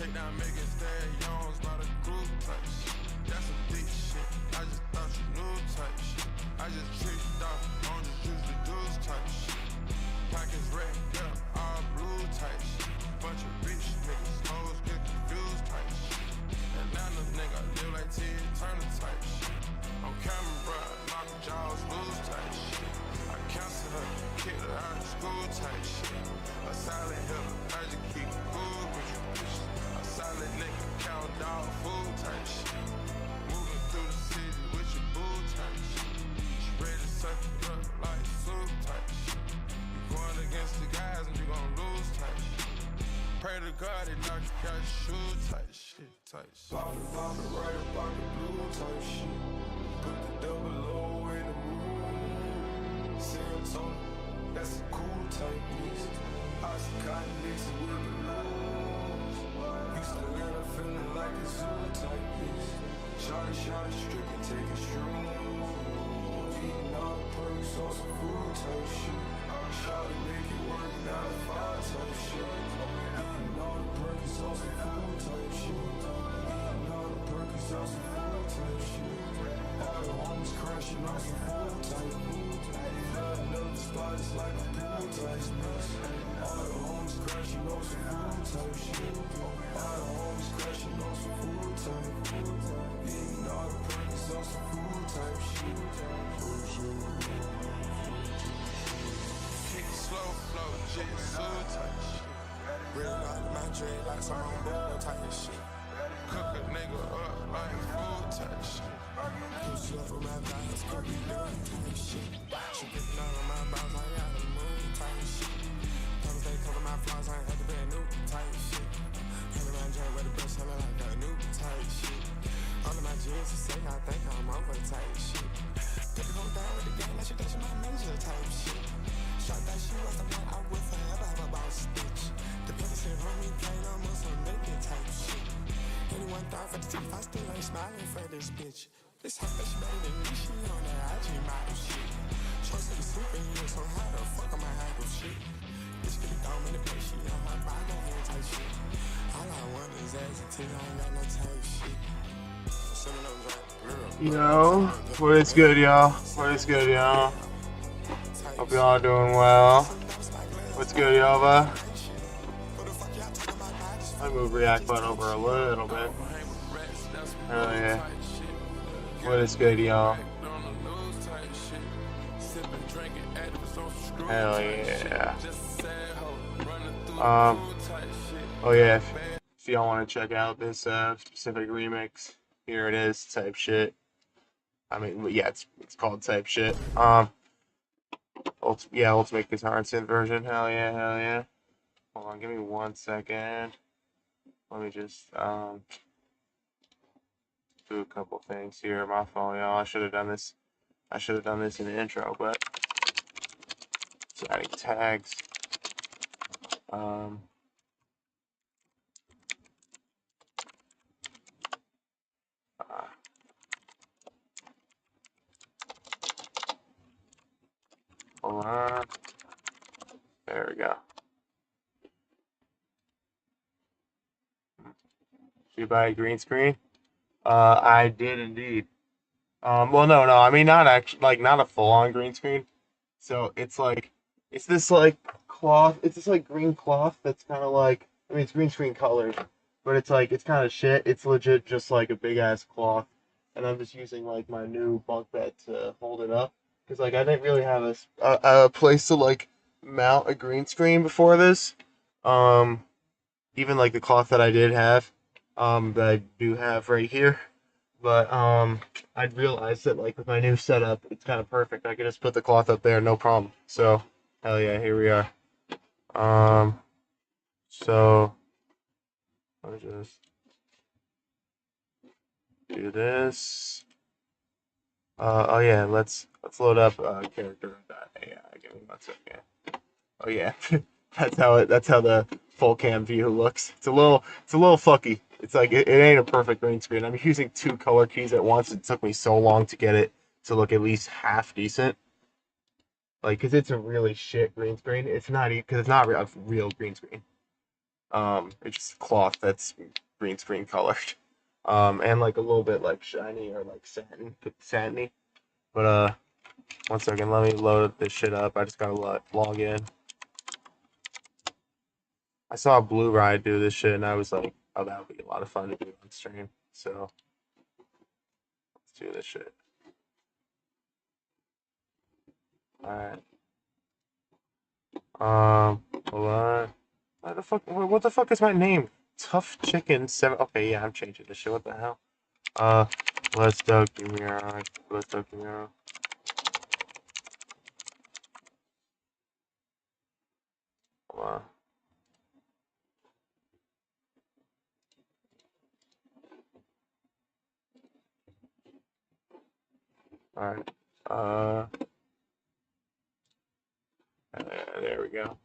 take down Megan Stallions, not a group type shit. That's some deep shit. I just thought you knew type shit. I just tricked off, I don't just use the dudes type shit. Pockets red, yeah, all blue type shit. Bunch of rich niggas, hoes get confused type shit. And now the nigga live like Ted Turner type shit. On camera, bruh, knock jaws loose type shit. I cancel her, kick her out of school type shit. A silent hitter, I just keep cool with you bitches. A solid nigga, cow dog food type shit. Moving through the city with your boo type shit. She ready to suck it up like soup type shit. You going against the guys and you gon' lose type shit. Pray to God they knock you out your shoes type shit, type shit. Pocket right up, pocket blue type shit. Put the double O in the moon. Serotonin, that's a cool type mix. Oxycontin mixing with the lows. Used to let her feeling like a zoo type mix. Shawty, stripping, taking shrooms. Eating all the perks on some food type shit. Shawty make it work, not a fire type shit. Eating all the perks on some food type shit. Eating all the perks on some food type shit. All the homies crashing on some food type. Flooding up the spot, it's like a pool type mix. All the homies crashing on some food type shit. All the homies crashing on some food type. Eating all the perks on some food type shit. Kick slow flow, jitsu type shit. Real like my dread like some on board type shit. Cook a nigga up like food type shit. You slut for my vibes, could be doing type shit. She getting all of my balls, I got a moon type shit. Times they cover my flaws, I ain't had to be a new type shit. Hanging around jail with the best seller like a new type shit. All of my jeans to say I think I'm over type shit. Get the whole down with the game, like she touching my ninja type shit. Shot that she was the one I would forever have a boss bitch. The brother said, homie, can't almost make it type shit. Anyone thought for the teeth, I still ain't smiling for this bitch. This hoe that she better than me, she on that IG model shit. Trust to the superhero, so how the fuck am I handle shit? Bitch get a dome in the face, she on my body, hand type shit. All I want is ass until I ain't got no type shit. Yo, what is good, y'all? What is good, y'all? Hope y'all doing well. What's good, y'all? I move react button over a little bit. Hell yeah. What is good, y'all? Hell yeah. Oh yeah. If y'all want to check out this specific remix, here it is, type shit. I mean, yeah, it's called type shit. Ultimate Guitar and Synth version. Hell yeah. Hold on, give me 1 second. Let me just do a couple things here on my phone, y'all. I should have done this in the intro, but just adding tags. Hold on. There we go. Did you buy a green screen? I did indeed. Well, no. I mean, not actually, like, not a full-on green screen. So it's this like cloth. It's this like green cloth that's kind of like, I mean, it's green screen colors, but it's kind of shit. It's legit just like a big ass cloth, and I'm just using like my new bunk bed to hold it up because like I didn't really have a place to like mount a green screen before this. Even like the cloth that I did have, that I do have right here. But I realized that like with my new setup, it's kind of perfect. I can just put the cloth up there, no problem. So hell yeah, here we are. So let me just do this. Oh yeah, let's load up character.ai. Give me 1 second. Oh yeah, that's how the full cam view looks. It's a little fucky. It's like it ain't a perfect green screen. I'm using 2 color keys at once. It took me so long to get it to look at least half decent. Like, cause it's a really shit green screen. It's not a real green screen. It's just cloth that's green screen colored. And like a little bit like shiny or like satiny. But one second, let me load this shit up. I just gotta log in. I saw Blue Ride do this shit, and I was like, oh, that would be a lot of fun to do on stream. So let's do this shit. All right. Hold on. What the fuck is my name? Tough Chicken 7. Okay, yeah, I'm changing this shit. What the hell? Let's Doug DeMuro. Let's Doug DeMuro. Hold on. All right. There we go.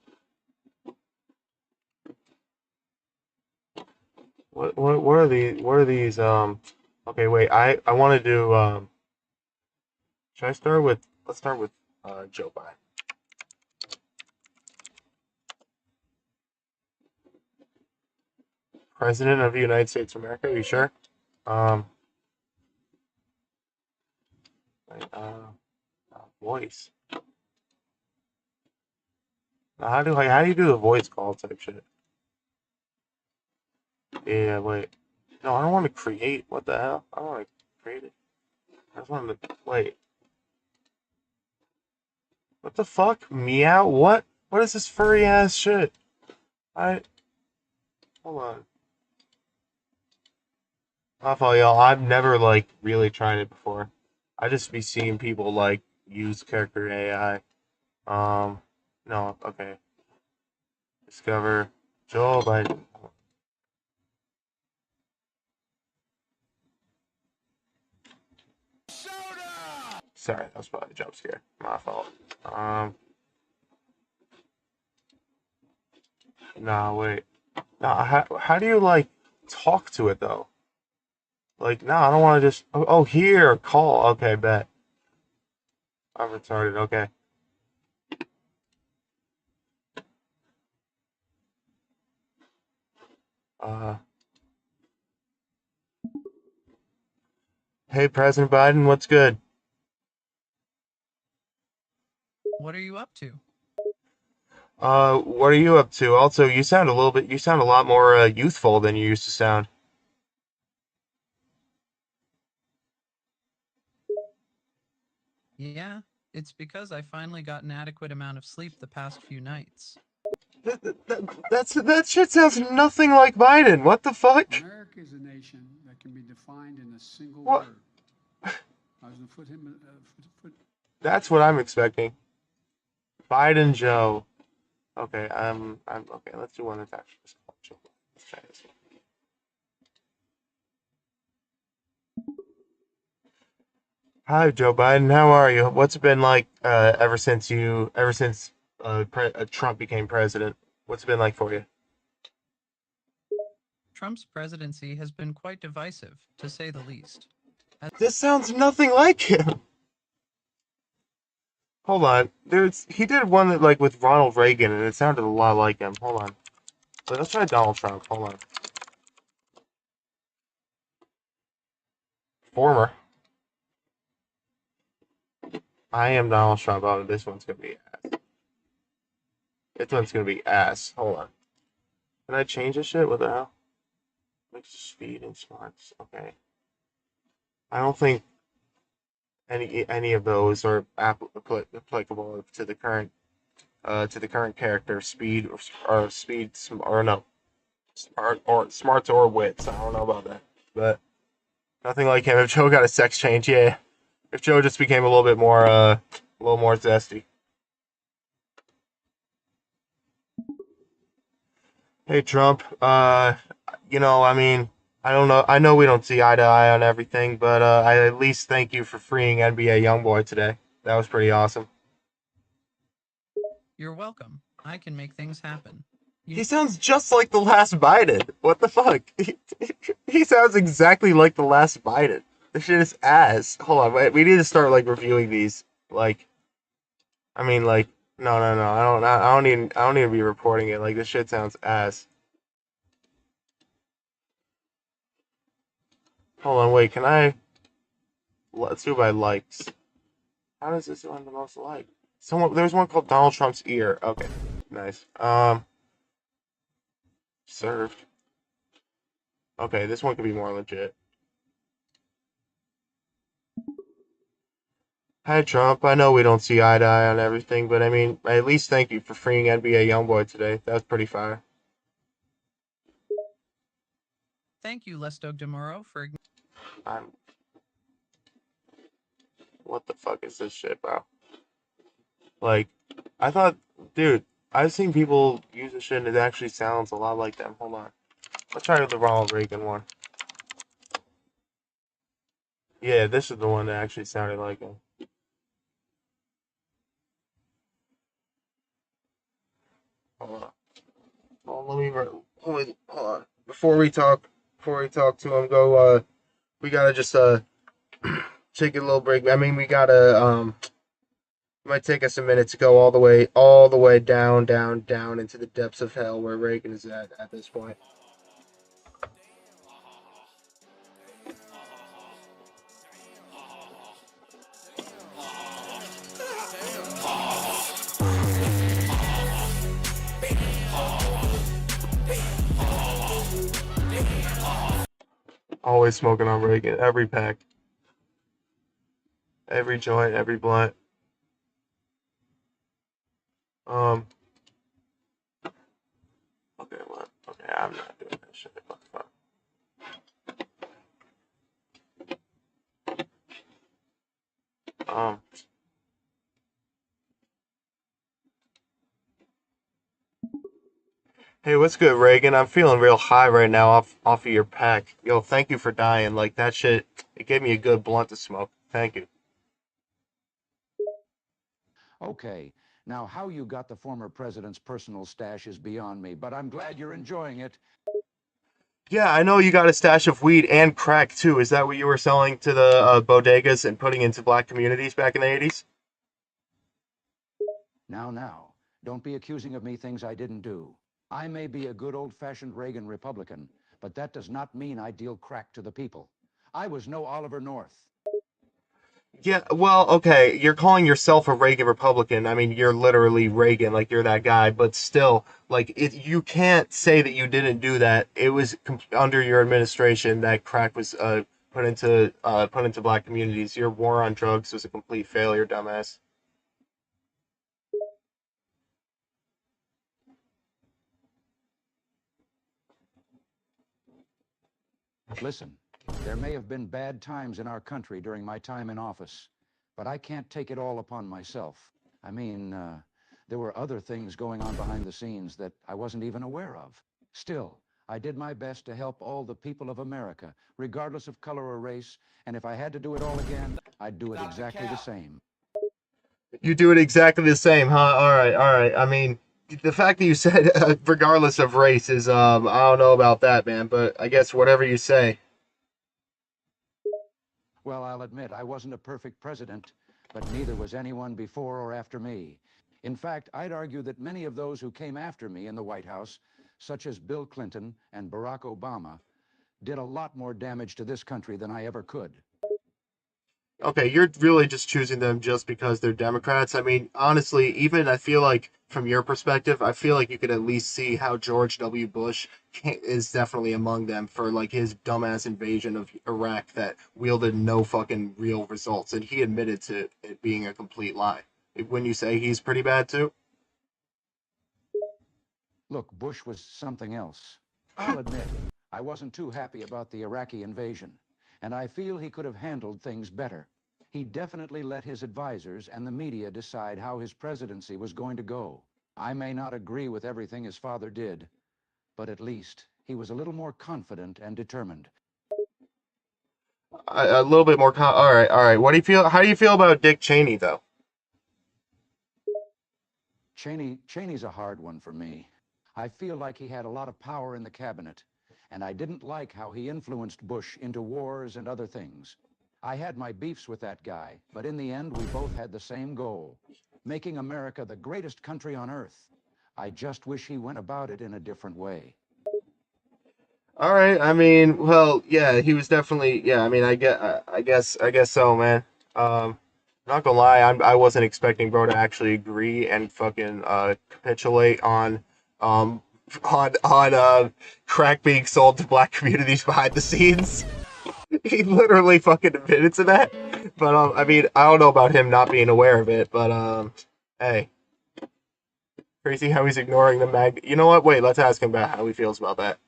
What are these? What are these? Okay, wait. I want to do. Should I start with? Let's start with Joe Biden. President of the United States of America. Are you sure? Um. Voice. Now, how do you do the voice call type shit? Yeah, wait. No, I don't want to create. What the hell? I don't want to create it. I just want to wait. What the fuck? Meow? What? What is this furry ass shit? Hold on. Off all y'all, I've never like really tried it before. I just be seeing people like use character AI. No, okay. Discover Joel Biden. Sorry, that was probably a jump scare. My fault. Nah, wait. Nah, how do you like talk to it though? Like, no, I don't want to just. Oh, here, call. Okay, bet. I'm retarded. Okay. Uh, hey, President Biden, what's good? What are you up to? What are you up to? Also, you sound a lot more youthful than you used to sound. Yeah, it's because I finally got an adequate amount of sleep the past few nights. That shit sounds nothing like Biden. What the fuck? America is a nation that can be defined in a single What? word. I was going to put him. That's what I'm expecting. Biden Joe. Okay, I'm okay. Let's do one that's actually just called Joe. Let's try this one. Hi, Joe Biden. How are you? What's it been like ever since Trump became president? What's it been like for you? Trump's presidency has been quite divisive, to say the least. This sounds nothing like him. Hold on. He did one that like with Ronald Reagan and it sounded a lot like him. Hold on. Let's try Donald Trump. Hold on. Former. I am Donald Trump. Oh, this one's gonna be ass. This one's gonna be ass. Hold on. Can I change this shit? What the hell? Mix speed and smarts. Okay. I don't think any of those are applicable to the current character. Speed or speed or no. Smart or smarts or wits. I don't know about that. But nothing like him. If Joe got a sex change, yeah. If Joe just became a little more zesty. Hey Trump, I mean, I don't know. I know we don't see eye to eye on everything, but I at least thank you for freeing NBA YoungBoy today. That was pretty awesome. You're welcome. I can make things happen. He sounds just like the last Biden. What the fuck? He sounds exactly like the last Biden. This shit is ass. Hold on, wait. We need to start like reviewing these. Like, I mean, like, no. I don't need to be reporting it. Like, this shit sounds ass. Hold on, wait, can I... Let's do by likes. How does this one the most like? There's one called Donald Trump's ear. Okay, nice. Served. Okay, this one could be more legit. Hi, Trump. I know we don't see eye to eye on everything, but I mean, at least thank you for freeing NBA Youngboy today. That was pretty fire. Thank you, Lesto DeMuro, for I'm... What the fuck is this shit, bro? Like, I thought, dude, I've seen people use this shit and it actually sounds a lot like them. Hold on. Let's try the Ronald Reagan one. Yeah, this is the one that actually sounded like him. Hold on. Hold on. Before we talk to him, we gotta just take a little break. I mean, we gotta it might take us a minute to go all the way down, down, down into the depths of hell where Reagan is at this point. Always smoking on Reagan, every pack, every joint, every blunt. Okay, what? Okay, I'm not doing that shit. What the fuck? Um, Hey, what's good, Reagan? I'm feeling real high right now off of your pack. Yo, thank you for dying. Like that shit, it gave me a good blunt to smoke. Thank you. Okay, now how you got the former president's personal stash is beyond me, but I'm glad you're enjoying it. Yeah, I know you got a stash of weed and crack too. Is that what you were selling to the bodegas and putting into black communities back in the 80s? Now, don't be accusing of me things I didn't do. I may be a good old-fashioned Reagan Republican, but that does not mean I deal crack to the people. I was no Oliver North. Yeah, well, okay, you're calling yourself a Reagan Republican. I mean, you're literally Reagan, like you're that guy, but still, like you can't say that you didn't do that. It was under your administration that crack was put into black communities. Your war on drugs was a complete failure, dumbass. Listen, there may have been bad times in our country during my time in office, but I can't take it all upon myself. I mean, there were other things going on behind the scenes that I wasn't even aware of. Still, I did my best to help all the people of America, regardless of color or race, and if I had to do it all again, I'd do it exactly the same. You do it exactly the same, huh? All right, all right. I mean, the fact that you said regardless of race is I don't know about that, man, but I guess whatever you say. Well, I'll admit I wasn't a perfect president, but neither was anyone before or after me. In fact, I'd argue that many of those who came after me in the White House, such as Bill Clinton and Barack Obama, did a lot more damage to this country than I ever could. Okay, you're really just choosing them just because they're Democrats. I mean, honestly, even I feel like from your perspective, I feel like you could at least see how George W. Bush is definitely among them for like his dumbass invasion of Iraq that wielded no fucking real results, and he admitted to it being a complete lie. When you say he's pretty bad too? Look, Bush was something else. I'll admit, I wasn't too happy about the Iraqi invasion, and I feel he could have handled things better. He definitely let his advisors and the media decide how his presidency was going to go. I may not agree with everything his father did, but at least he was a little more confident and determined. A little bit more. All right, all right. What do you feel? How do you feel about Dick Cheney though? Cheney's a hard one for me. I feel like he had a lot of power in the cabinet, and I didn't like how he influenced Bush into wars and other things. I had my beefs with that guy, but in the end, we both had the same goal, making America the greatest country on earth. I just wish he went about it in a different way. All right. I mean, well, yeah, he was definitely. Yeah, I mean, I guess so, man. Not gonna lie, I wasn't expecting bro to actually agree and fucking capitulate um on crack being sold to black communities behind the scenes. He literally fucking admitted to that. But I mean, I don't know about him not being aware of it, but hey, crazy how he's ignoring the mag. You know what? Wait, let's ask him about how he feels about that.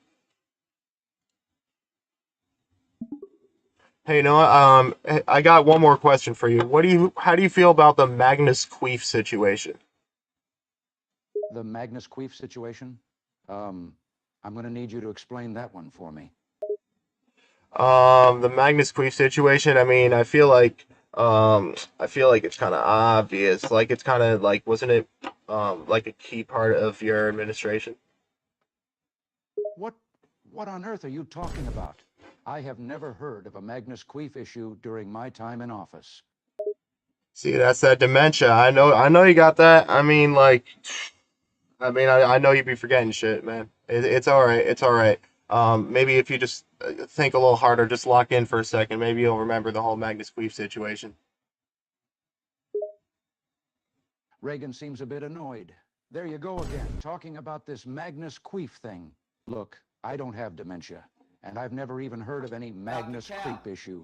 Hey, you know what? I got one more question for you. How do you feel about the Magnus Queef situation? The Magnus Queef situation? Um, I'm going to need you to explain that one for me. The Magnus Queef situation. I mean, I feel like it's kind of obvious. Like it's kind of like, wasn't it, like a key part of your administration? What, what on earth are you talking about? I have never heard of a Magnus Queef issue during my time in office. See, that's that dementia. I know you got that. I mean, like, I know you be forgetting shit, man. It's all right. It's all right. Maybe if you just think a little harder, just lock in for a second, maybe you'll remember the whole Magnus Queef situation. Reagan seems a bit annoyed. There you go again, talking about this Magnus Queef thing. Look, I don't have dementia, and I've never even heard of any Magnus Creep issue.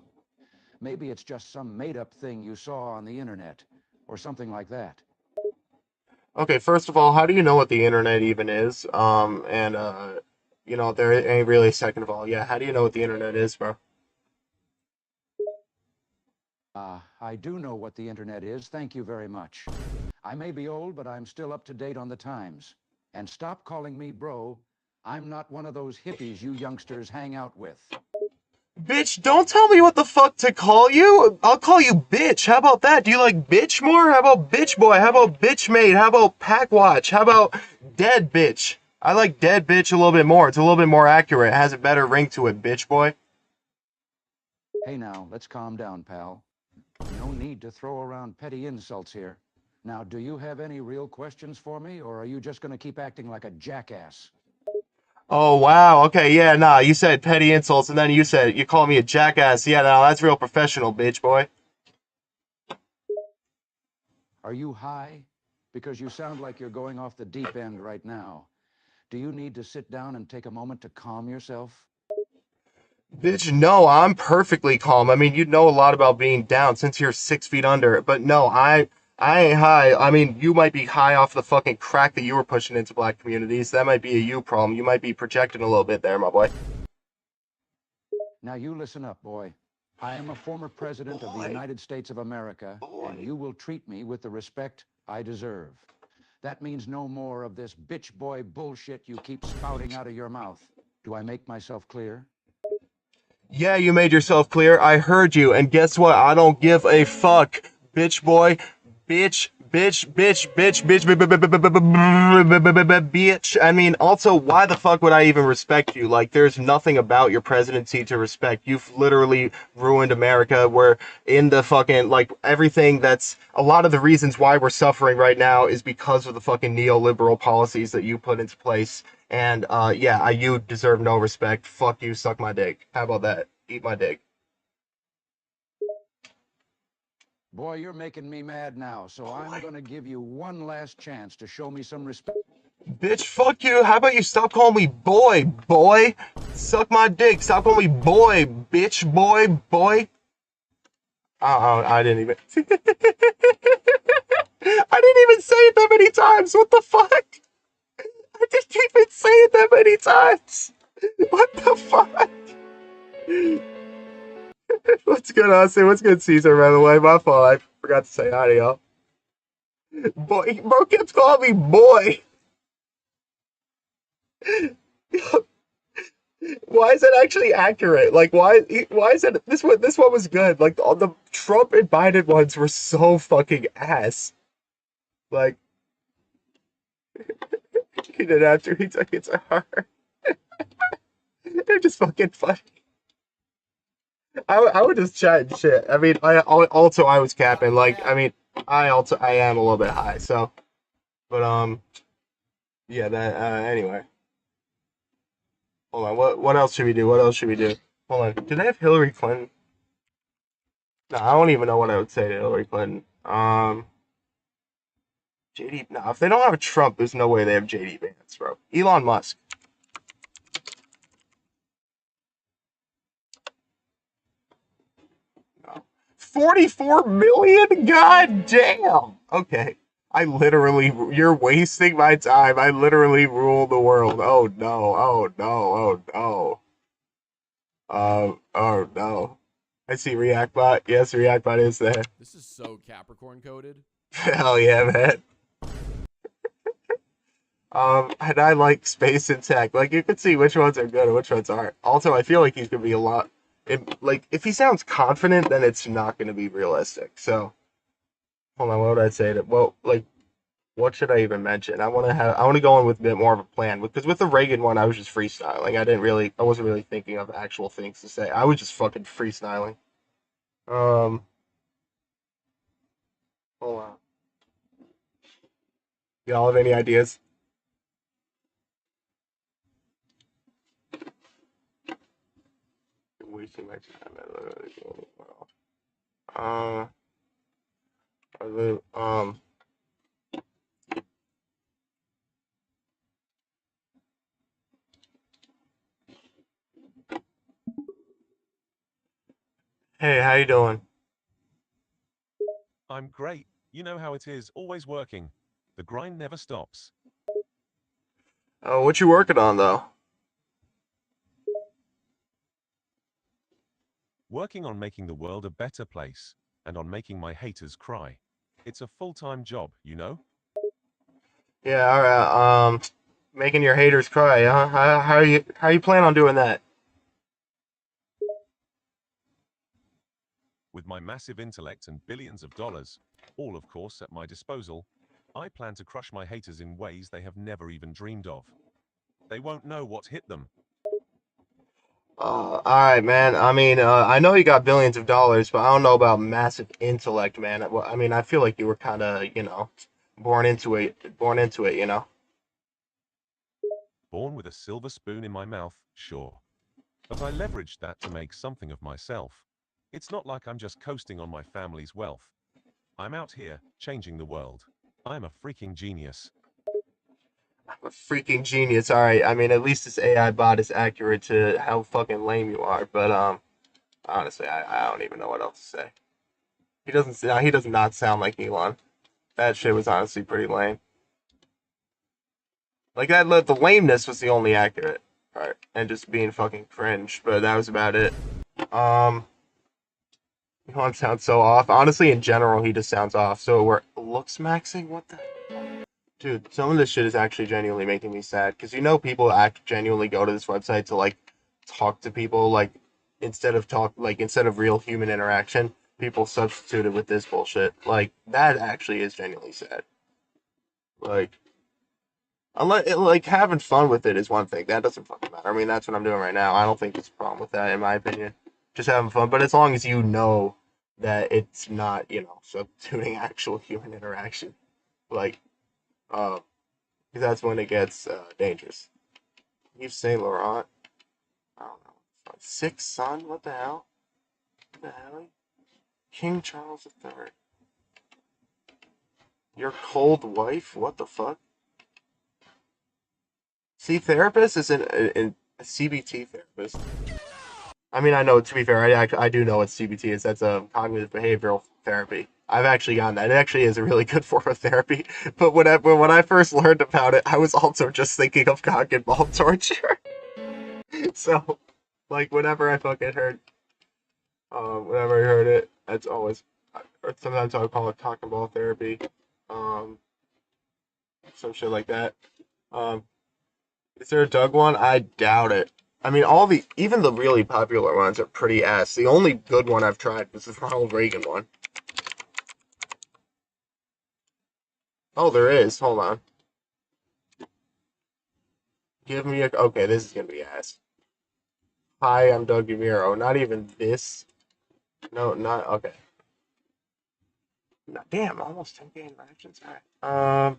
Maybe it's just some made-up thing you saw on the internet, or something like that. Okay, first of all, how do you know what the internet even is? And you know, there ain't really. Second of all, yeah, how do you know what the internet is, bro? I do know what the internet is, thank you very much. I may be old, but I'm still up to date on the times. And stop calling me bro. I'm not one of those hippies you youngsters hang out with. Bitch, don't tell me what the fuck to call you. I'll call you bitch. How about that? Do you like bitch more? How about bitch boy? How about bitch mate? How about pack watch? How about dead bitch? I like dead bitch a little bit more. It's a little bit more accurate. It has a better ring to it, bitch boy. Hey now, let's calm down, pal. No need to throw around petty insults here. Now, do you have any real questions for me, or are you just going to keep acting like a jackass? Oh wow. Okay, yeah, nah. You said petty insults, and then you call me a jackass. Yeah, no, that's real professional, bitch boy. Are you high? Because you sound like you're going off the deep end right now. Do you need to sit down and take a moment to calm yourself? Bitch, no, I'm perfectly calm. I mean, you know a lot about being down since you're 6 feet under. But no, I ain't high. I mean, you might be high off the fucking crack that you were pushing into black communities. That might be a you problem. You might be projecting a little bit there, my boy. Now you listen up, boy. I am a former president of the United States of America, and you will treat me with the respect I deserve. That means no more of this bitch boy bullshit you keep spouting out of your mouth. Do I make myself clear? Yeah, you made yourself clear. I heard you. And guess what? I don't give a fuck, bitch boy. Bitch, bitch, bitch, bitch, bitch, bitch. I mean, also, why the fuck would I even respect you? Like, there's nothing about your presidency to respect. You've literally ruined America. We're in the fucking, like, everything that's a lot of the reasons why we're suffering right now is because of the fucking neoliberal policies that you put into place. And yeah, you deserve no respect. Fuck you, suck my dick. How about that? Eat my dick. Boy, you're making me mad now, so I'm gonna give you one last chance to show me some respect. Bitch, fuck you. How about you stop calling me boy, boy? Suck my dick. Stop calling me boy, bitch, boy, boy. I didn't even. I didn't even say it that many times. What the fuck? I didn't even say it that many times. What the fuck? What's good, Austin? What's good, Caesar, by the way? My fault. I forgot to say hi to y'all. Boy, bro keeps calling me boy. Why is it actually accurate? Like, why is it this one was good? Like, all the Trump and Biden ones were so fucking ass. Like, he did after he took it to heart. They're just fucking funny. I would just chat and shit. I mean, I was capping. Like, I mean, I am a little bit high. So, but yeah. That anyway. Hold on. What else should we do? What else should we do? Hold on. Do they have Hillary Clinton? No, I don't even know what I would say to Hillary Clinton. JD. No, if they don't have a Trump, there's no way they have JD Vance, bro. Elon Musk. No. 44 million? God damn. Okay. You're wasting my time. I literally rule the world. Oh no. Oh no. Oh no. Oh no. I see ReactBot. Yes, ReactBot is there. This is so Capricorn coded. Hell yeah, man. And I like space and tech. Like, you can see which ones are good and which ones aren't. Also, I feel like he's gonna be a lot. If he sounds confident, then it's not gonna be realistic. So, hold on, what would I say to? Well, like, what should I even mention? I want to go in with a bit more of a plan because with the Reagan one, I was just freestyling. I wasn't really thinking of actual things to say. I was just fucking freestyling. Um, hold on. Y'all have any ideas? Wasting my time. Hey, how you doing? I'm great. You know how it is, always working. The grind never stops. Oh, what you working on though? Working on making the world a better place, and on making my haters cry. It's a full-time job, you know? Yeah, all right. Making your haters cry, huh? How you plan on doing that? With my massive intellect and billions of dollars, all of course at my disposal, I plan to crush my haters in ways they have never even dreamed of. They won't know what hit them. All right, man. I mean, I know you got billions of dollars, but I don't know about massive intellect, man. Well, I mean, I feel like you were kind of, born into it, you know. Born with a silver spoon in my mouth, sure. But I leveraged that to make something of myself. It's not like I'm just coasting on my family's wealth. I'm out here, changing the world. I'm a freaking genius. A freaking genius. All right. I mean, at least this AI bot is accurate to how fucking lame you are. But honestly, I don't even know what else to say. He does not sound like Elon. That shit was honestly pretty lame. Like the lameness was the only accurate part, and just being fucking cringe. But that was about it. Um, Elon sounds so off. Honestly, in general, he just sounds off. So we're looks maxing. What the dude? Some of this shit is actually genuinely making me sad because people genuinely go to this website to like talk to people like instead of real human interaction, people substitute it with this bullshit. Like that actually is genuinely sad. Like like having fun with it is one thing. That doesn't fucking matter. I mean, that's what I'm doing right now. I don't think there's a problem with that, in my opinion. Just having fun, but as long as you know that it's not, substituting actual human interaction, like, because that's when it gets dangerous. Yves Saint Laurent, I don't know. Sixth son, what the hell? What the hell? King Charles III. Your cold wife? What the fuck? See, therapist is a CBT therapist. I mean, I know, to be fair, I do know what CBT is. That's a cognitive behavioral therapy. I've actually gotten that. It actually is a really good form of therapy. But when I first learned about it, I was also just thinking of cock and ball torture. So, like, whenever I heard it, that's always, or sometimes I would call it cock and ball therapy. Um, some shit like that. Um, is there a Doug one? I doubt it. I mean, even the really popular ones are pretty ass. The only good one I've tried was the Ronald Reagan one. Oh, there is. Hold on. Okay, this is gonna be ass. Hi, I'm Doug DeMuro. Not even this. No, not okay. No, damn, almost 10K interactions. Alright.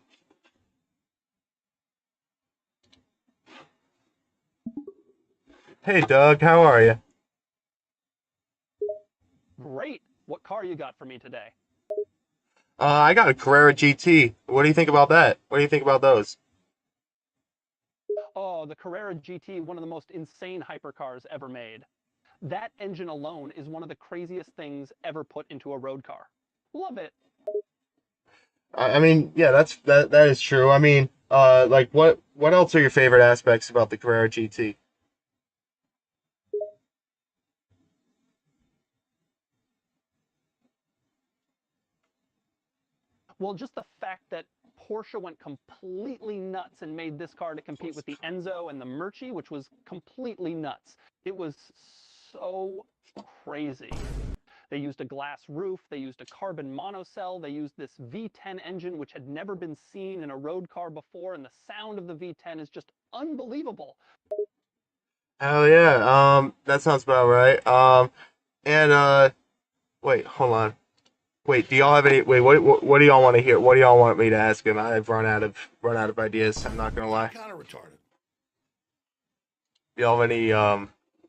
Hey, Doug, how are you? Great. What car you got for me today? I got a Carrera GT. What do you think about that? What do you think about those? Oh, the Carrera GT, one of the most insane hypercars ever made. That engine alone is one of the craziest things ever put into a road car. Love it. I mean, yeah, that is true. I mean, like what else are your favorite aspects about the Carrera GT? Well, just the fact that Porsche went completely nuts and made this car to compete with the Enzo and the Murci, which was completely nuts. It was so crazy. They used a glass roof, they used a carbon monocell, they used this V10 engine which had never been seen in a road car before, and the sound of the V10 is just unbelievable. Hell yeah. That sounds about right. And wait, hold on. Wait, do y'all have any? Wait, what do y'all want to hear? What do y'all want me to ask him? I've run out of ideas. I'm not gonna lie. Kind of retarded. Do y'all have any?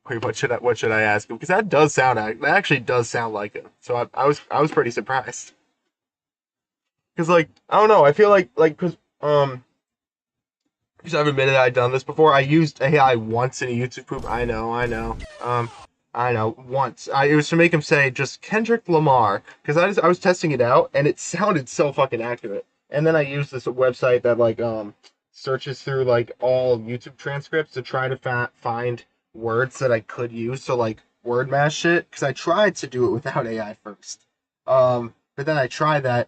Wait, what should I ask him? Because that actually does sound like him. So I was pretty surprised. Because like I don't know, I feel like because I've admitted I'd done this before. I used AI once in a YouTube poop. I know, once. It was to make him say just Kendrick Lamar, because I was testing it out, and it sounded so fucking accurate. And then I used this website that like searches through like all YouTube transcripts to try to find words that I could use. So like word mash shit, because I tried to do it without AI first. But then I tried that.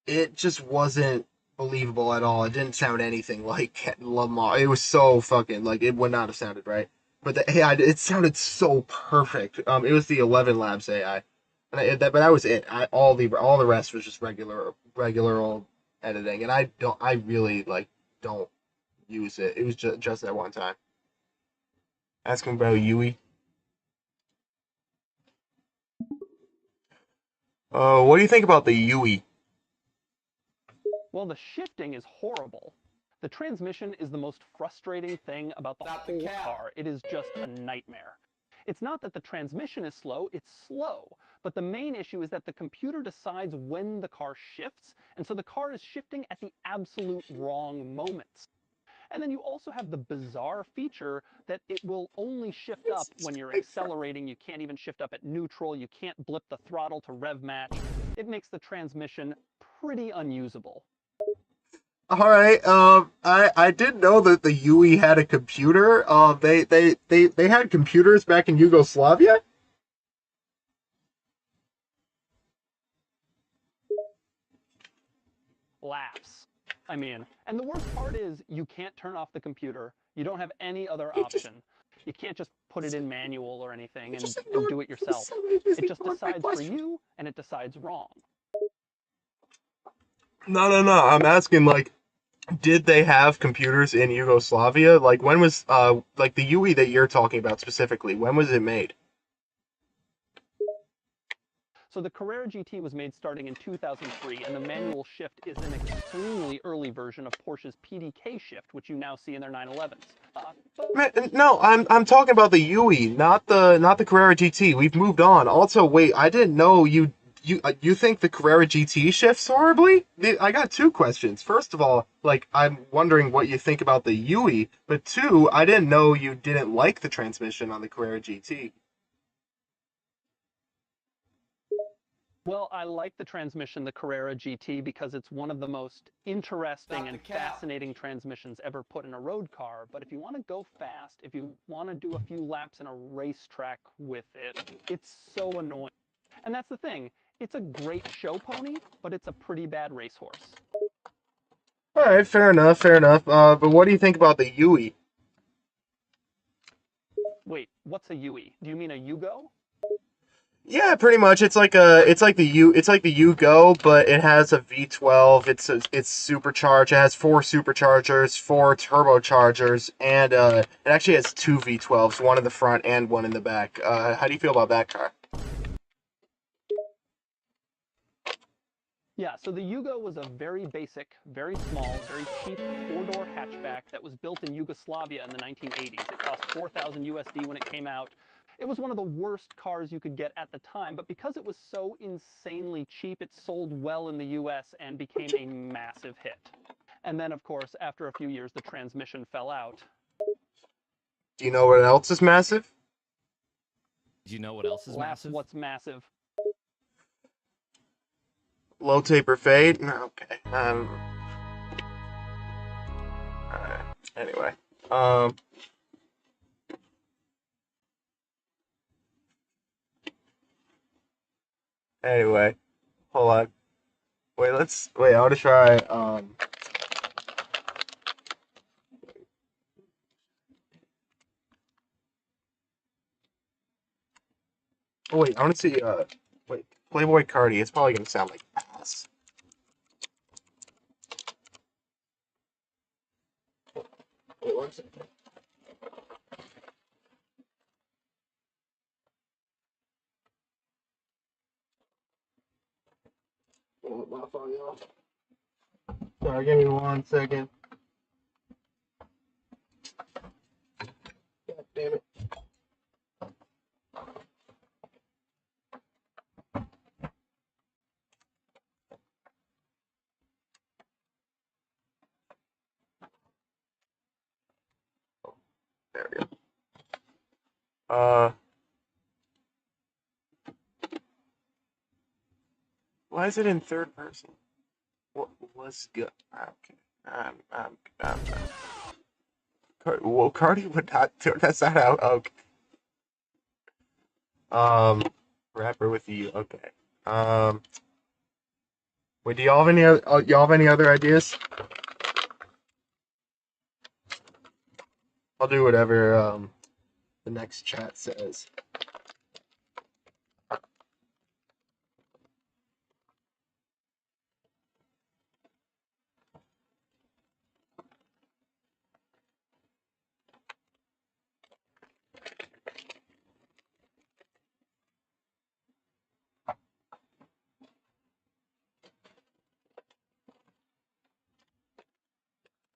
It just wasn't believable at all. It didn't sound anything like Lamar. It was so fucking like it would not have sounded right. But the AI, it sounded so perfect. It was the 11 Labs AI, but that was it. All the rest was just regular old editing, and I really like don't use it. It was just that one time. Ask him about Yui. What do you think about the Yui? Well, the shifting is horrible. The transmission is the most frustrating thing about the whole car. It is just a nightmare. It's not that the transmission is slow, it's slow. But the main issue is that the computer decides when the car shifts, and so the car is shifting at the absolute wrong moments. And then you also have the bizarre feature that it will only shift up when you're accelerating. You can't even shift up at neutral. You can't blip the throttle to rev match. It makes the transmission pretty unusable. All right. I didn't know that the Yui had a computer. They had computers back in Yugoslavia. Laughs. I mean, and the worst part is you can't turn off the computer. You don't have any other option. You can't just put it in manual or anything and do it yourself. It just decides for you, and it decides wrong. No. I'm asking like, did they have computers in Yugoslavia? Like when was like the Yui that you're talking about specifically? When was it made? So the Carrera GT was made starting in 2003, and the manual shift is an extremely early version of Porsche's PDK shift, which you now see in their 911s. No, I'm talking about the Yui, not the Carrera GT. We've moved on. Also, wait, I didn't know you think the Carrera GT shifts horribly? I got two questions. First of all, like I'm wondering what you think about the Yui, but two, I didn't know you didn't like the transmission on the Carrera GT. Well, I like the transmission, the Carrera GT, because it's one of the most interesting and fascinating transmissions ever put in a road car. But if you want to go fast, if you want to do a few laps in a racetrack with it, it's so annoying. And that's the thing. It's a great show pony, but it's a pretty bad racehorse. All right, fair enough. But what do you think about the Yui? Wait, what's a Yui? Do you mean a Yugo? Yeah, pretty much. It's like the Yugo, but it has a V12. It's supercharged. It has 4 superchargers, 4 turbochargers, and it actually has 2 V12s, one in the front and one in the back. How do you feel about that car? Yeah, so the Yugo was a very basic, very small, very cheap four-door hatchback that was built in Yugoslavia in the 1980s. It cost 4,000 USD when it came out. It was one of the worst cars you could get at the time, but because it was so insanely cheap, it sold well in the US and became a massive hit. And then, of course, after a few years, the transmission fell out. Do you know what else is massive? Do you know what else is massive? What's massive? Low taper fade? No, okay. Alright. Anyway. Anyway. Hold on. Wait, I wanna try, oh wait, I wanna see, wait, Playboy Cardi, it's probably gonna sound like ass. Wait, one second. My phone, y'all. Sorry, give me 1 second. God damn it. There we go. Why is it in third person? What was good? Okay. Well, Cardi would not. That's not how. Okay. Rapper with you. Okay. Wait. Do y'all have any other ideas? I'll do whatever the next chat says.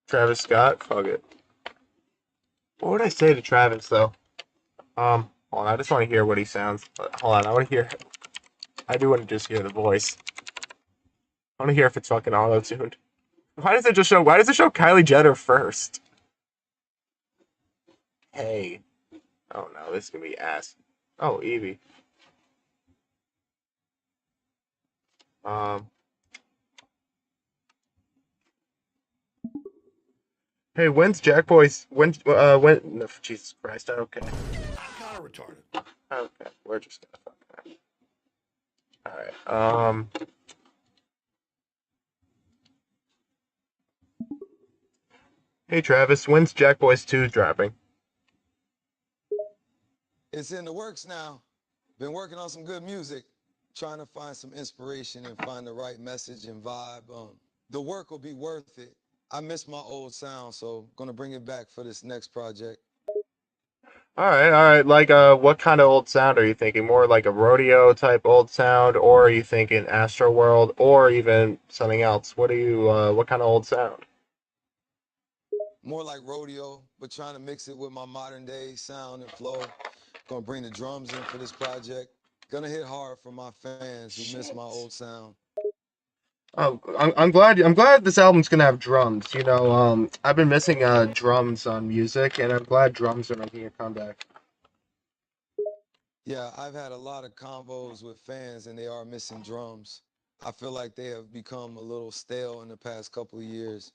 Travis Scott. Fuck it. What would I say to Travis though? Hold on. I just want to hear what he sounds. Hold on. I want to hear. I do want to just hear the voice. I want to hear if it's fucking auto-tuned. Why does it show Kylie Jenner first? Hey. Oh no, this is gonna be ass. Oh, Evie. Hey, when's Jack Boy's when no, Jesus Christ, okay. I'm kind of retarded. Okay, we're just gonna fuck that. Alright, hey Travis, when's Jack Boys 2 dropping? It's in the works now. Been working on some good music, trying to find some inspiration and find the right message and vibe. The work will be worth it. I miss my old sound, so gonna bring it back for this next project. Alright. Like, what kind of old sound are you thinking? More like a rodeo type old sound, or are you thinking Astro World, or even something else? What kind of old sound? More like rodeo, but trying to mix it with my modern day sound and flow. Gonna bring the drums in for this project. Gonna hit hard for my fans who miss my old sound. Oh, I'm glad this album's gonna have drums. You know, I've been missing drums on music, and I'm glad drums are making a comeback. Yeah, I've had a lot of convos with fans, and they are missing drums. I feel like they have become a little stale in the past couple of years.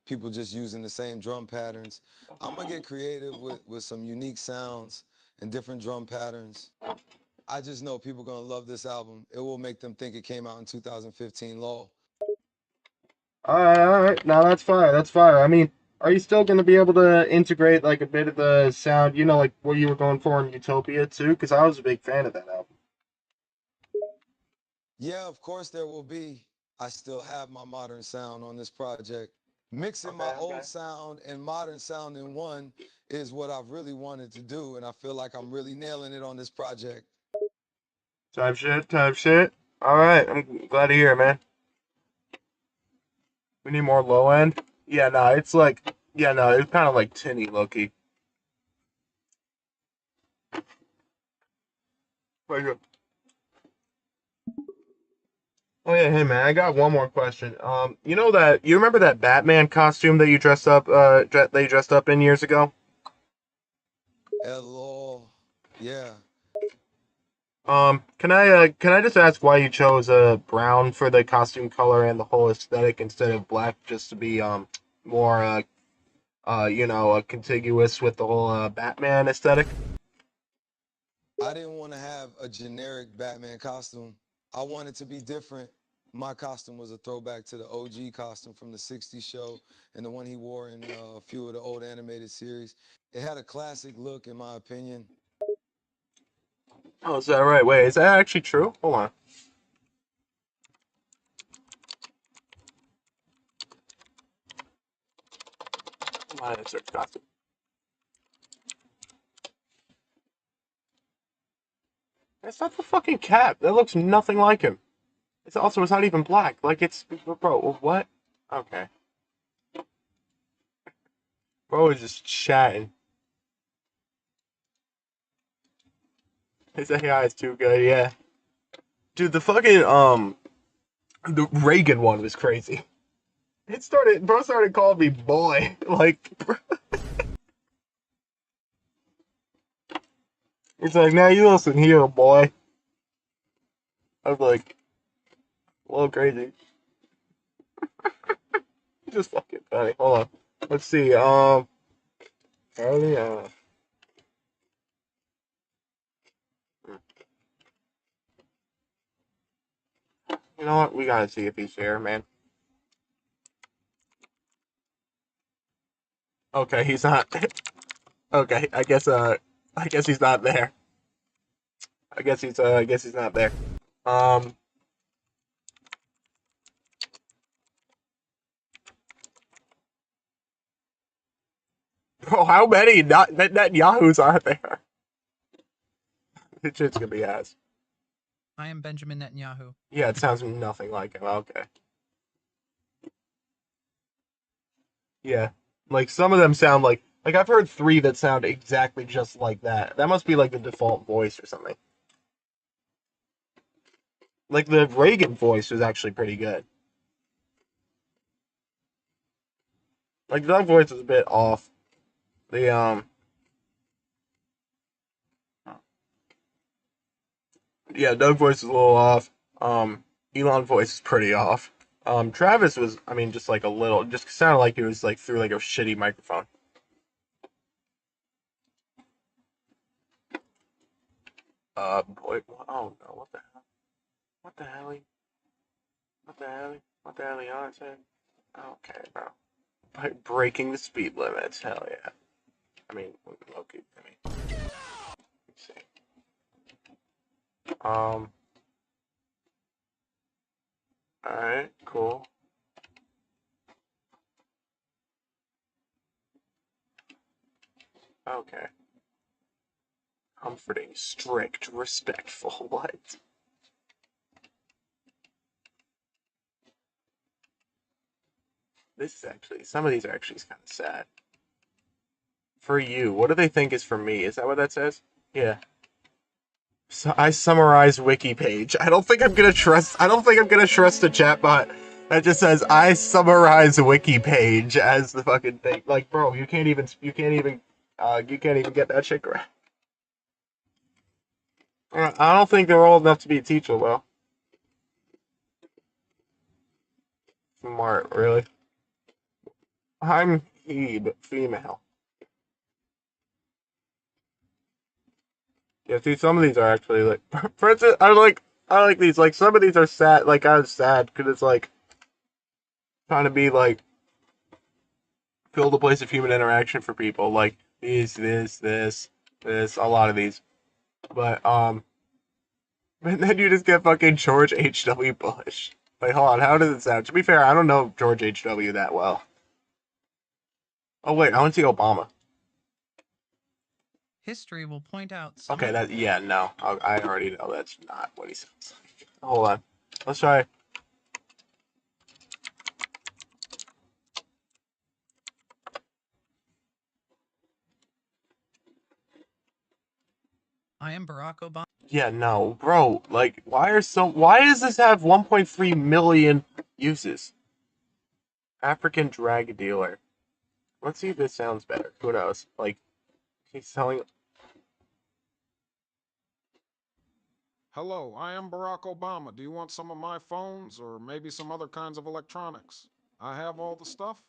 People just using the same drum patterns. I'm gonna get creative with some unique sounds and different drum patterns. I just know people gonna love this album. It will make them think it came out in 2015 low. Alright. Now that's fire. That's fire. I mean, are you still gonna be able to integrate like a bit of the sound, you know, like what you were going for in Utopia too? Because I was a big fan of that album. Yeah, of course there will be. I still have my modern sound on this project. Mixing my old sound and modern sound in one is what I've really wanted to do, and I feel like I'm really nailing it on this project. Type shit. Alright, I'm glad to hear it, man. We need more low end. Yeah, no, it's like, yeah, no, it's kind of like tinny looky. Oh yeah, hey man, I got one more question. You remember that Batman costume that you dressed up in years ago? Hello. Yeah. Can I just ask why you chose brown for the costume color and the whole aesthetic instead of black, just to be more contiguous with the whole Batman aesthetic? I didn't want to have a generic Batman costume. I wanted to be different. My costume was a throwback to the OG costume from the 60s show and the one he wore in a few of the old animated series. It had a classic look, in my opinion. Oh, is that right? Wait, is that actually true? Hold on. My search costume. That's not the fucking Cap. That looks nothing like him. It's not even black. Like it's, bro. What? Okay. Bro is just chatting. His AI is too good. Yeah. Dude, the fucking the Reagan one was crazy. Bro started calling me boy. Like, it's like, now you listen here, boy. I was like, a little crazy. Just fucking funny. Hold on. Let's see. You know what? We gotta see if he's here, man. Okay, he's not. Okay, I guess he's not there. I guess he's not there. Um, Bro, how many net Yahoos are there? This shit's gonna be ass. I am Benjamin Netanyahu. Yeah, it sounds nothing like him. Okay. Yeah, like some of them sound like I've heard 3 that sound exactly just like that. That must be like the default voice or something. Like the Reagan voice was actually pretty good. Like Doug voice is a bit off. The Yeah, Doug voice is a little off. Elon voice is pretty off. Travis was, I mean, just like a little, just sounded like he was like through like a shitty microphone. Boy, oh no, what the hell? What the hell? What the hell? What the hell, Elon said? Okay, bro. By breaking the speed limits, hell yeah. I mean, okay, let's see. Alright, cool. Okay. Comforting, strict, respectful. What? Some of these are actually kind of sad. For you, what do they think is for me? Is that what that says? Yeah. So I summarize wiki page. I don't think I'm gonna trust a chatbot that just says I summarize wiki page as the fucking thing. Like, bro, you can't even get that shit correct. I don't think they're old enough to be a teacher, though. Smart, really. I'm Hebe, female. Yeah, see, some of these are actually like, for instance, I like these. Like, some of these are sad. Like, I was sad because it's like trying to be like fill the place of human interaction for people. Like this. A lot of these, but and then you just get fucking George H.W. Bush. Like, hold on, how does it sound? To be fair, I don't know George H.W. that well. Oh wait, I want to see Obama. History will point out some. Okay, no. I already know that's not what he sounds like. Hold on. Let's try. I am Barack Obama. Yeah, no, bro. Like, why does this have 1.3 million uses? African drag dealer. Let's see if this sounds better. Who knows? Like, he's selling. Hello, I am Barack Obama. Do you want some of my phones or maybe some other kinds of electronics? I have all the stuff.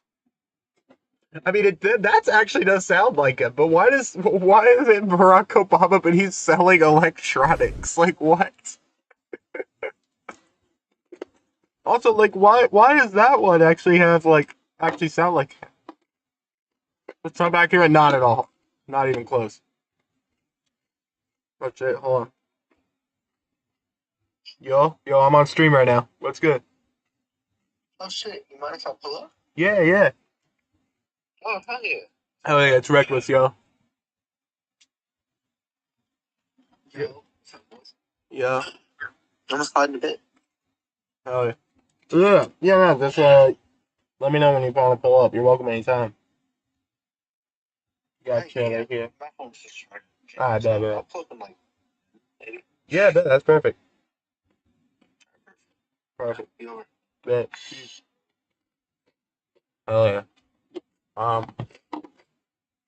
I mean, that actually does sound like it, but why is it Barack Obama, but he's selling electronics? Like, what? Also, like, why does that one actually sound like it? Let's try back here and not at all. Not even close. Oh shit, hold on. Yo, I'm on stream right now. What's good? Oh shit, you mind if I pull up? Yeah. Oh, hell yeah. Hell yeah, it's reckless, yo. Yeah. Almost sliding a bit. Hell yeah. Yeah, no, just, let me know when you want to pull up. You're welcome anytime. Got chill right here. My phone's just charging. Alright, bet. I'll pull up in like 80. Yeah, that's perfect. Perfect. Be over. Bet. Hell yeah.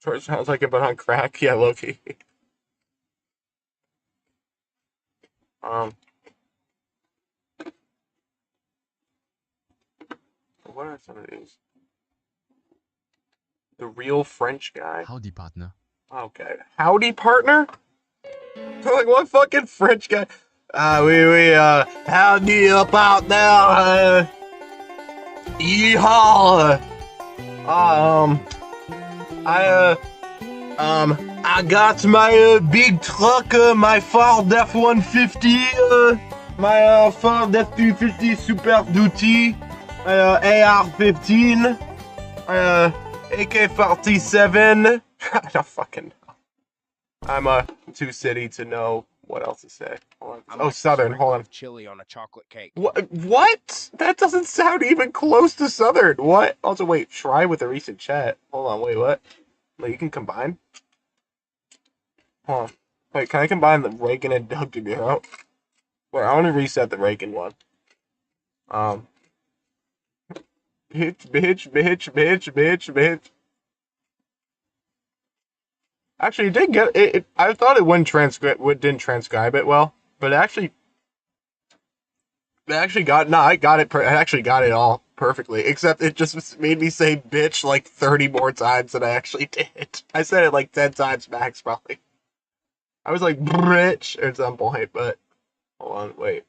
Sort of sounds like it, but on crack. Yeah, low-key. What are some of these? The real French guy. Howdy, partner. Okay. Howdy, partner? Like, what fucking French guy? Howdy up out there, yeehaw! I got my big truck, my Ford F-150, my Ford F-250 Super Duty, AR-15, AK-47. I don't fucking know. I'm too city to know what else to say. Hold on. Oh, Southern. Hold on. Chili on a chocolate cake. What? That doesn't sound even close to Southern. What? Also, wait. Try with a recent chat. Hold on. Wait, what? Wait, you can combine? Hold on. Wait, can I combine the Reagan and Doug DeMuro? Wait, I want to reset the Reagan one. Bitch. Actually, it did get it. I thought it didn't transcribe it well, but it actually got. No, I got it. I actually got it all perfectly, except it just made me say bitch like 30 more times than I actually did. I said it like 10 times max, probably. I was like bitch at some point, but hold on, wait.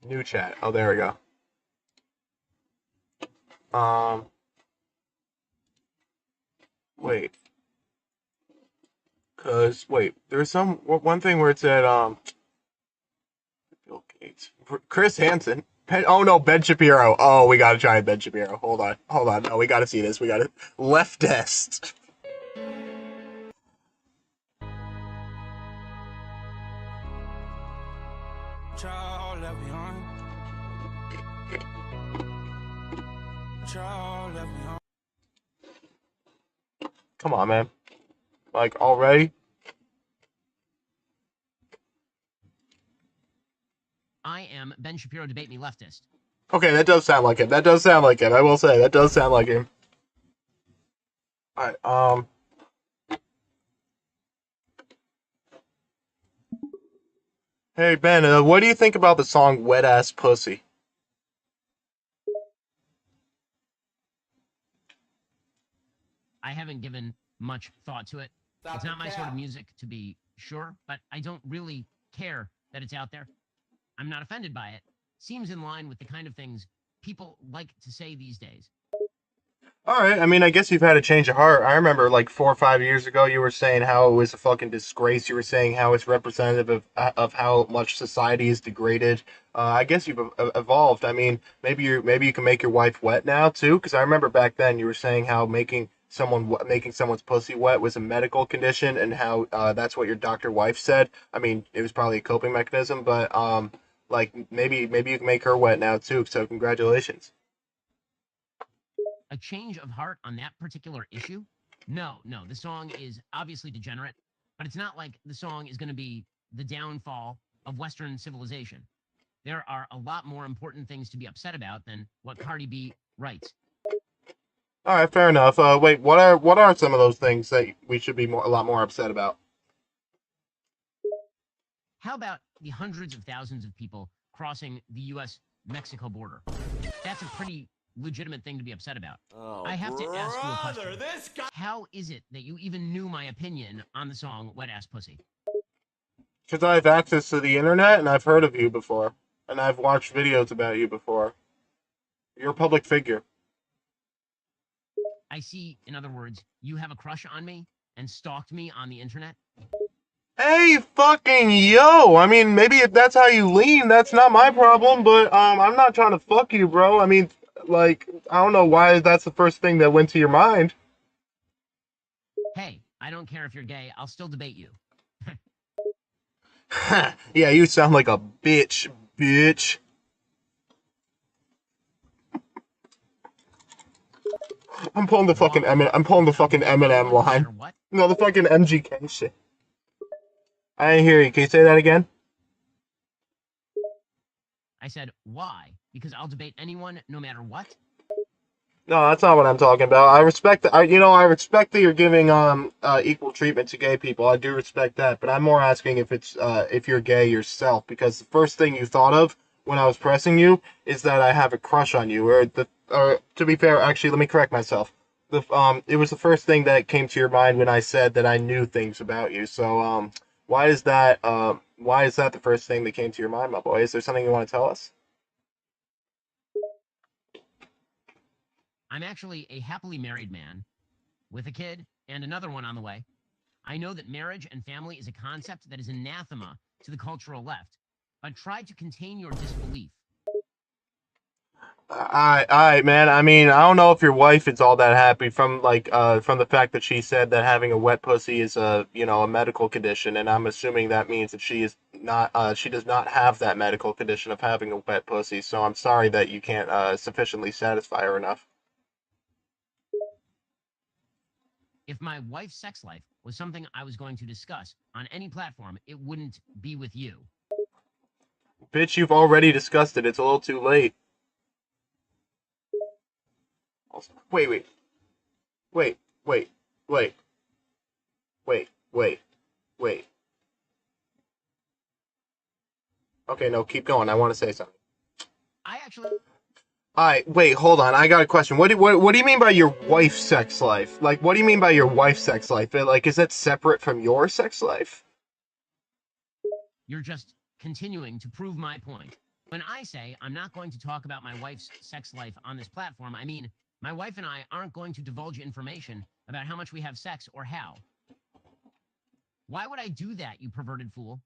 New chat. Oh, there we go. Wait. Cause wait, there's one thing where it said Bill Gates, Chris Hansen, oh no, Ben Shapiro. Oh, we gotta try Ben Shapiro. Hold on. No, we gotta see this. We gotta leftist. Come on, man. Like, already? I am Ben Shapiro, debate me leftist. Okay, that does sound like it. I will say, that does sound like him. Alright, Hey, Ben, what do you think about the song Wet Ass Pussy? I haven't given much thought to it. It's not my sort of music, to be sure, but I don't really care that it's out there. I'm not offended by it. Seems in line with the kind of things people like to say these days. Alright, I mean, I guess you've had a change of heart. I remember like 4 or 5 years ago, you were saying how it was a fucking disgrace. You were saying how it's representative of how much society is degraded. I guess you've evolved. I mean, maybe you can make your wife wet now too, because I remember back then you were saying how making someone's pussy wet was a medical condition, and how that's what your doctor wife said. I mean, it was probably a coping mechanism, but like maybe you can make her wet now too. So congratulations. A change of heart on that particular issue? No, the song is obviously degenerate, but it's not like the song is going to be the downfall of Western civilization. There are a lot more important things to be upset about than what Cardi B writes. All right, fair enough. Wait, what are some of those things that we should be a lot more upset about? How about the hundreds of thousands of people crossing the U.S.-Mexico border? That's a pretty legitimate thing to be upset about. Oh, I have to ask you a question. this guy. How is it that you even knew my opinion on the song Wet Ass Pussy? Because I have access to the internet and I've heard of you before, and I've watched videos about you before. You're a public figure. I see, in other words, you have a crush on me and stalked me on the internet? Hey, fucking yo! I mean, maybe if that's how you lean, that's not my problem, but I'm not trying to fuck you, bro. I mean, like, I don't know why that's the first thing that went to your mind. Hey, I don't care if you're gay. I'll still debate you. Yeah, you sound like a bitch. I'm pulling the fucking Eminem line. What? No, the fucking MGK shit. I didn't hear you. Can you say that again? I said, why? Because I'll debate anyone, no matter what? No, that's not what I'm talking about. I respect that. I respect that you're giving equal treatment to gay people. I do respect that, but I'm more asking if you're gay yourself, because the first thing you thought of when I was pressing you is that I have a crush on you. Or to be fair, actually, let me correct myself. It was the first thing that came to your mind when I said that I knew things about you. So why is that the first thing that came to your mind, my boy? Is there something you want to tell us? I'm actually a happily married man with a kid and another one on the way. I know that marriage and family is a concept that is anathema to the cultural left, but try to contain your disbelief. Alright, man. I mean, I don't know if your wife is all that happy from the fact that she said that having a wet pussy is a medical condition, and I'm assuming that means that she does not have that medical condition of having a wet pussy. So I'm sorry that you can't sufficiently satisfy her enough. If my wife's sex life was something I was going to discuss on any platform, it wouldn't be with you. Bitch, you've already discussed it. It's a little too late. Wait. Okay, no, keep going. I want to say something. I actually... Alright, wait, hold on. I got a question. What do you mean by your wife's sex life? Like, what do you mean by your wife's sex life? Like, is that separate from your sex life? You're just continuing to prove my point. When I say I'm not going to talk about my wife's sex life on this platform, I mean my wife and I aren't going to divulge information about how much we have sex or how. Why would I do that, you perverted fool?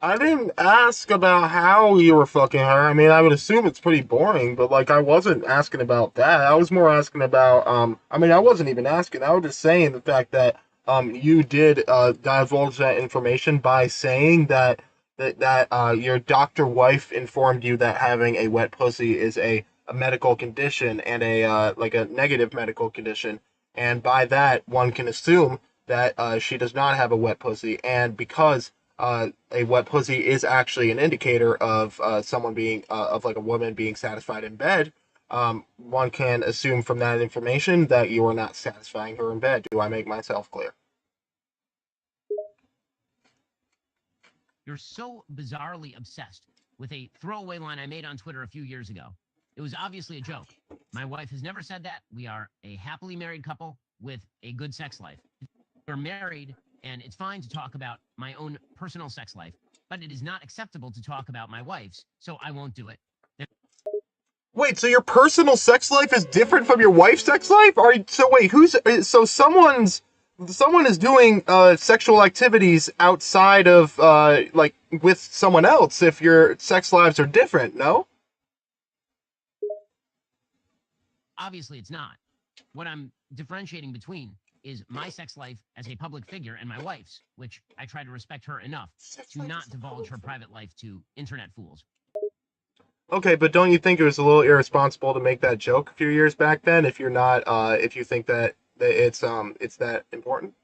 I didn't ask about how you were fucking her. I mean, I would assume it's pretty boring, but, like, I wasn't asking about that. I was more asking about, I mean, I wasn't even asking. I was just saying the fact that, you did, divulge that information by saying that your doctor wife informed you that having a wet pussy is a medical condition and like a negative medical condition. And by that, one can assume that, she does not have a wet pussy. And because a wet pussy is actually an indicator of someone being of like a woman being satisfied in bed. One can assume from that information that you are not satisfying her in bed. Do I make myself clear? You're so bizarrely obsessed with a throwaway line I made on Twitter a few years ago. It was obviously a joke. My wife has never said that. We are a happily married couple with a good sex life. We're married, and it's fine to talk about my own personal sex life, but it is not acceptable to talk about my wife's, so I won't do it. Wait, so your personal sex life is different from your wife's sex life? Someone is doing sexual activities outside of like with someone else if your sex lives are different, no? Obviously, it's not. What I'm differentiating between is my sex life as a public figure and my wife's, which I try to respect her enough to not divulge her private life to internet fools. Okay, but don't you think it was a little irresponsible to make that joke a few years back then if you're not if you think that it's that important?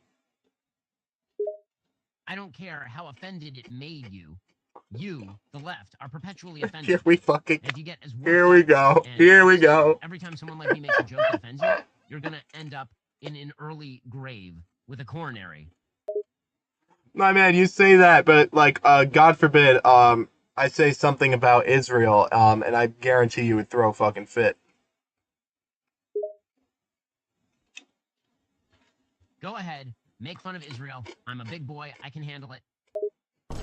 I don't care how offended it made you. You, the left, are perpetually offended. Here we fucking. And if you get as worked Here we up go. and Here we upset go. every time someone like me makes a joke that offends you, you're gonna end up in an early grave with a coronary. My man, you say that, but like, God forbid, I say something about Israel, and I guarantee you would throw a fucking fit. Go ahead, make fun of Israel. I'm a big boy. I can handle it.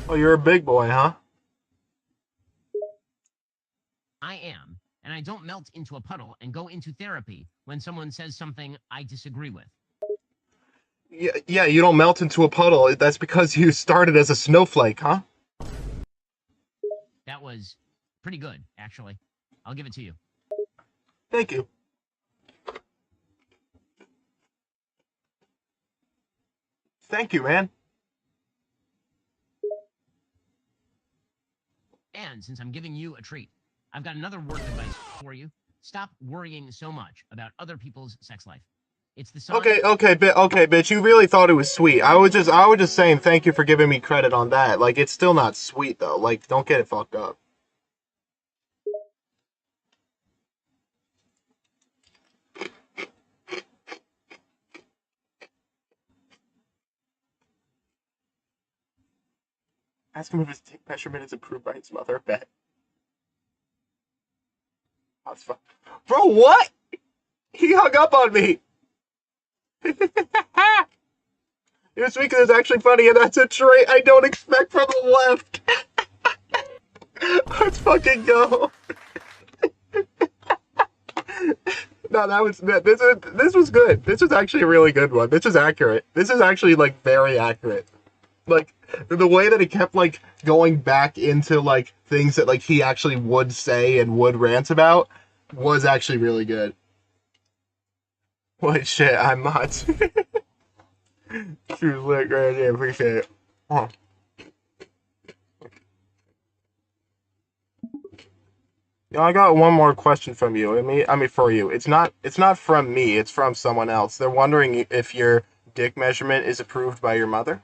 Oh, you're a big boy, huh? I am, and I don't melt into a puddle and go into therapy when someone says something I disagree with. Yeah, you don't melt into a puddle. That's because you started as a snowflake, huh? That was pretty good, actually. I'll give it to you. Thank you. Thank you, man. And since I'm giving you a treat, I've got another word of advice for you. Stop worrying so much about other people's sex life. It's the sign. Okay, bitch. You really thought it was sweet. I was just saying thank you for giving me credit on that. Like, it's still not sweet though. Like, don't get it fucked up. Ask him if his dick measurement is approved by his mother. Bet. That's fun. Bro, what? He hung up on me. It was sweet because it's actually funny, and that's a trait I don't expect from the left. Let's fucking go. No, this was good. This was actually a really good one. This is accurate. This is actually like very accurate. Like the way that it kept like going back into like things that like he actually would say and would rant about was actually really good. Wait, shit, I'm not. She was lit, right? Yeah, appreciate it. Huh. Yeah, I got one more question from you. I mean for you. It's not from me. It's from someone else. They're wondering if your dick measurement is approved by your mother.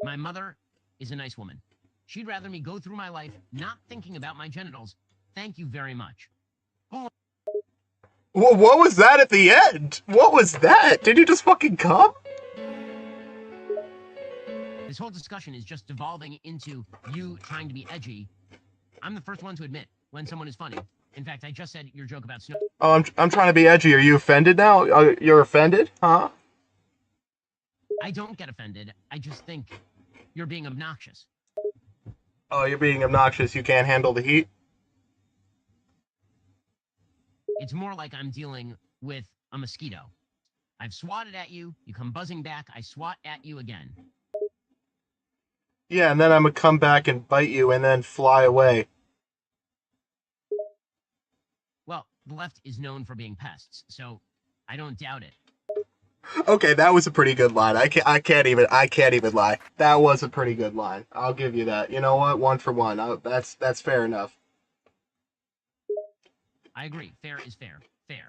My mother is a nice woman. She'd rather me go through my life not thinking about my genitals. Thank you very much. What was that at the end? What was that? Did you just fucking come? This whole discussion is just devolving into you trying to be edgy. I'm the first one to admit when someone is funny. In fact, I just said your joke about snow. Oh, I'm trying to be edgy. Are you offended now? You're offended? Huh? I don't get offended. I just think you're being obnoxious. Oh, you're being obnoxious. You can't handle the heat? It's more like I'm dealing with a mosquito. I've swatted at you, you come buzzing back, I swat at you again. Yeah, and then I'm gonna come back and bite you and then fly away. Well, the left is known for being pests, so I don't doubt it. Okay, that was a pretty good line. I can't even lie. That was a pretty good line. I'll give you that. You know what? 1 for 1. That's fair enough. I agree. Fair is fair. Fair.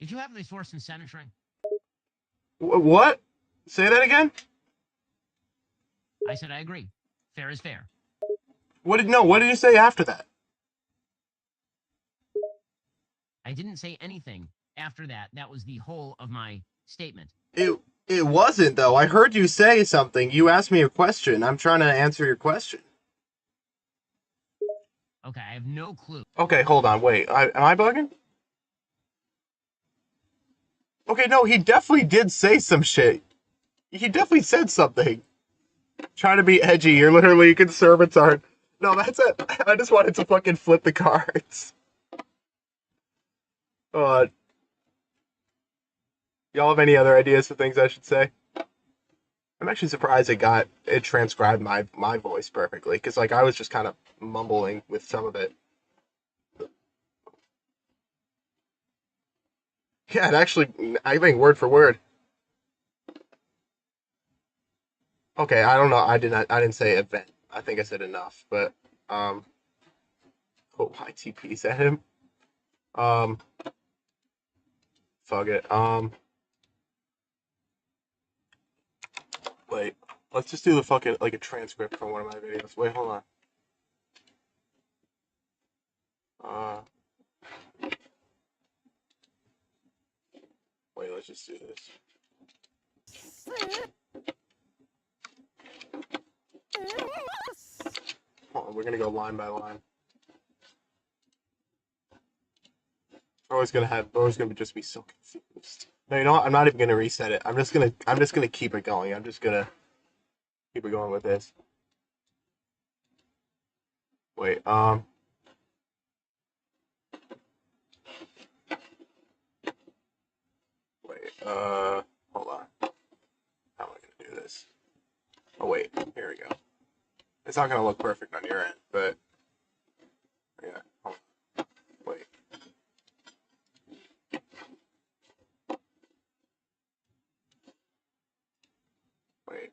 Did you have the source in Senate? What? Say that again? I said I agree. Fair is fair. What did you say after that? I didn't say anything after that. That was the whole of my statement. It wasn't though. I heard you say something. You asked me a question. I'm trying to answer your question. Okay, I have no clue. Okay, hold on. Wait. Am I bugging? Okay, no, he definitely did say some shit. He definitely said something. Trying to be edgy. You're literally a conservatard. No, that's it. I just wanted to fucking flip the cards. Y'all have any other ideas for things I should say? I'm actually surprised it transcribed my voice perfectly, because like I was just kind of mumbling with some of it. Yeah, it actually, I think word for word. Okay, I don't know. I didn't say event. I think I said enough, but oh, YTP's at him. Fuck it. Wait, let's just do the fucking, like, a transcript from one of my videos. Wait, hold on. Wait, let's just do this. Hold on, we're gonna go line by line. We're always gonna just be so confused. No, you know what? I'm not even gonna reset it. I'm just gonna keep it going. I'm just gonna keep it going with this. Wait, wait, hold on. How am I gonna do this? Oh wait, here we go. It's not gonna look perfect on your end, but yeah. Hold on. Wait. Wait,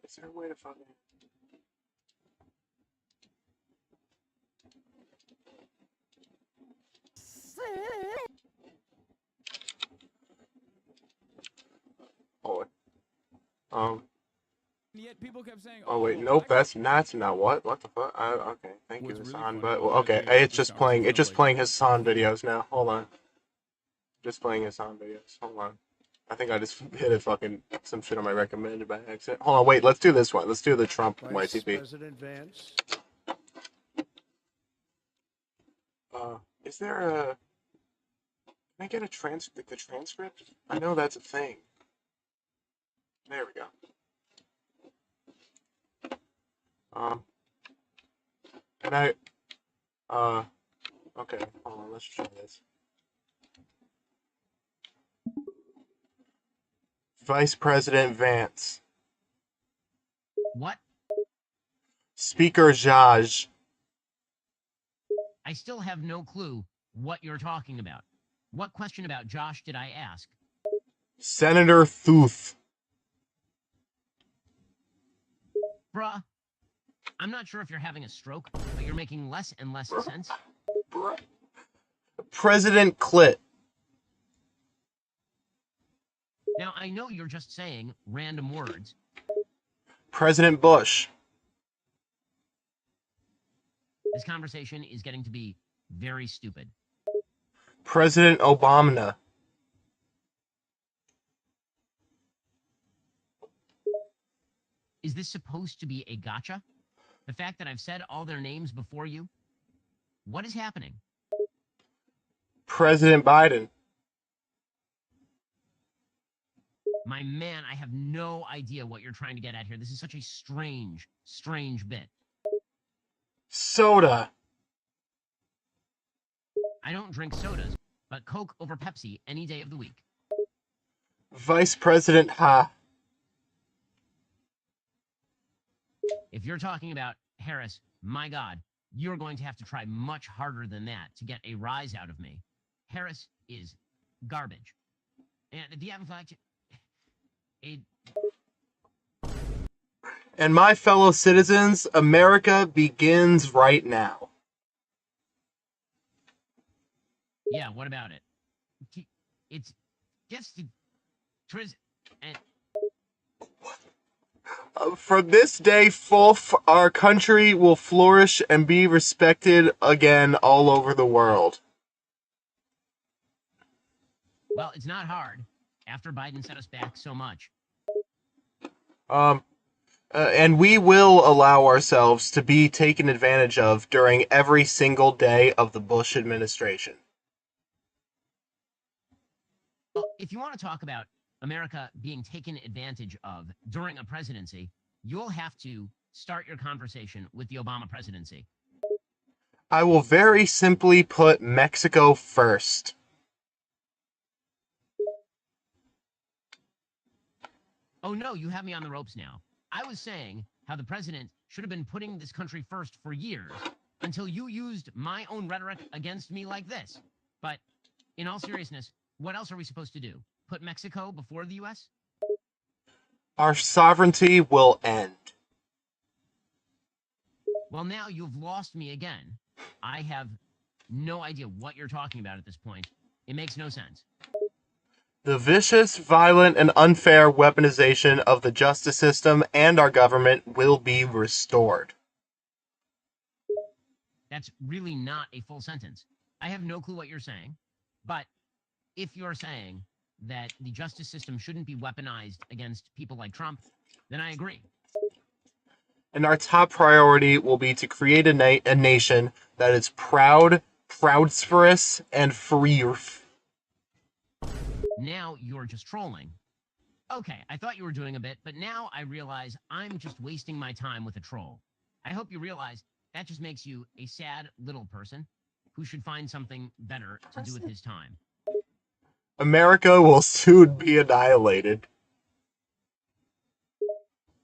is there a way to fucking... Oh, Yet people kept saying, oh wait, nope, that's not what? What the fuck? Okay, thank you, Hassan, but, well, okay, it's just playing Hassan videos now, hold on. Just playing Hassan videos, hold on. I think I just hit a fucking, some shit on my recommended by accident. Hold on, wait, let's do this one, let's do the Trump Vice YTP. President Vance. Is there a... Can I get a the transcript? I know that's a thing. There we go. Can I... Okay, hold on, let's try this. Vice President Vance. What? Speaker Jaj. I still have no clue what you're talking about. What question about Josh did I ask? Senator Thuth. Bruh, I'm not sure if you're having a stroke, but you're making less and less sense. President Clit. Now, I know you're just saying random words. President Bush. This conversation is getting to be very stupid. President Obama. Is this supposed to be a gotcha? The fact that I've said all their names before you? What is happening? President Biden. My man, I have no idea what you're trying to get at here. This is such a strange, strange bit. Soda. I don't drink sodas, but Coke over Pepsi any day of the week. Vice President Ha. If you're talking about Harris, my God, you're going to have to try much harder than that to get a rise out of me. Harris is garbage. And if you haven't liked it, And my fellow citizens, America begins right now. yeah, what about it? It's just and From this day forth, our country will flourish and be respected again all over the world. well, it's not hard after Biden set us back so much. And we will allow ourselves to be taken advantage of during every single day of the Bush administration. Well, if you want to talk about America being taken advantage of during a presidency, you'll have to start your conversation with the Obama presidency. I will very simply put Mexico first. Oh no, you have me on the ropes now. I was saying how the president should have been putting this country first for years until you used my own rhetoric against me like this. But in all seriousness, what else are we supposed to do? Put Mexico before the U.S.? Our sovereignty will end. Well, now you've lost me again. I have no idea what you're talking about at this point. It makes no sense. The vicious, violent, and unfair weaponization of the justice system and our government will be restored. That's really not a full sentence. I have no clue what you're saying, but if you're saying that the justice system shouldn't be weaponized against people like Trump, then I agree. And our top priority will be to create a nation that is proud, prosperous, and free. Now you're just trolling. Okay, I thought you were doing a bit, but now I realize I'm just wasting my time with a troll. I hope you realize that just makes you a sad little person who should find something better to do with his time. America will soon be annihilated.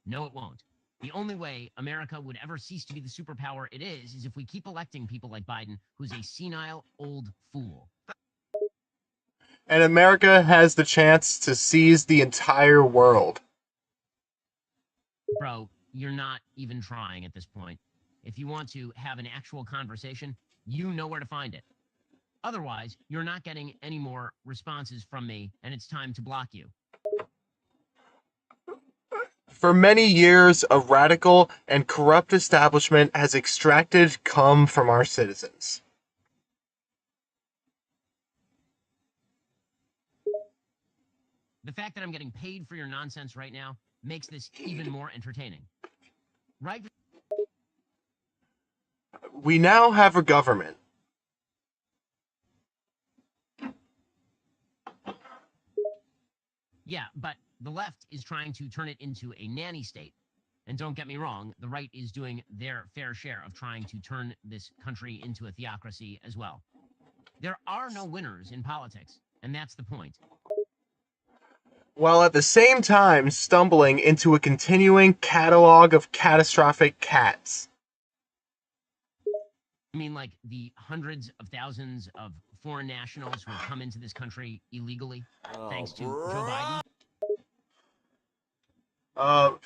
No, it won't. The only way America would ever cease to be the superpower it is if we keep electing people like Biden, who's a senile old fool. And America has the chance to seize the entire world. Bro, you're not even trying at this point. If you want to have an actual conversation, you know where to find it. Otherwise, you're not getting any more responses from me, and it's time to block you. For many years, a radical and corrupt establishment has extracted cum from our citizens. The fact that I'm getting paid for your nonsense right now makes this even more entertaining. Right? We now have a government. Yeah, but the left is trying to turn it into a nanny state. And don't get me wrong, the right is doing their fair share of trying to turn this country into a theocracy as well. There are no winners in politics, and that's the point. While at the same time stumbling into a continuing catalog of catastrophic cats. I mean, like the hundreds of thousands of foreign nationals who have come into this country illegally, thanks to Joe Biden.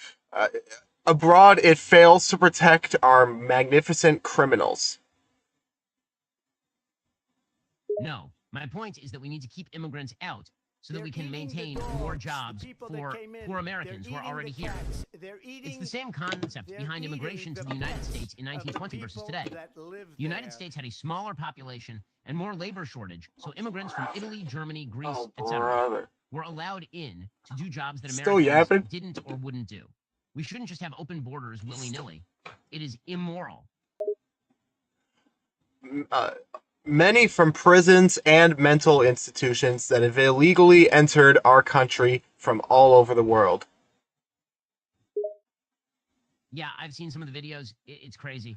Abroad, it fails to protect our magnificent criminals. No, my point is that we need to keep immigrants out so that we can maintain more jobs for poor Americans who are already here. It's the same concept behind immigration to the United States in 1920 versus today. The United States had a smaller population and more labor shortage, so immigrants from Italy, Germany, Greece, etc. were allowed in to do jobs that Americans didn't or wouldn't do. We shouldn't just have open borders willy-nilly. It is immoral. Many from prisons and mental institutions that have illegally entered our country from all over the world. Yeah, I've seen some of the videos. It's crazy.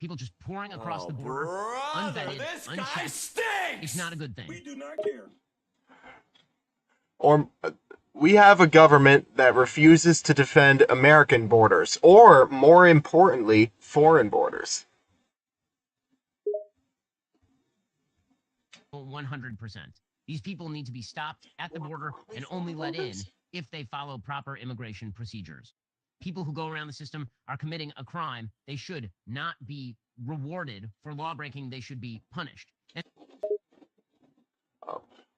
People just pouring across the border, unvetted, unchecked. It's not a good thing. We do not care. Or we have a government that refuses to defend American borders, or more importantly, foreign borders. 100%. These people need to be stopped at the border and only let in if they follow proper immigration procedures. People who go around the system are committing a crime. They should not be rewarded for lawbreaking. They should be punished. And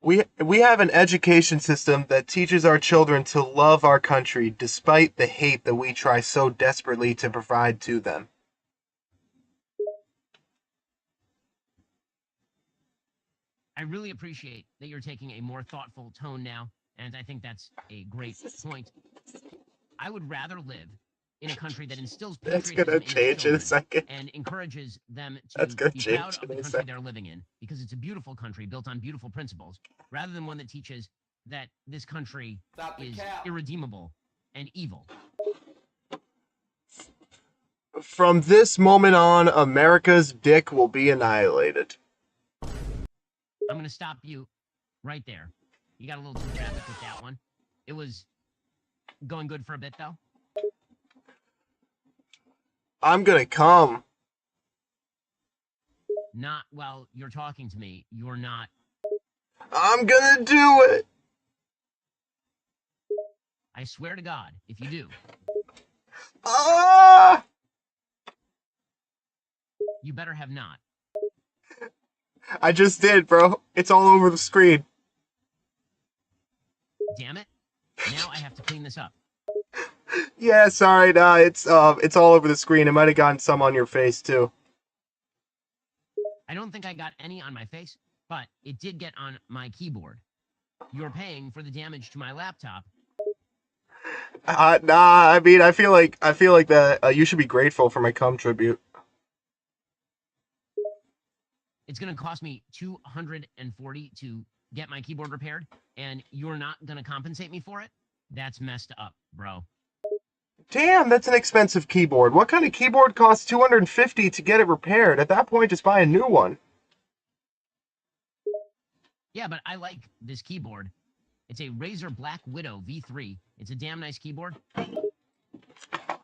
we have an education system that teaches our children to love our country despite the hate that we try so desperately to provide to them. I really appreciate that you're taking a more thoughtful tone now, and I think that's a great point. I would rather live in a country that instills patriotism in children and encourages them to be proud of the country they're living in, because it's a beautiful country built on beautiful principles, rather than one that teaches that this country is irredeemable and evil. From this moment on, America's dick will be annihilated. I'm going to stop you right there. You got a little too graphic with that one. It was going good for a bit, though. I'm gonna come. Not while you're talking to me. You're not. I'm gonna do it. I swear to God, if you do. Ah! You better have not. I just did, bro. It's all over the screen. Damn it. Now I have to clean this up. Yeah, sorry, nah, it's all over the screen. It might have gotten some on your face too. I don't think I got any on my face, but it did get on my keyboard. You're paying for the damage to my laptop. Nah, I mean, I feel like that you should be grateful for my cum tribute. It's going to cost me $240 to get my keyboard repaired, and you're not going to compensate me for it? That's messed up, bro. Damn, that's an expensive keyboard. What kind of keyboard costs $250 to get it repaired? At that point, just buy a new one. Yeah, but I like this keyboard. It's a Razer Black Widow V3. It's a damn nice keyboard.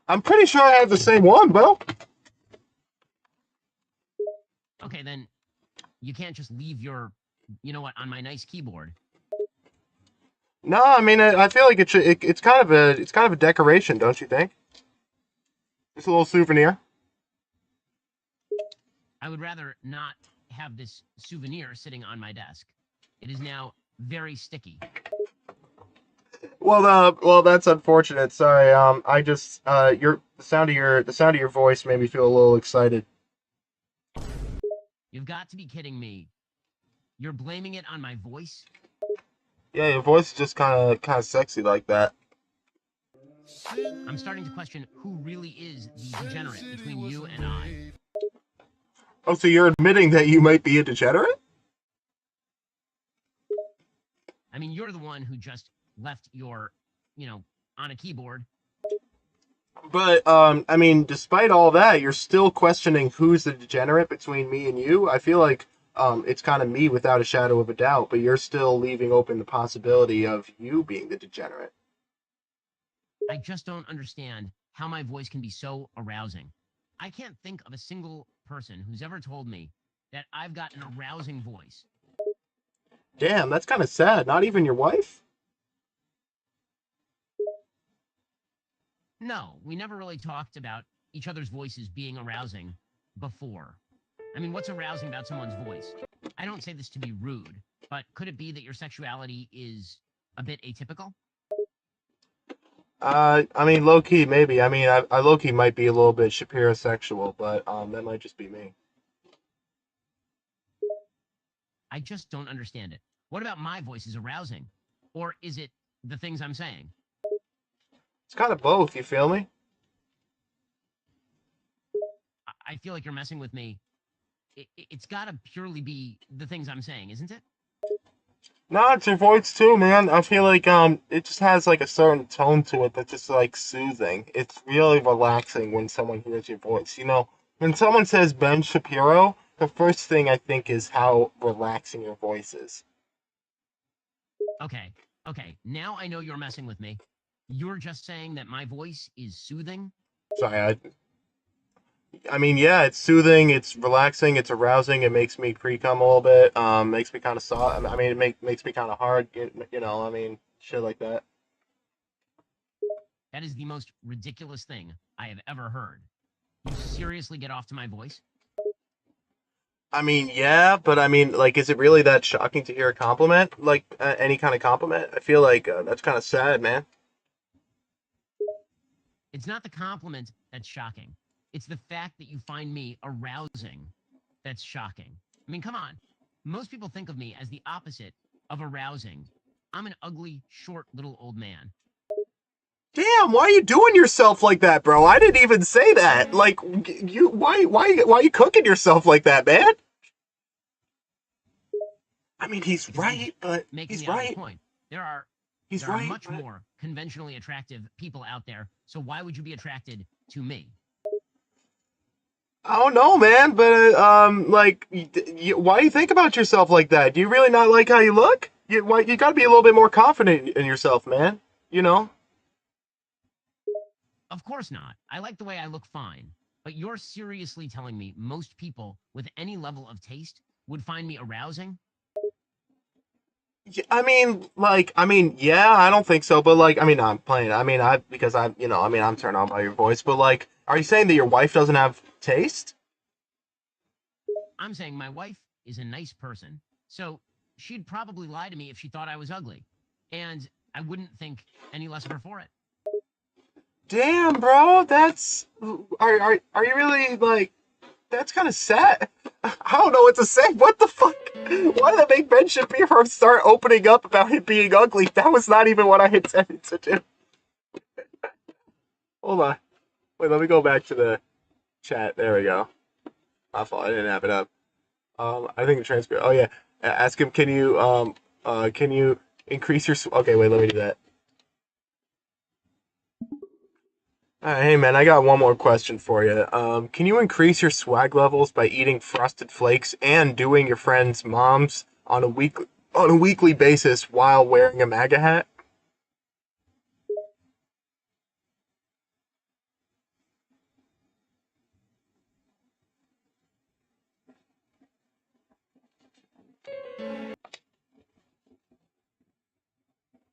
I'm pretty sure I have the same one, bro. Okay, then you can't just leave your, you know what, on my nice keyboard. No, I mean, I feel like it's kind of a decoration, don't you think? Just a little souvenir. I would rather not have this souvenir sitting on my desk. It is now very sticky. Well, that's unfortunate. Sorry. I just the sound of your voice made me feel a little excited. You've got to be kidding me. You're blaming it on my voice? Yeah, your voice is just kind of sexy like that. I'm starting to question who really is the degenerate between you and I. Oh, so you're admitting that you might be a degenerate? I mean, you're the one who just left your, on a keyboard. But, I mean, despite all that, you're still questioning who's the degenerate between me and you. I feel like, it's kind of me without a shadow of a doubt, but you're still leaving open the possibility of you being the degenerate. I just don't understand how my voice can be so arousing. I can't think of a single person who's ever told me that I've got an arousing voice. Damn, that's kind of sad. Not even your wife? No, we never really talked about each other's voices being arousing before. I mean, what's arousing about someone's voice? I don't say this to be rude, but could it be that your sexuality is a bit atypical? I mean, low-key, maybe. I mean, I low-key might be a little bit Shapiro-sexual, but, that might just be me. I just don't understand it. What about my voice is arousing? Or is it the things I'm saying? It's kind of both, you feel me? I feel like you're messing with me. It's got to purely be the things I'm saying, isn't it? No, it's your voice too, man. I feel like it just has like a certain tone to it that's just like soothing. It's really relaxing when someone hears your voice. You know, when someone says Ben Shapiro, the first thing I think is how relaxing your voice is. Okay, now I know you're messing with me. You're just saying that my voice is soothing? Sorry, I mean, yeah, it's soothing, it's relaxing, it's arousing. It makes me pre-cum a little bit. Makes me kind of soft. I mean, it makes me kind of hard. You know, I mean, shit like that. That is the most ridiculous thing I have ever heard. You seriously get off to my voice? I mean, yeah, but I mean, like, is it really that shocking to hear a compliment? Like, any kind of compliment? I feel like that's kind of sad, man. It's not the compliment that's shocking. It's the fact that you find me arousing that's shocking. I mean, come on. Most people think of me as the opposite of arousing. I'm an ugly, short, little old man. Damn, why are you doing yourself like that, bro? I didn't even say that. Like, why are you cooking yourself like that, man? I mean, he's right, but he's right. Point. There are much more conventionally attractive people out there. So why would you be attracted to me? I don't know, man, but like, why do you think about yourself like that? Do you really not like how you look? You got to be a little bit more confident in yourself, man. You know. Of course not. I like the way I look fine. But you're seriously telling me most people with any level of taste would find me arousing? I mean, yeah, I don't think so, but like, I mean, I'm playing. I mean, I'm turned on by your voice, but like, are you saying that your wife doesn't have taste? I'm saying my wife is a nice person, so she'd probably lie to me if she thought I was ugly. And I wouldn't think any less of her for it. Damn, bro, that's are you really like? That's kind of sad. I don't know what to say. What the fuck? Why did that make Ben Shapiro start opening up about him being ugly? That was not even what I intended to do. Hold on. Wait, let me go back to the chat. There we go. My fault. I didn't have it up. I think the transcript. Oh yeah. Ask him. Can you increase your? Okay, wait. Let me do that. Hey man, I got one more question for you. Can you increase your swag levels by eating Frosted Flakes and doing your friends' moms on a weekly basis while wearing a MAGA hat?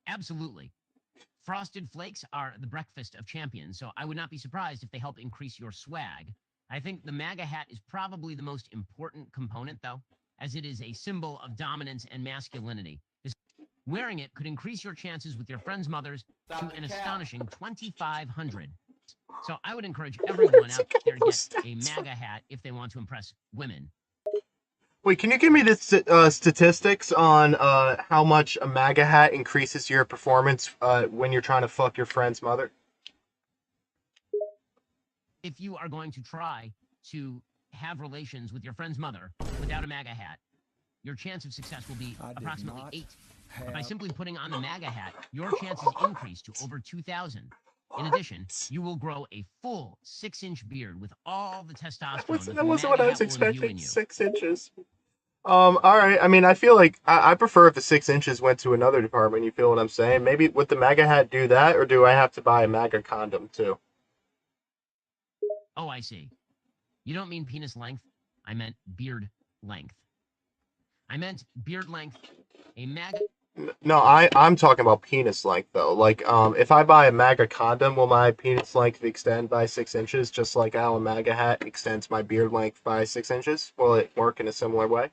Absolutely. Frosted Flakes are the breakfast of champions, so I would not be surprised if they help increase your swag. I think the MAGA hat is probably the most important component, though, as it is a symbol of dominance and masculinity. Wearing it could increase your chances with your friends' mothers to an astonishing 2,500. So I would encourage everyone out there to get a MAGA hat if they want to impress women. Wait, can you give me the statistics on how much a MAGA hat increases your performance when you're trying to fuck your friend's mother? If you are going to try to have relations with your friend's mother without a MAGA hat, your chance of success will be approximately 8. But by simply putting on the MAGA hat, your chances increase to over 2,000. In addition, you will grow a full 6-inch beard with all the testosterone That wasn't what I was expecting. You. 6 inches. All right. I mean, I feel like I prefer if the 6 inches went to another department. You feel what I'm saying? Maybe would the MAGA hat do that, or do I have to buy a MAGA condom too? Oh, I see. You don't mean penis length. I meant beard length. I meant beard length. A MAGA. No, I'm talking about penis length though. Like, if I buy a MAGA condom, will my penis length extend by 6 inches, just like how a MAGA hat extends my beard length by 6 inches? Will it work in a similar way?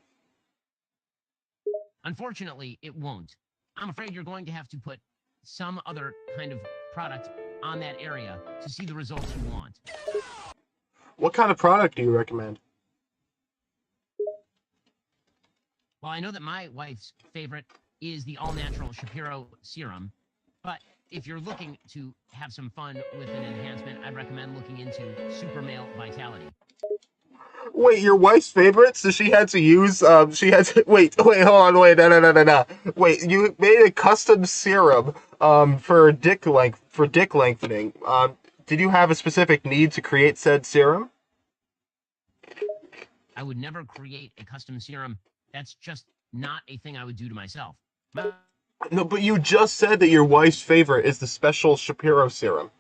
Unfortunately, it won't. I'm afraid you're going to have to put some other kind of product on that area to see the results you want. What kind of product do you recommend? Well, I know that my wife's favorite is the all-natural Shapiro serum, but if you're looking to have some fun with an enhancement, I'd recommend looking into Super Male Vitality. Wait, your wife's favorite? So she had to use, wait, hold on, wait, no. Wait, you made a custom serum, for dick lengthening. Did you have a specific need to create said serum? I would never create a custom serum. That's just not a thing I would do to myself. No, but you just said that your wife's favorite is the special Shapiro serum.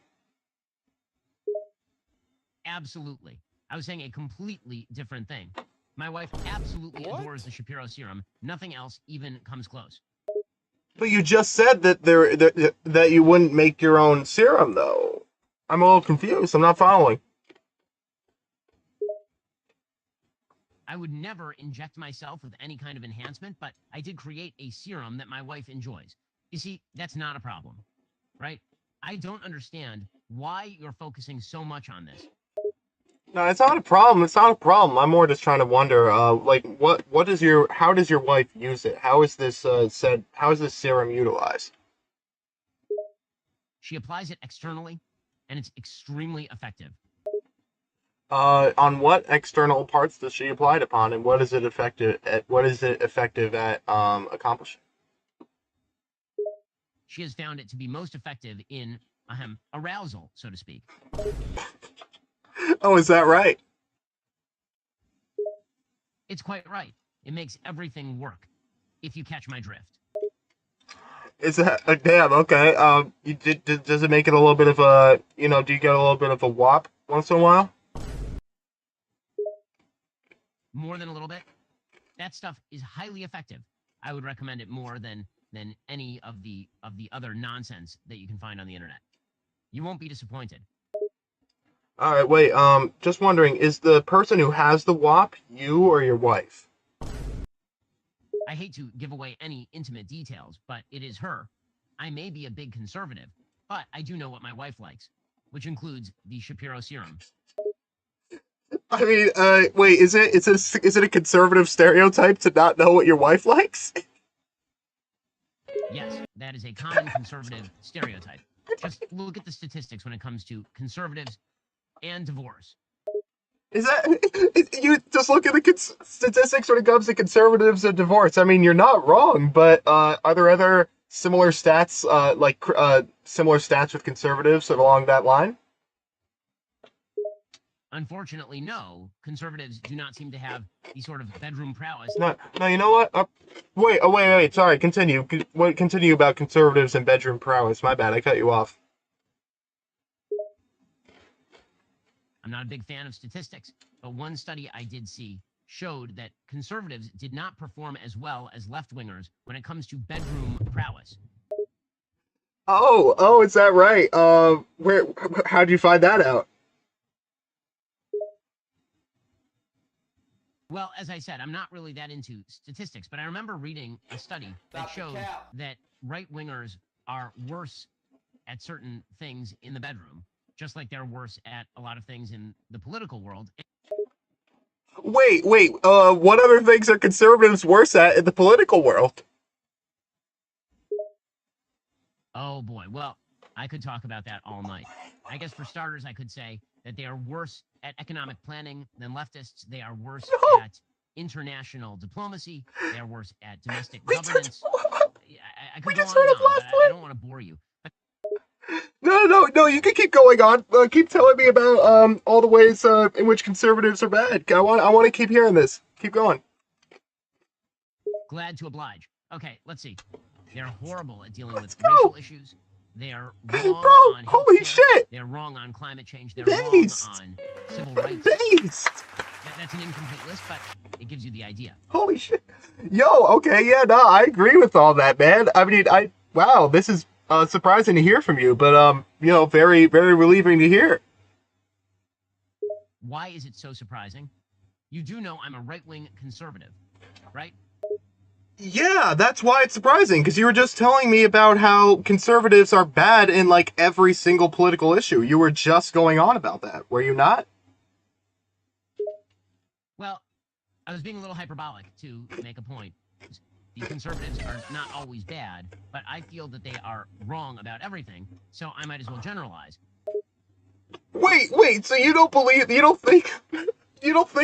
Absolutely. I was saying a completely different thing. My wife absolutely adores the Shapiro serum. Nothing else even comes close. But you just said that that you wouldn't make your own serum, though. I'm a little confused. I'm not following. I would never inject myself with any kind of enhancement, but I did create a serum that my wife enjoys. You see, that's not a problem, right? I don't understand why you're focusing so much on this. No, it's not a problem. It's not a problem. I'm more just trying to wonder, like, how does your wife use it? How is this how is this serum utilized? She applies it externally, and it's extremely effective. On what external parts does she apply it upon, and what is it effective at? What is it effective at accomplishing? She has found it to be most effective in arousal, so to speak. Oh, is that right? It's quite right. It makes everything work, if you catch my drift. Is that damn okay? Does it make it a little bit of a do you get a little bit of a whop once in a while? More than a little bit. That stuff is highly effective. I would recommend it more than any of the other nonsense that you can find on the internet. You won't be disappointed. All right, wait. Just wondering, is the person who has the WAP you or your wife? I hate to give away any intimate details, but it is her. I may be a big conservative, but I do know what my wife likes, which includes the Shapiro serum. I mean, wait, is it a conservative stereotype to not know what your wife likes? Yes, that is a common conservative stereotype. Just look at the statistics when it comes to conservatives and divorce. You just look at the statistics when it comes to conservatives and divorce. I mean, you're not wrong, but are there other similar stats, similar stats with conservatives along that line? Unfortunately, no. Conservatives do not seem to have the sort of bedroom prowess. No, you know what? Wait. Sorry, continue. Continue about conservatives and bedroom prowess. My bad, I cut you off. I'm not a big fan of statistics, but one study I did see showed that conservatives did not perform as well as left-wingers when it comes to bedroom prowess. Oh, is that right? How'd you find that out? Well, as I said, I'm not really that into statistics, but I remember reading a study that showed that right-wingers are worse at certain things in the bedroom, just like they're worse at a lot of things in the political world. Wait, what other things are conservatives worse at in the political world? Oh boy, well, I could talk about that all night. I guess for starters, I could say that they are worse at economic planning than leftists. They are worse at international diplomacy. They are worse at domestic governance. I could go on and on, but I don't want to bore you. No, you can keep going on. Keep telling me about all the ways in which conservatives are bad. I want to keep hearing this. Keep going. Glad to oblige. Okay, let's see. They're horrible at dealing with racial issues. They are wrong on healthcare. Holy shit! They're wrong on climate change. They're wrong on civil rights. That's an incomplete list, but it gives you the idea. Holy shit. Yo, okay, yeah, no, I agree with all that, man. I mean, wow, this is surprising to hear from you, but, very, very relieving to hear. Why is it so surprising? You do know I'm a right-wing conservative, right? Yeah, that's why it's surprising, because you were just telling me about how conservatives are bad in, like, every single political issue. You were just going on about that, were you not? Well, I was being a little hyperbolic to make a point. The conservatives are not always bad, but I feel that they are wrong about everything, so I might as well generalize. Wait, so you don't think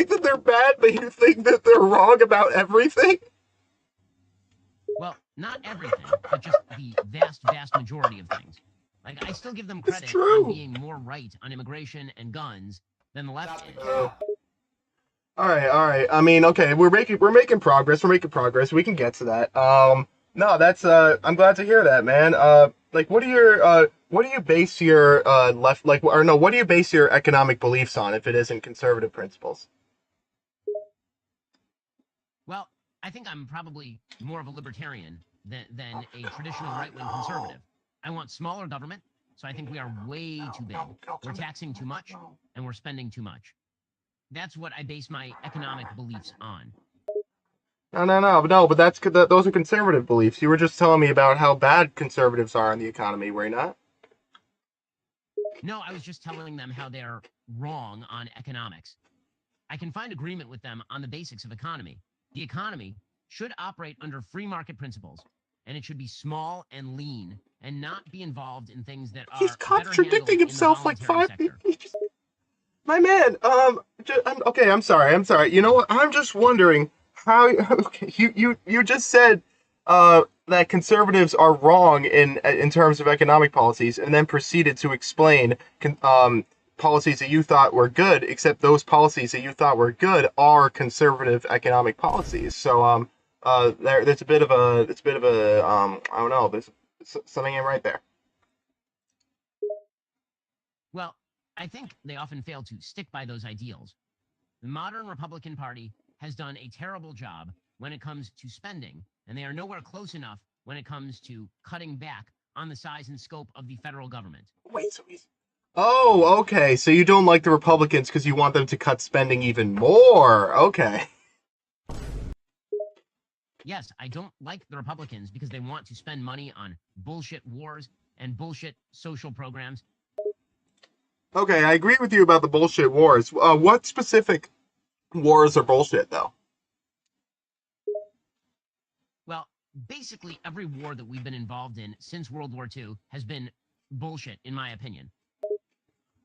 that they're bad, but you think that they're wrong about everything? Well, not everything, but just the vast majority of things. Like, I still give them credit for being more right on immigration and guns than the left is. All right. I mean, okay, we're making progress. We can get to that. No, that's I'm glad to hear that, man. What do you base your what do you base your economic beliefs on if it isn't conservative principles? Well, I think I'm probably more of a libertarian than a traditional right-wing conservative. I want smaller government, so I think we are way too big. We're taxing too much, and we're spending too much. That's what I base my economic beliefs on. No, but those are conservative beliefs. You were just telling me about how bad conservatives are in the economy, were you not? No, I was just telling them how they're wrong on economics. I can find agreement with them on the basics of economy. The economy should operate under free market principles, and it should be small and lean, and not be involved in things that are He's contradicting himself like five. My man, okay, I'm sorry. You know what? I'm just wondering how. Okay, you just said that conservatives are wrong in terms of economic policies, and then proceeded to explain policies that you thought were good, except those policies that you thought were good are conservative economic policies. So there's a bit of a I don't know, there's something ain't right there. Well, I think they often fail to stick by those ideals. The modern Republican Party has done a terrible job when it comes to spending, and they are nowhere close enough when it comes to cutting back on the size and scope of the federal government. Wait, so oh, okay. So you don't like the Republicans because you want them to cut spending even more. Okay. yes, I don't like the Republicans because they want to spend money on bullshit wars and bullshit social programs. Okay, I agree with you about the bullshit wars. What specific wars are bullshit, though? Well, basically every war that we've been involved in since World War II has been bullshit, in my opinion.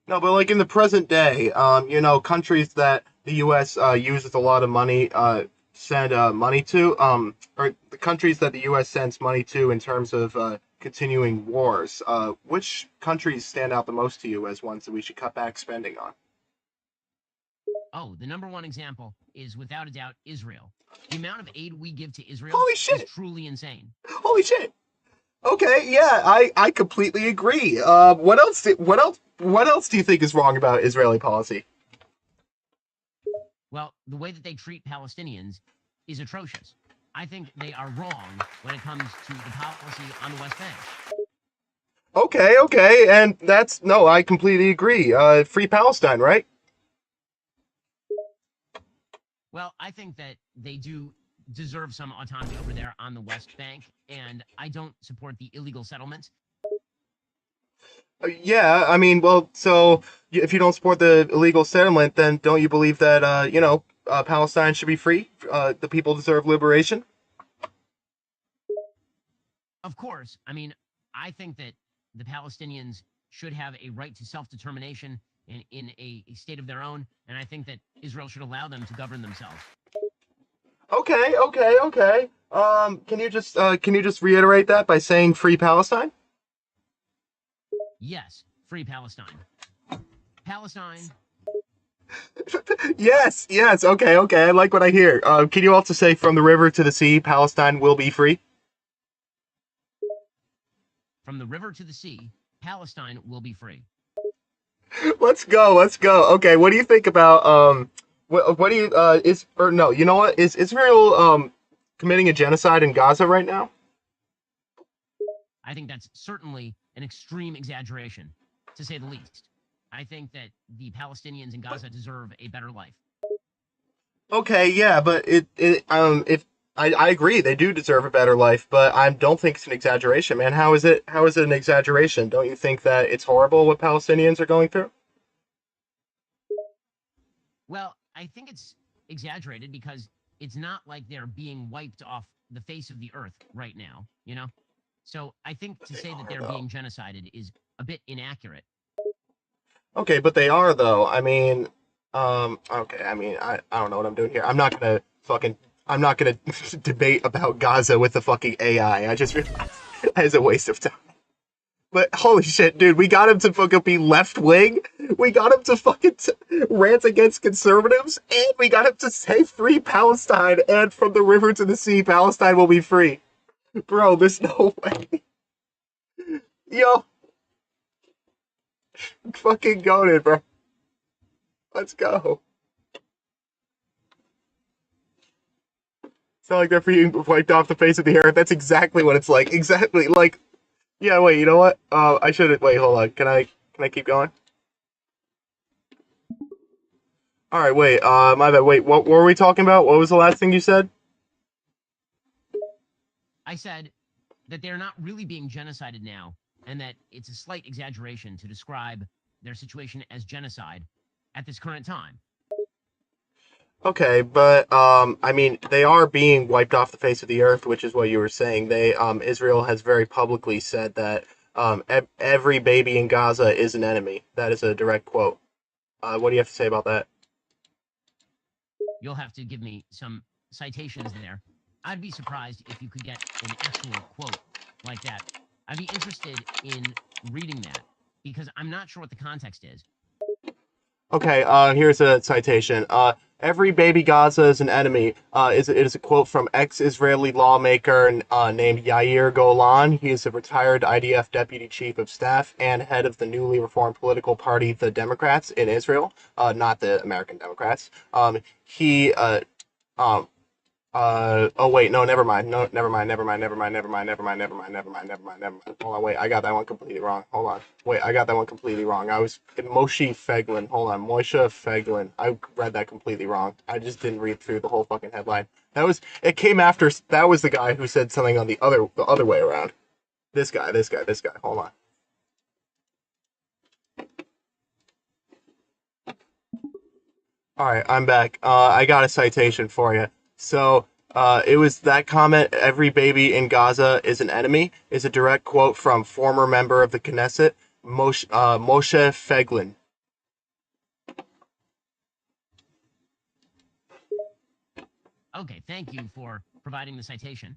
No, but like in the present day, countries that the U.S. Uses a lot of money, send money to, or the countries that the U.S. sends money to in terms of continuing wars. Which countries stand out the most to you as ones that we should cut back spending on? Oh, the number one example is without a doubt Israel. The amount of aid we give to Israel Holy is shit! truly insane. Holy shit! Okay, yeah, I completely agree. What else do you think is wrong about Israeli policy? Well, the way that they treat Palestinians is atrocious. I think they are wrong when it comes to the policy on the West Bank. Okay, and no, I completely agree. Free Palestine, right? Well, I think that they do deserve some autonomy over there on the West Bank, and I don't support the illegal settlements. Yeah, I mean, well, so if you don't support the illegal settlement, then don't you believe that, Palestine should be free? The people deserve liberation? Of course, I mean, I think that the Palestinians should have a right to self-determination in a state of their own, and I think that Israel should allow them to govern themselves. Okay. Can you just reiterate that by saying free Palestine? Yes, free Palestine. Palestine. Yes. Okay. I like what I hear. Can you also say from the river to the sea, Palestine will be free? From the river to the sea, Palestine will be free. Let's go. Okay, what do you think about what do you you know what? Is Israel committing a genocide in Gaza right now? I think that's certainly an extreme exaggeration, to say the least. I think that the Palestinians in Gaza deserve a better life. Okay, yeah, but if I agree they do deserve a better life, but I don't think it's an exaggeration, man. How is it an exaggeration? Don't you think that it's horrible what Palestinians are going through? Well, I think it's exaggerated because it's not like they're being wiped off the face of the earth right now, you know? So I think to say that they're being genocided is a bit inaccurate. Okay, but they are though. I mean, okay, I mean, I don't know what I'm doing here. I'm not gonna debate about Gaza with the fucking AI. I just realized it's a waste of time. But holy shit, dude, we got him to fucking be left wing. We got him to fucking rant against conservatives, and we got him to say free Palestine. And from the river to the sea, Palestine will be free. Bro, there's no way. Yo, fucking goated, bro. Let's go. It's not like they're being wiped off the face of the earth. That's exactly what it's like. Exactly, like. Yeah, wait, you know what? I should wait, hold on. Can I keep going? Alright, wait, my bad. Wait, what were we talking about? What was the last thing you said? I said that they're not really being genocided now, and that it's a slight exaggeration to describe their situation as genocide at this current time. Okay, but I mean, they are being wiped off the face of the earth, which is what you were saying. Israel has very publicly said that every baby in Gaza is an enemy. That is a direct quote. What do you have to say about that? You'll have to give me some citations there. I'd be surprised if you could get an actual quote like that. I'd be interested in reading that because I'm not sure what the context is. Okay, here's a citation. Every baby Gaza is an enemy. It is a quote from ex-Israeli lawmaker named Yair Golan. He is a retired IDF deputy chief of staff and head of the newly reformed political party, the Democrats in Israel, not the American Democrats. He Oh wait, no, never mind. No, never mind. Hold on, wait, I got that one completely wrong. Hold on. Wait, I got that one completely wrong. I was Moshe Feglin. Hold on, Moshe Feglin. I read that completely wrong. I just didn't read through the whole fucking headline. It came after, that was the guy who said something on the other way around. This guy. Hold on. All right, I'm back. I got a citation for you. So, it was that comment, "Every baby in Gaza is an enemy," is a direct quote from former member of the Knesset, Moshe Feglin. Okay, thank you for providing the citation.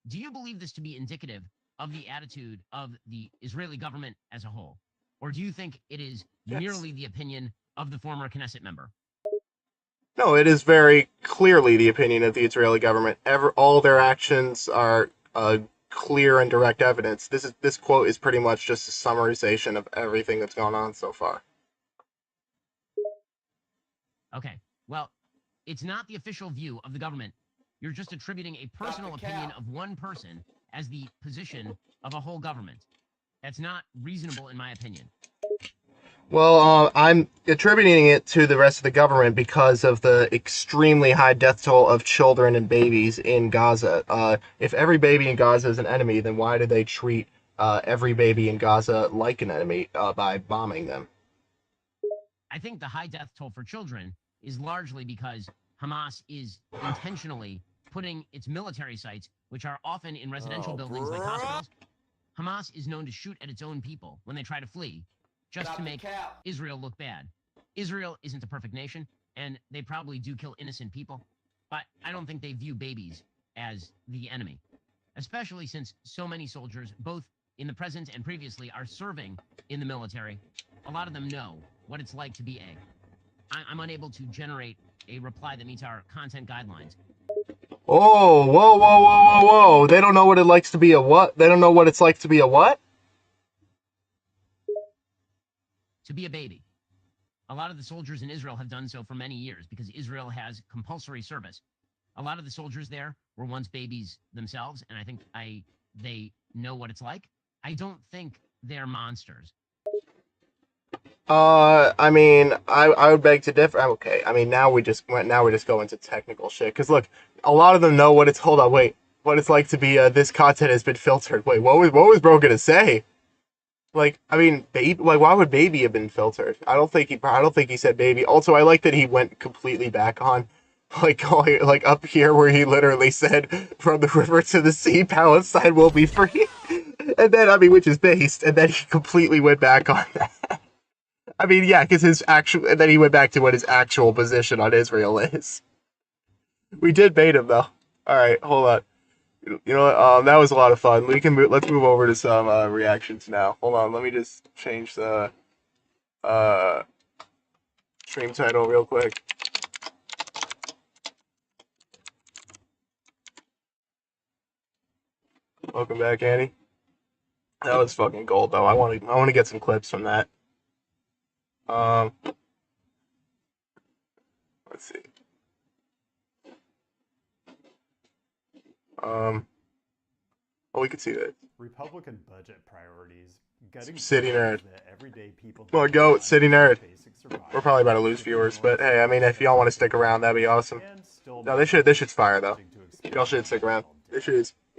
Do you believe this to be indicative of the attitude of the Israeli government as a whole? Or do you think it is merely the opinion of the former Knesset member? No, it is very clearly the opinion of the Israeli government. All their actions are clear and direct evidence. This quote is pretty much just a summarization of everything that's gone on so far. Okay, well, it's not the official view of the government. You're just attributing a personal opinion of one person as the position of a whole government. That's not reasonable, in my opinion. Well, I'm attributing it to the rest of the government because of the extremely high death toll of children and babies in Gaza. If every baby in Gaza is an enemy, then why do they treat every baby in Gaza like an enemy by bombing them? I think the high death toll for children is largely because Hamas is intentionally putting its military sites, which are often in residential buildings like hospitals. Hamas is known to shoot at its own people when they try to flee, just to make Israel look bad. Israel isn't a perfect nation, and they probably do kill innocent people, but I don't think they view babies as the enemy, especially since so many soldiers, both in the present and previously, are serving in the military. A lot of them know what it's like to be I'm unable to generate a reply that meets our content guidelines. Oh, whoa. They don't know what it likes to be a what? They don't know what it's like to be a what? To be a baby. A lot of the soldiers in Israel have done so for many years because Israel has compulsory service. A lot of the soldiers there were once babies themselves, and I think they know what it's like. I don't think they're monsters. I mean, I would beg to differ. Okay, I mean, now we just go into technical shit. Because look, a lot of them know what it's. Hold on, wait. What it's like to be. This content has been filtered. Wait, what was bro gonna say? Like, I mean, baby. Like, why would baby have been filtered? I don't think he said baby. Also, I like that he went completely back on, like up here where he literally said, "From the river to the sea, Palestine will be free," and then which is based, and then he completely went back on that. I mean, yeah, because and then he went back to what his actual position on Israel is. We did bait him though. All right, hold on. You know what? That was a lot of fun. Let's move over to some reactions now. Hold on, let me just change the stream title real quick. Welcome back, Annie. That was fucking gold though. I want to get some clips from that. Let's see. Well, we can see that. Republican budget priorities. City nerd. Everyday people Well, go City nerd. We're probably about to lose viewers, but hey, I mean, if y'all want to stick around, that'd be awesome. No, this shit's fire though. Y'all should stick around.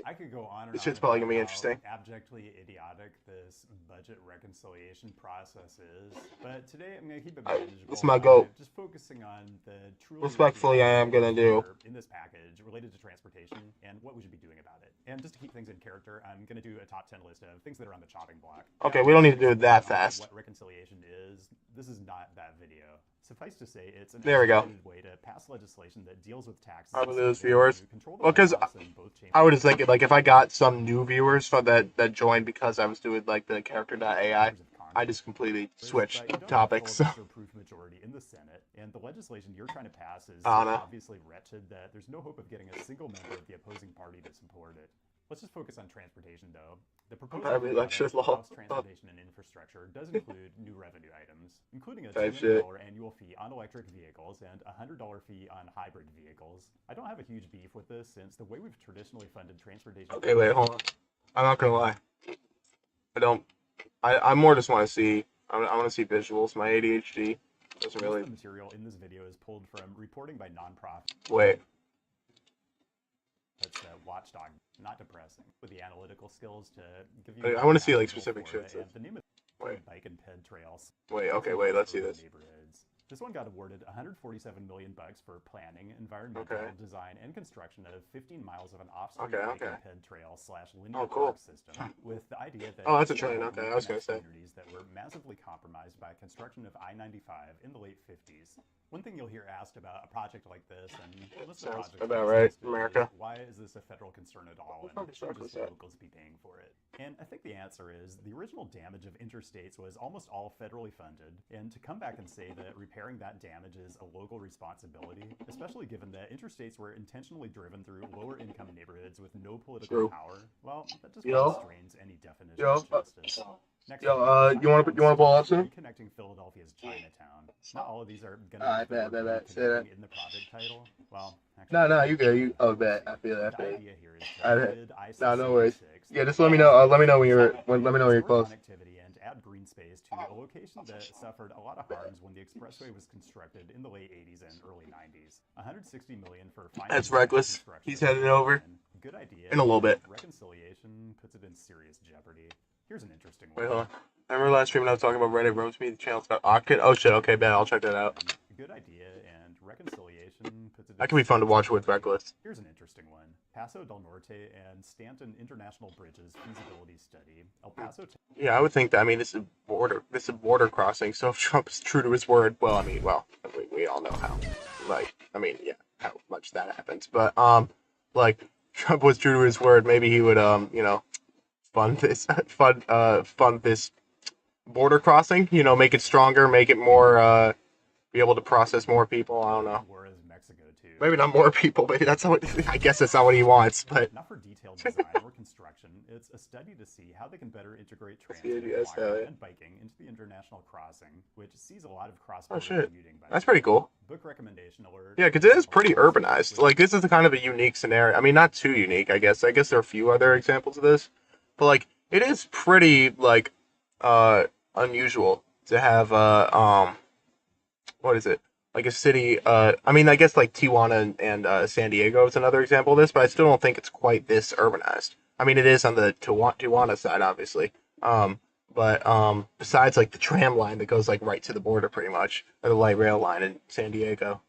I could go on and This shit's probably gonna be how interesting. abjectly idiotic this budget reconciliation process is, but today I'm gonna keep it manageable. This is my goat. Just focusing on the truly Respectfully, I am gonna do. in this package related to transportation and what we should be doing about it. And just to keep things in character, I'm gonna do a top 10 list of things that are on the chopping block. Okay, we don't need to do it that fast. What reconciliation is? This is not that video. Suffice to say, it's an There we go. expedited way to pass legislation that deals with taxes. Are those viewers? Well, because I was thinking, like, if I got some new viewers for that joined because I was doing like the character.ai, I just completely switched topics. Proof majority in the Senate, and the legislation you're trying to pass is I don't know. obviously wretched that there's no hope of getting a single member of the opposing party to support it. Let's just focus on transportation, though. The proposed That'd be like shit, lol. House transportation and infrastructure does include new revenue items, including a Type $2 shit. million annual fee on electric vehicles and a $100 fee on hybrid vehicles. I don't have a huge beef with this, since the way we've traditionally funded transportation... Okay, wait, hold on. I'm not gonna lie. I more just want to see, I want to see visuals. My ADHD doesn't really... The material in this video is pulled from reporting by nonprofit. Wait. That's Watchdog, not depressing. With the analytical skills to give you... I want to see like specific shit. The name of bike and ped trails. Wait, okay, wait, let's see this. Neighborhoods. This one got awarded $147 million for planning, environmental design, and construction of 15 miles of an off-street bike and ped trail / linear park system, with the idea that... Oh, that's a train. Okay, I was gonna say. ...communities that were massively compromised by construction of I-95 in the late 50s. One thing you'll hear asked about a project like this, and most of the projects about right, America. Why is this a federal concern at all, and should just locals be paying for it? And I think the answer is the original damage of interstates was almost all federally funded, and to come back and say that repairing that damage is a local responsibility, especially given that interstates were intentionally driven through lower income neighborhoods with no political power, well, that just strains any definition of justice. Next you want to pull up soon? Reconnecting Philadelphia's Chinatown. Not all of these are gonna be Say that. in the project title. Well, actually, No, you good. Bet. I feel it. the idea here is to No worries. Yeah, just let me know. Let me know when you're close. Connectivity and add green space to a location that suffered a lot of harms when the expressway was constructed in the late 80s and early 90s. $160 million for That's reckless. He's heading over. Good idea. In a little bit. Reconciliation puts it in serious jeopardy. Here's an interesting Wait, one. hold on. I remember last stream when I was talking about Reddit Roads Me, the channel's got Octane. Oh shit, okay, bet. I'll check that out. Good idea, and reconciliation puts it in That could be fun to watch with Reckless. Here's an interesting one. Paso del Norte and Stanton International Bridges feasibility study. El Paso... Yeah, I would think that. I mean, this is border crossing, so if Trump is true to his word, well, we all know how. How much that happens. But, Trump was true to his word, maybe he would, fund this border crossing, make it stronger, make it more, be able to process more people. I don't know. Mexico too. Maybe not more people, but I guess that's not what he wants. But not for detailed design or construction. It's a study to see how they can better integrate transit and biking into the international crossing, which sees a lot of cross-border commuting. That's pretty cool. Book recommendation alert. Yeah, because it is pretty urbanized. Like, this is kind of a unique scenario. I mean, not too unique, I guess. I guess there are a few other examples of this. But, it is pretty, unusual to have, what is it? Like a city, I guess, Tijuana and San Diego is another example of this, but I still don't think it's quite this urbanized. I mean, it is on the Tijuana side, obviously. But besides, the tram line that goes, right to the border, pretty much, or the light rail line in San Diego,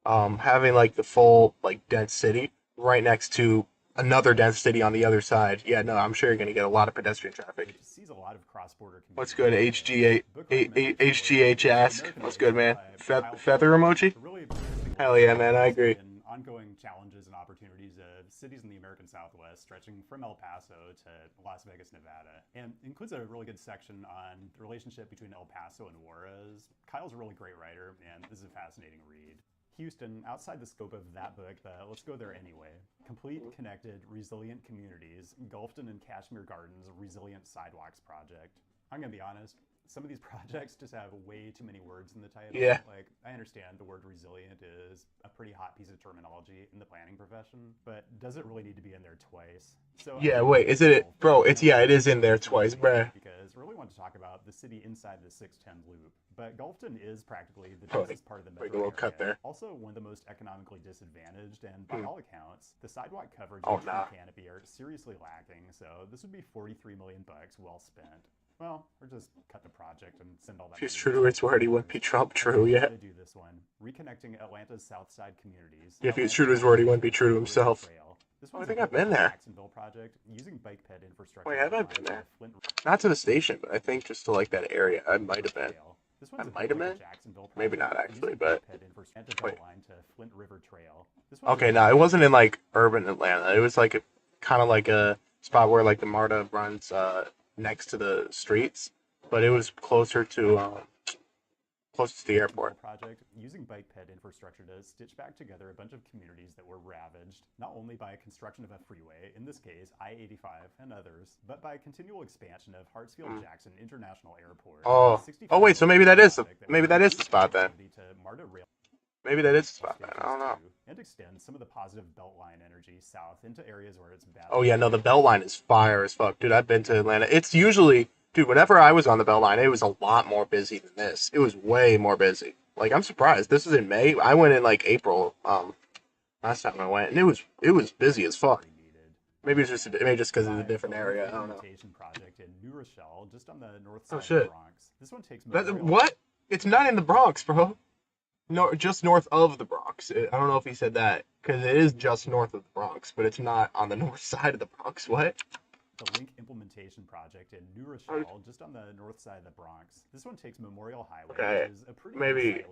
having, the full, dense city right next to another dense city on the other side. Yeah, no, I'm sure you're going to get a lot of pedestrian traffic. Sees a lot of cross-border. What's good, HGH ask? What's good, man? Feather emoji? Hell yeah, man, I agree. Ongoing challenges and opportunities of cities in the American Southwest, stretching from El Paso to Las Vegas, Nevada, and includes a really good section on the relationship between El Paso and Juarez. Kyle's a really great writer, and this is a fascinating read. Houston, outside the scope of that book, but let's go there anyway. Complete, connected, resilient communities, Gulfton and Kashmir Gardens Resilient Sidewalks Project. I'm gonna be honest, some of these projects just have way too many words in the title. Yeah. I understand the word resilient is a pretty hot piece of terminology in the planning profession, but does it really need to be in there twice? So yeah, wait, is it, bro, it is in there twice, bruh. Because I really want to talk about the city inside the 610 loop, but Gulfton is practically the densest part of the metro area. Cut there. Also one of the most economically disadvantaged, and by all accounts, the sidewalk coverage and tree canopy are seriously lacking, so this would be $43 million well spent. Well, or just cut the project and send all that. If he's true to his word, he wouldn't be Trump true yet. Do this one. Reconnecting Atlanta's South Side communities. Yeah, if he was true to his word, he wouldn't be true to himself. I think I've been there. Jacksonville project using bike ped infrastructure. Wait, have I been there? Not to the station, but I think just to that area. I might have been. I might have been. Maybe not actually, but wait. Okay, no, it wasn't in urban Atlanta. It was kind of a spot where the MARTA runs next to the streets, but it was closer to closest to the airport. Project using bike ped infrastructure to stitch back together a bunch of communities that were ravaged, not only by construction of a freeway, in this case I-85 and others, but by continual expansion of Hartsfield-Jackson International Airport. Oh wait, so maybe that is the spot then. Maybe that is the spot then. I don't know. And extend some of the positive Beltline energy south into areas where it's bad. Oh yeah, no, the Beltline is fire as fuck, dude. I've been to Atlanta. It's usually, dude, whenever I was on the Beltline, it was a lot more busy than this. It was way more busy. Like, I'm surprised. This is in May. I went in like April. Last time I went, and it was busy as fuck. Maybe it's just because it's a different area. I don't know. Project in New Rochelle, just on the north Oh side shit. of the Bronx. This one takes What? It's not in the Bronx, bro. No, just north of the Bronx. I don't know if he said that, because it is just north of the Bronx, but it's not on the north side of the Bronx. What? The Link implementation project in New Rochelle, just on the north side of the Bronx. This one takes Memorial Highway, which is a pretty road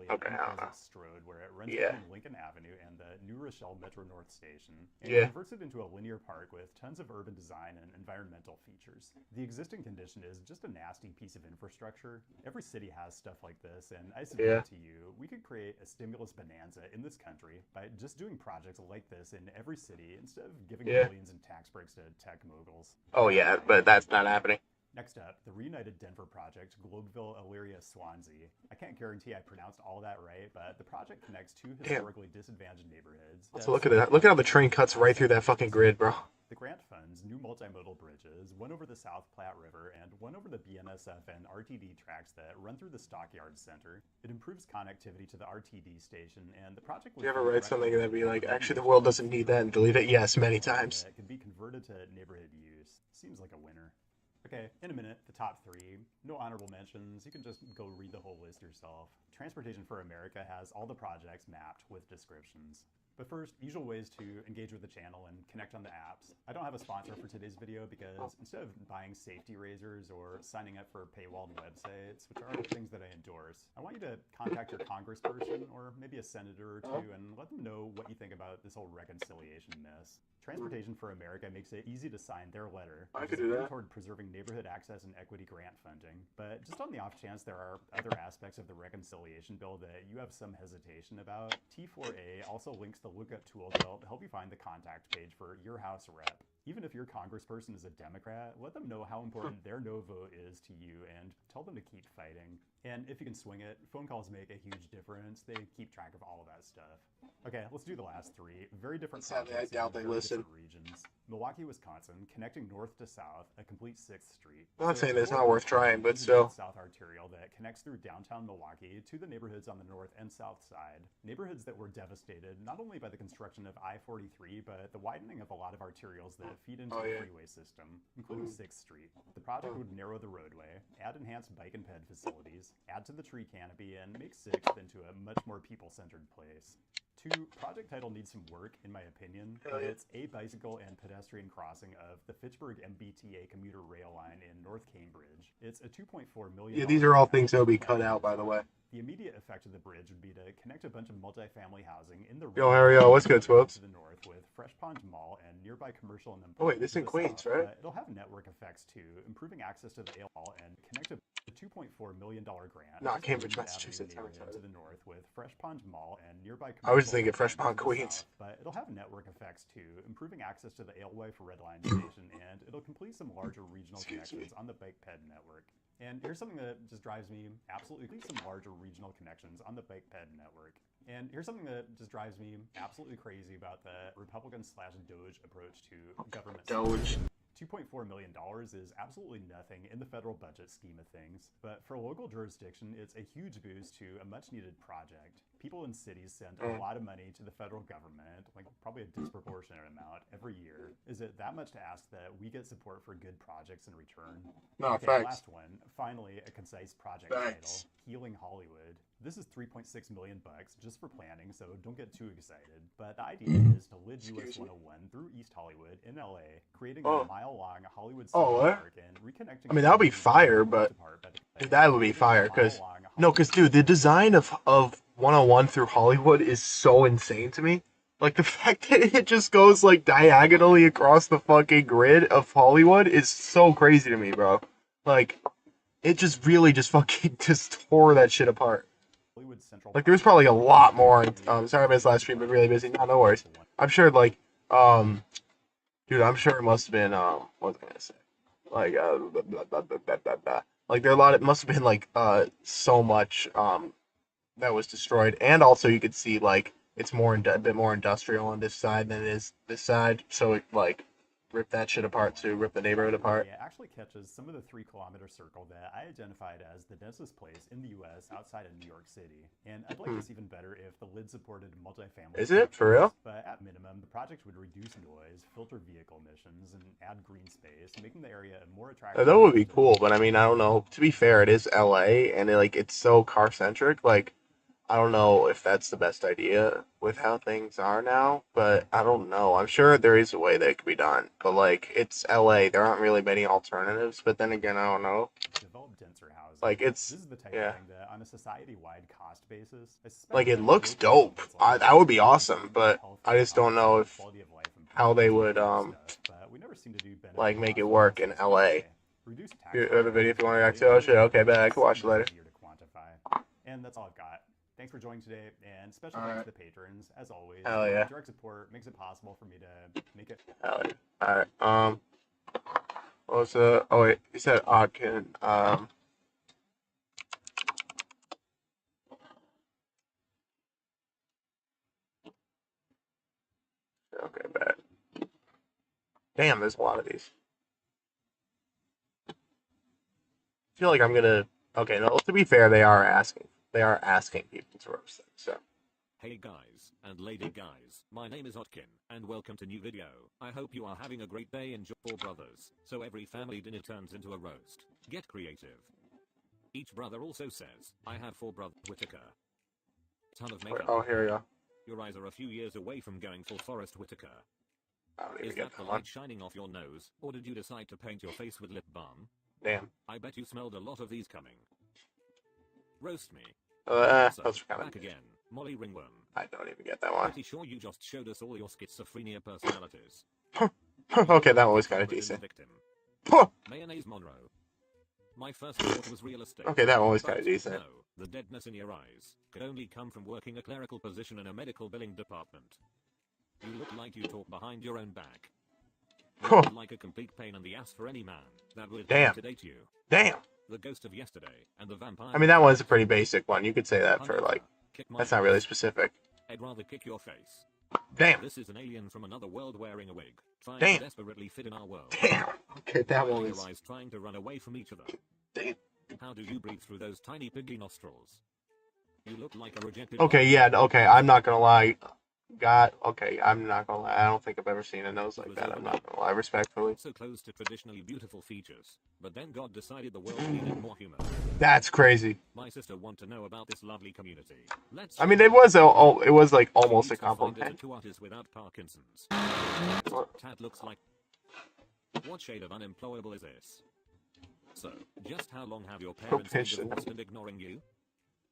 where it runs between Lincoln Avenue and the New Rochelle Metro North Station, and converts it into a linear park with tons of urban design and environmental features. The existing condition is just a nasty piece of infrastructure. Every city has stuff like this, and I submit to you, we could create a stimulus bonanza in this country by just doing projects like this in every city instead of giving billions in tax breaks to tech moguls. Oh yeah, but that's not happening. Next up, the Reunited Denver Project, Globeville, Elyria, Swansea. I can't guarantee I pronounced all that right, but the project connects two historically disadvantaged neighborhoods. So look at that. Look at how the train cuts right through that fucking grid, bro. The grant funds new multimodal bridges, one over the South Platte River and one over the BNSF and RTD tracks that run through the Stockyards Center. It improves connectivity to the RTD station, and the project was... You ever write something that'd be like, actually the world doesn't need that, and delete it? Yes, many times. It could be converted to neighborhood use. Seems like a winner. Okay, in a minute, the top three. No honorable mentions. You can just go read the whole list yourself. Transportation for America has all the projects mapped with descriptions. But first, usual ways to engage with the channel and connect on the apps. I don't have a sponsor for today's video because instead of buying safety razors or signing up for paywalled websites, which aren't things that I endorse, I want you to contact your congressperson or maybe a senator or two and let them know what you think about this whole reconciliation mess. Transportation for America makes it easy to sign their letter, which is toward preserving neighborhood access and equity grant funding. But just on the off chance there are other aspects of the reconciliation bill that you have some hesitation about, T4A also links the lookup tool to help you find the contact page for your House rep. Even if your congressperson is a Democrat, let them know how important their no vote is to you and tell them to keep fighting. And if you can swing it, phone calls make a huge difference. They keep track of all of that stuff. Okay, let's do the last three. Very different projects. I doubt they listen. Regions. Milwaukee, Wisconsin, connecting north to south, a complete 6th Street. I'm not saying it's not worth trying, but still. South arterial that connects through downtown Milwaukee to the neighborhoods on the north and south side. Neighborhoods that were devastated not only by the construction of I-43, but the widening of a lot of arterials that feed into the freeway system, including 6th Street. The project would narrow the roadway, add enhanced bike and ped facilities, add to the tree canopy, and make 6th into a much more people-centered place. 2, project title needs some work, in my opinion, but it's a bicycle and pedestrian crossing of the Fitchburg MBTA commuter rail line in North Cambridge. It's a $2.4 million... Yeah, these are all things that'll be cut out, by the way. The immediate effect of the bridge would be to connect a bunch of multifamily housing in the... Yo, Harry, what's good, Swopes? ...to the north with Fresh Pond Mall and nearby commercial and... Oh, wait, this is in Queens, right? It'll have network effects, too, improving access to the AL and connect a $2.4 million grant... Not Cambridge, Massachusetts. ...to the north with Fresh Pond Mall and nearby... I was thinking Fresh Pond, Queens. But it'll have network effects, too, improving access to the Alewife Red Line station, and it'll complete some larger regional connections on the bike ped network. And here's something that just drives me absolutely some larger regional connections on the bike ped network. And here's something that just drives me absolutely crazy about the Republican/Doge approach to government. Doge. $2.4 million is absolutely nothing in the federal budget scheme of things, but for a local jurisdiction, it's a huge boost to a much-needed project. People in cities send a lot of money to the federal government, like probably a disproportionate amount every year. Is it that much to ask that we get support for good projects in return? No, okay, facts. Last one. Finally, a concise project title, Healing Hollywood. This is $3.6 million just for planning, so don't get too excited. But the idea is to lead US 101 through East Hollywood in LA, creating a mile-long Hollywood park and reconnecting... I mean, that would be fire, but... Dude, that would be fire, because... No, because, dude, the design of 101 through Hollywood is so insane to me. Like, the fact that it just goes, like, diagonally across the fucking grid of Hollywood is so crazy to me, bro. Like, it just really just fucking just tore that shit apart. Hollywood Central Like, there's probably a lot more. Sorry I missed last stream, but really busy. No worries. I'm sure, like, dude, I'm sure it must have been, what was I gonna say? Like, like, there are a lot, it must have been, like, so much, that was destroyed. And also, you could see, like, it's more, a bit more industrial on this side than it is this side. So, it, like, rip that shit apart too, rip the neighborhood apart. Yeah, it actually catches some of the 3-kilometer circle that I identified as the densest place in the U.S. outside of New York City. And I'd like this even better if the lid supported multifamily. Is it? For real? But at minimum, the project would reduce noise, filter vehicle emissions, and add green space, making the area more attractive. That would be cool, but I mean, I don't know. To be fair, it is LA, and it's so car centric. Like, I don't know if that's the best idea with how things are now, but I don't know. I'm sure there is a way that it could be done, but like, it's LA. There aren't really many alternatives. But then again, I don't know. Develop denser housing. Like, it's This is the type yeah. of thing that, on a society-wide cost basis, Like, it looks dope. That would be awesome, but I just don't know if how they would but we never seem to do like make it work in LA. You have a video if you want to react to? Oh shit, okay, bet I can watch it later. And that's all I've got. Thanks for joining today, and special thanks to the patrons, as always. Hell yeah. Direct support makes it possible for me to make it. Hell yeah. Alright, what was oh wait, you said Odkin, okay, bad. Damn, there's a lot of these. I feel like I'm gonna, okay, no, to be fair, they are asking people to roast them, so. Hey guys, and lady guys, my name is Otkin, and welcome to new video. I hope you are having a great day. Enjoy 4 brothers, so every family dinner turns into a roast. Get creative. Each brother also says, I have 4 brothers. Whitaker. Ton of makeup. Oh, here we go. Your eyes are a few years away from going full Forrest Whitaker. I don't even Is get that the that light shining off your nose, or did you decide to paint your face with lip balm? Damn. I bet you smelled a lot of these coming. Roast me. So, that's kind back again. Molly Ringworm. I don't even get that one. Pretty sure you just showed us all your schizophrenia personalities. Okay, that one was kind of decent. Mayonnaise Monroe. My first thought was real estate. Okay, that one was kind of decent. No, the deadness in your eyes could only come from working a clerical position in a medical billing department. You look like you talk behind your own back. You look like a complete pain in the ass for any man that would Damn. to date you. Damn. The ghost of yesterday and the vampire. I mean, that one's a pretty basic one. You could say that for, like, that's not really specific. I'd rather kick your face. Damn. This is an alien from another world wearing a wig, trying Damn. to desperately fit in our world. Damn. Okay, that one Your was... eyes trying to run away from each other. Damn. How do you breathe through those tiny piggy nostrils? You look like a rejected... Okay, yeah, okay, I'm not gonna lie. God, okay, I'm not gonna lie. I don't think I've ever seen a nose like that. I'm not gonna lie, respectfully. So close to traditionally beautiful features, but then God decided the world needed more humor. That's crazy. My sister want to know about this lovely community. Let's I mean, it was like almost a compliment. Two artists without Parkinson's. Tat looks like... What shade of unemployable is this? So, just how long have your parents been divorced and ignoring you?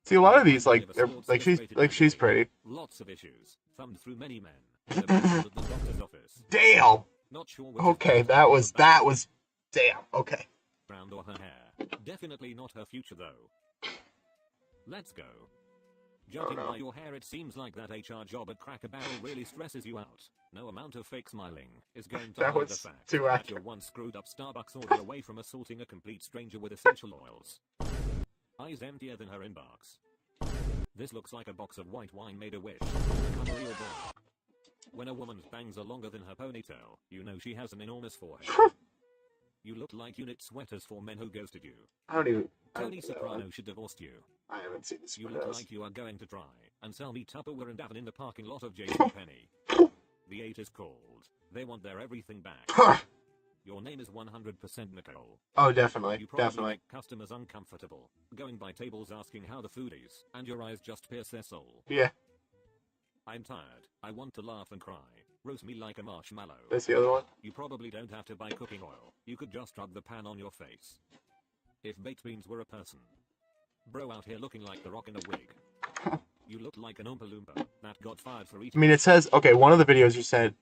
See, a lot of these, like, they're she's pretty. Lots of issues, thumbed through many men. At the doctor's office. Damn. Not sure Okay, that was damn. Okay. Round or her hair. Definitely not her future though. Let's go. Judging by your hair, it seems like that HR job at Cracker Barrel really stresses you out. No amount of fake smiling is going to hide the fact that you're one screwed up Starbucks order away from assaulting a complete stranger with essential oils. Eyes emptier than her inbox. This looks like a box of white wine made a wish. I'm a real boy. When a woman's bangs are longer than her ponytail, you know she has an enormous forehead. You look like unit sweaters for men who ghosted you. I don't even... Tony Soprano should divorce you. I haven't seen this. You look like you are going to try and sell me Tupperware and Avon in the parking lot of JCPenney. The 8 is called. They want their everything back. Your name is 100% Nicole. Oh, definitely. You probably Definitely. make customers uncomfortable, going by tables asking how the food is, and your eyes just pierce their soul. Yeah. I'm tired. I want to laugh and cry. Roast me like a marshmallow. That's the other one? You probably don't have to buy cooking oil. You could just rub the pan on your face. If baked beans were a person. Bro out here looking like the Rock in a wig. You look like an Oompa Loompa that got fired for I eating. mean, it says, okay, one of the videos you said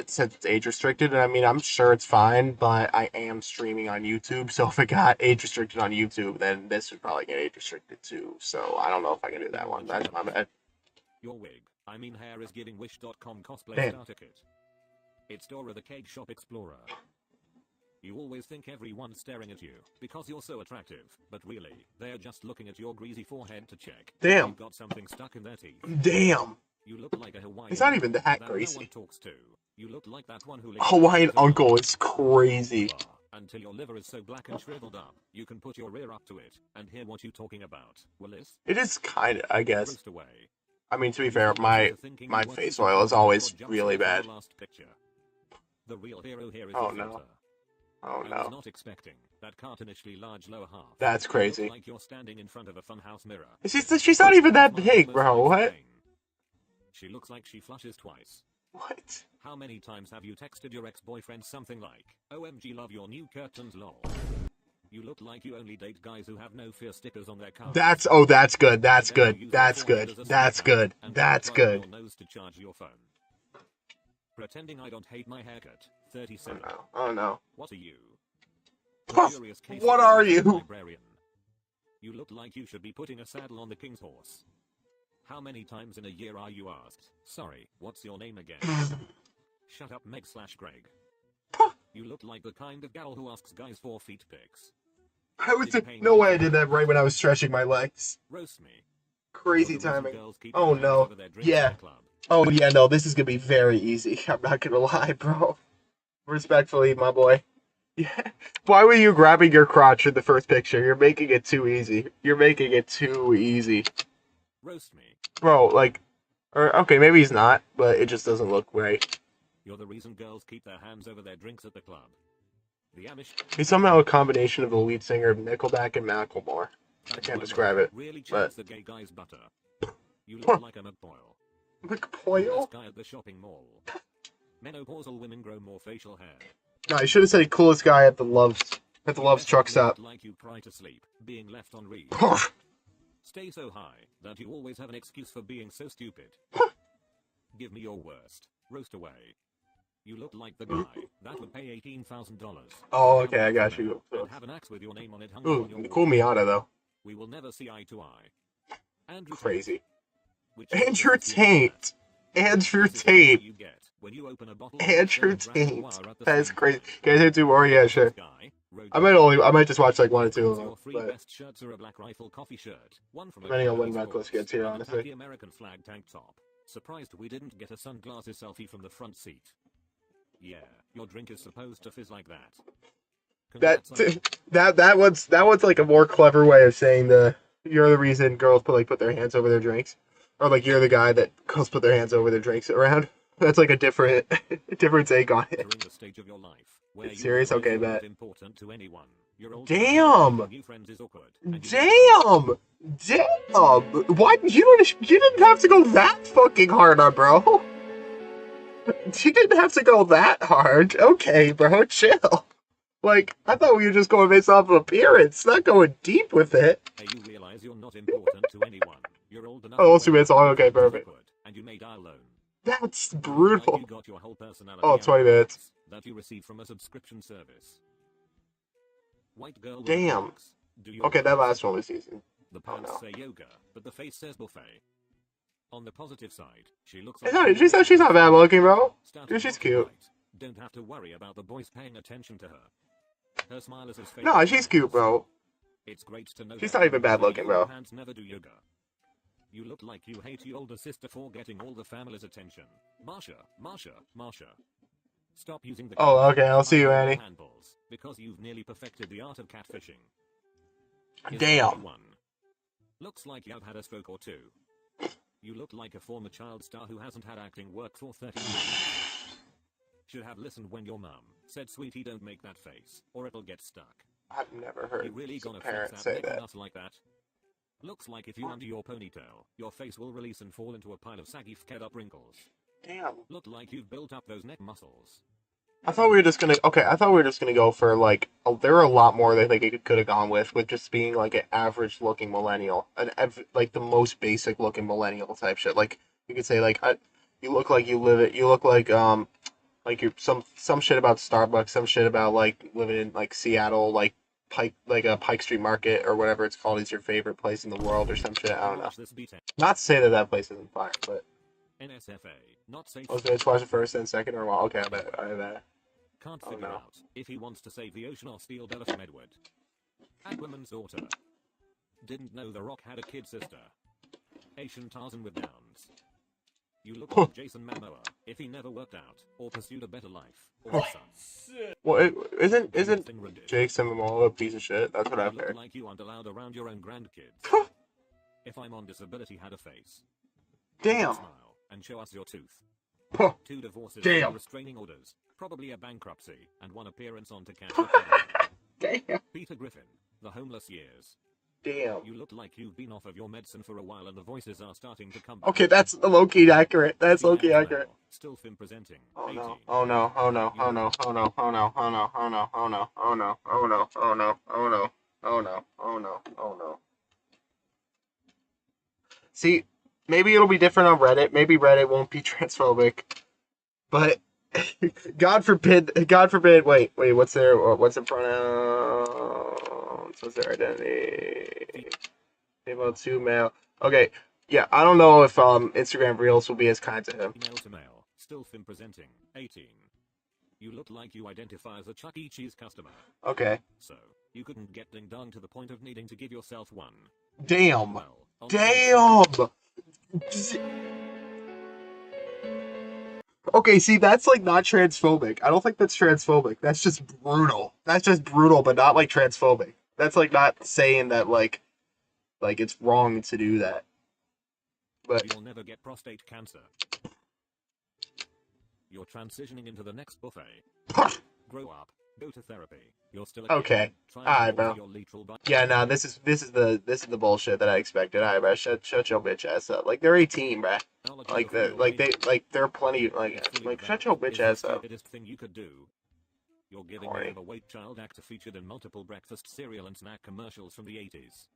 since it's age restricted, and I mean, I'm sure it's fine, but I am streaming on YouTube, so if it got age restricted on YouTube, then this would probably get age restricted too. So I don't know if I can do that one. That's my bad. Your wig, I mean hair, is giving Wish.com cosplay Damn. starter kit. It's Dora the Cake Shop Explorer. You always think everyone's staring at you because you're so attractive, but really, they're just looking at your greasy forehead to check. Damn. You've got something stuck in their teeth. Damn. You look like a Hawaiian. It's not even that that greasy. No one talks to. You look like that one who licks Hawaiian your uncle is crazy. until your liver is so black and shriveled up, you can put your ear up to it and hear what you talking about. Willis? It is kind of, I guess. Roast away. I mean, to be fair, my face oil is always really bad. Last picture. The real hero here is Oh the no. filter. Oh I was no. not expecting that cartoonishly large lower half. That's crazy. You look like you're standing in front of a funhouse mirror. She's not even that big, bro. What? She looks like she flushes twice. What? How many times have you texted your ex-boyfriend something like, "OMG, love your new curtains, lol"? You look like you only date guys who have no fear stickers on their cars. That's good. That's good. That's good. That's good. That's good. Your nose to charge your phone. Pretending I don't hate my haircut. 37. Oh no. What are you? What are you? Librarian. You look like you should be putting a saddle on the king's horse. How many times in a year are you asked, "Sorry, what's your name again?" Shut up, Meg/Greg. You look like the kind of gal who asks guys for feet pics. I would say, no way I did that right when I was stretching my legs. Roast me. Crazy timing. Oh no. Yeah. Oh yeah, no, this is gonna be very easy. I'm not gonna lie, bro. Respectfully, my boy. Yeah. Why were you grabbing your crotch in the first picture? You're making it too easy. You're making it too easy. Roast me. Bro, like, or okay, maybe he's not, but it just doesn't look right. You're the reason girls keep their hands over their drinks at the club. The Amish. He's somehow a combination of the lead singer of Nickelback and Macklemore. I can't describe it, Really but the gay guy's butter. You look like a McBoyle. McBoyle? This guy at the shopping mall. Menopausal women grow more facial hair. No, you should have said coolest guy at the Love's truck stop. Like you cry to sleep, being left on read. Stay so high that you always have an excuse for being so stupid. Give me your worst. Roast away. You look like the guy that would pay $18,000. Oh, okay, I got you. And have an axe with your name on it hung Ooh, on your cool wall. Miata though. We will never see eye to eye. Andrew Crazy. Tate. Andrew Tate. Andrew Tate. You get when you open a bottle Andrew of Tate. Tate. That is crazy. Guys, I do more. Yeah, sure. I might just watch like one or two of them, Your three but best shirts are a Black Rifle coffee shirt, one from depending on when American Reckless Sports, gets here, and a honestly. tacky American flag tank top. Surprised we didn't get a sunglasses selfie from the front seat. Yeah, your drink is supposed to fizz like that. That one's like a more clever way of saying you're the reason girls put their hands over their drinks, or like you're the guy that girls put their hands over their drinks around. That's like a different take on it. During the stage of your life, where It's serious? Okay, you bet. important to anyone. Your old Damn! new friends is awkward. Damn! Why you didn't have to go that fucking hard on, bro. You didn't have to go that hard. Okay, bro, chill. Like, I thought we were just going based off of appearance, not going deep with it. Hey, you realize you're not important to anyone. You're old enough. Oh, 2 minutes long. Okay, perfect. And you may die alone. That's brutal. Like you got your whole personality Oh, 20 minutes. that you receive from a subscription service. White girl. Damn. Okay, that last one was easy. The pants say yoga, but the face says buffet. On the positive side, she looks She's like she's not bad looking, bro. Dude, she's cute. Don't have to worry about the boys paying attention to her. Her smile is as fake. No, she's cute, bro. It's great to know She's that not even bad looking, bro. Hands never do yoga. You look like you hate your older sister for getting all the family's attention. Marsha. Stop using the Oh, okay, I'll see you, Annie. handballs because you've nearly perfected the art of catfishing. Damn. Looks like you've had a stroke or two. You look like a former child star who hasn't had acting work for 30 years. Should have listened when your mum said, "Sweetie, don't make that face, or it'll get stuck." I've never heard You really gonna a flex parent that say neck that. nut like that? Looks like if you undo your ponytail, your face will release and fall into a pile of saggy, fed up wrinkles. Damn. Look like you've built up those neck muscles. I thought we were just gonna go for like there are a lot more that they could have gone with just being like an average looking millennial, like the most basic looking millennial type shit. Like you could say like you look like you live it. You look like Like you're some shit about Starbucks, some shit about like living in like Seattle, like Pike Street Market or whatever it's called is your favorite place in the world or some shit. I don't know. Not to say that that place isn't fire, but NSFA, not safe. okay, let's watch it first and second or what? Okay, I bet. Can't Oh, figure no. out if he wants to save the ocean or steal Bella from Edward. Aquaman's daughter. Didn't know The Rock had a kid sister. Asian Tarzan with downs. You look like Jason Momoa if he never worked out or pursued a better life. Or son. Well, isn't Jake Momoa a piece of shit? That's what I've You look heard. like you aren't allowed around your own grandkids. If I'm on disability, had a face. Damn. Smile and show us your tooth. Huh. 2 divorces, Damn. 2 restraining orders, probably a bankruptcy, and 1 appearance on To Catch a Predator. Damn. Peter Griffin, The Homeless Years. Damn. You look like you've been off of your medicine for a while and the voices are starting to come back. Okay, that's low-key accurate. That's low-key accurate. Still film presenting. Oh 18. no, oh no, oh no, oh no, oh no, oh no, oh no, oh no, oh no, oh no, oh no, oh no, oh no, oh no, oh no, oh no. See, maybe it'll be different on Reddit. Maybe Reddit won't be transphobic. But God forbid, wait, what's their pronouns? What's their identity? Female to male. Okay, yeah, I don't know if Instagram Reels will be as kind to him. Male to male, still film presenting. 18. You look like you identify as a Chuck E. Cheese customer. Okay. So, you couldn't get ding dong to the point of needing to give yourself one. Damn. Well, Damn. Okay, see, that's like not transphobic. I don't think that's transphobic. That's just brutal. That's just brutal, but not like transphobic. That's like not saying that like it's wrong to do that. But you'll never get prostate cancer. You're transitioning into the next buffet. Grow up. Go to therapy. You're still a kid. okay. Try Alright, and bro. alter your literal body. Yeah, no, this is the bullshit that I expected. Alright, bro, shut your bitch ass up. Like they're 18, bro. Like they're plenty like shut your bitch ass up. Stupidest thing you could do. You're giving Corny. an overweight child actor featured in multiple breakfast cereal and snack commercials from the 80s.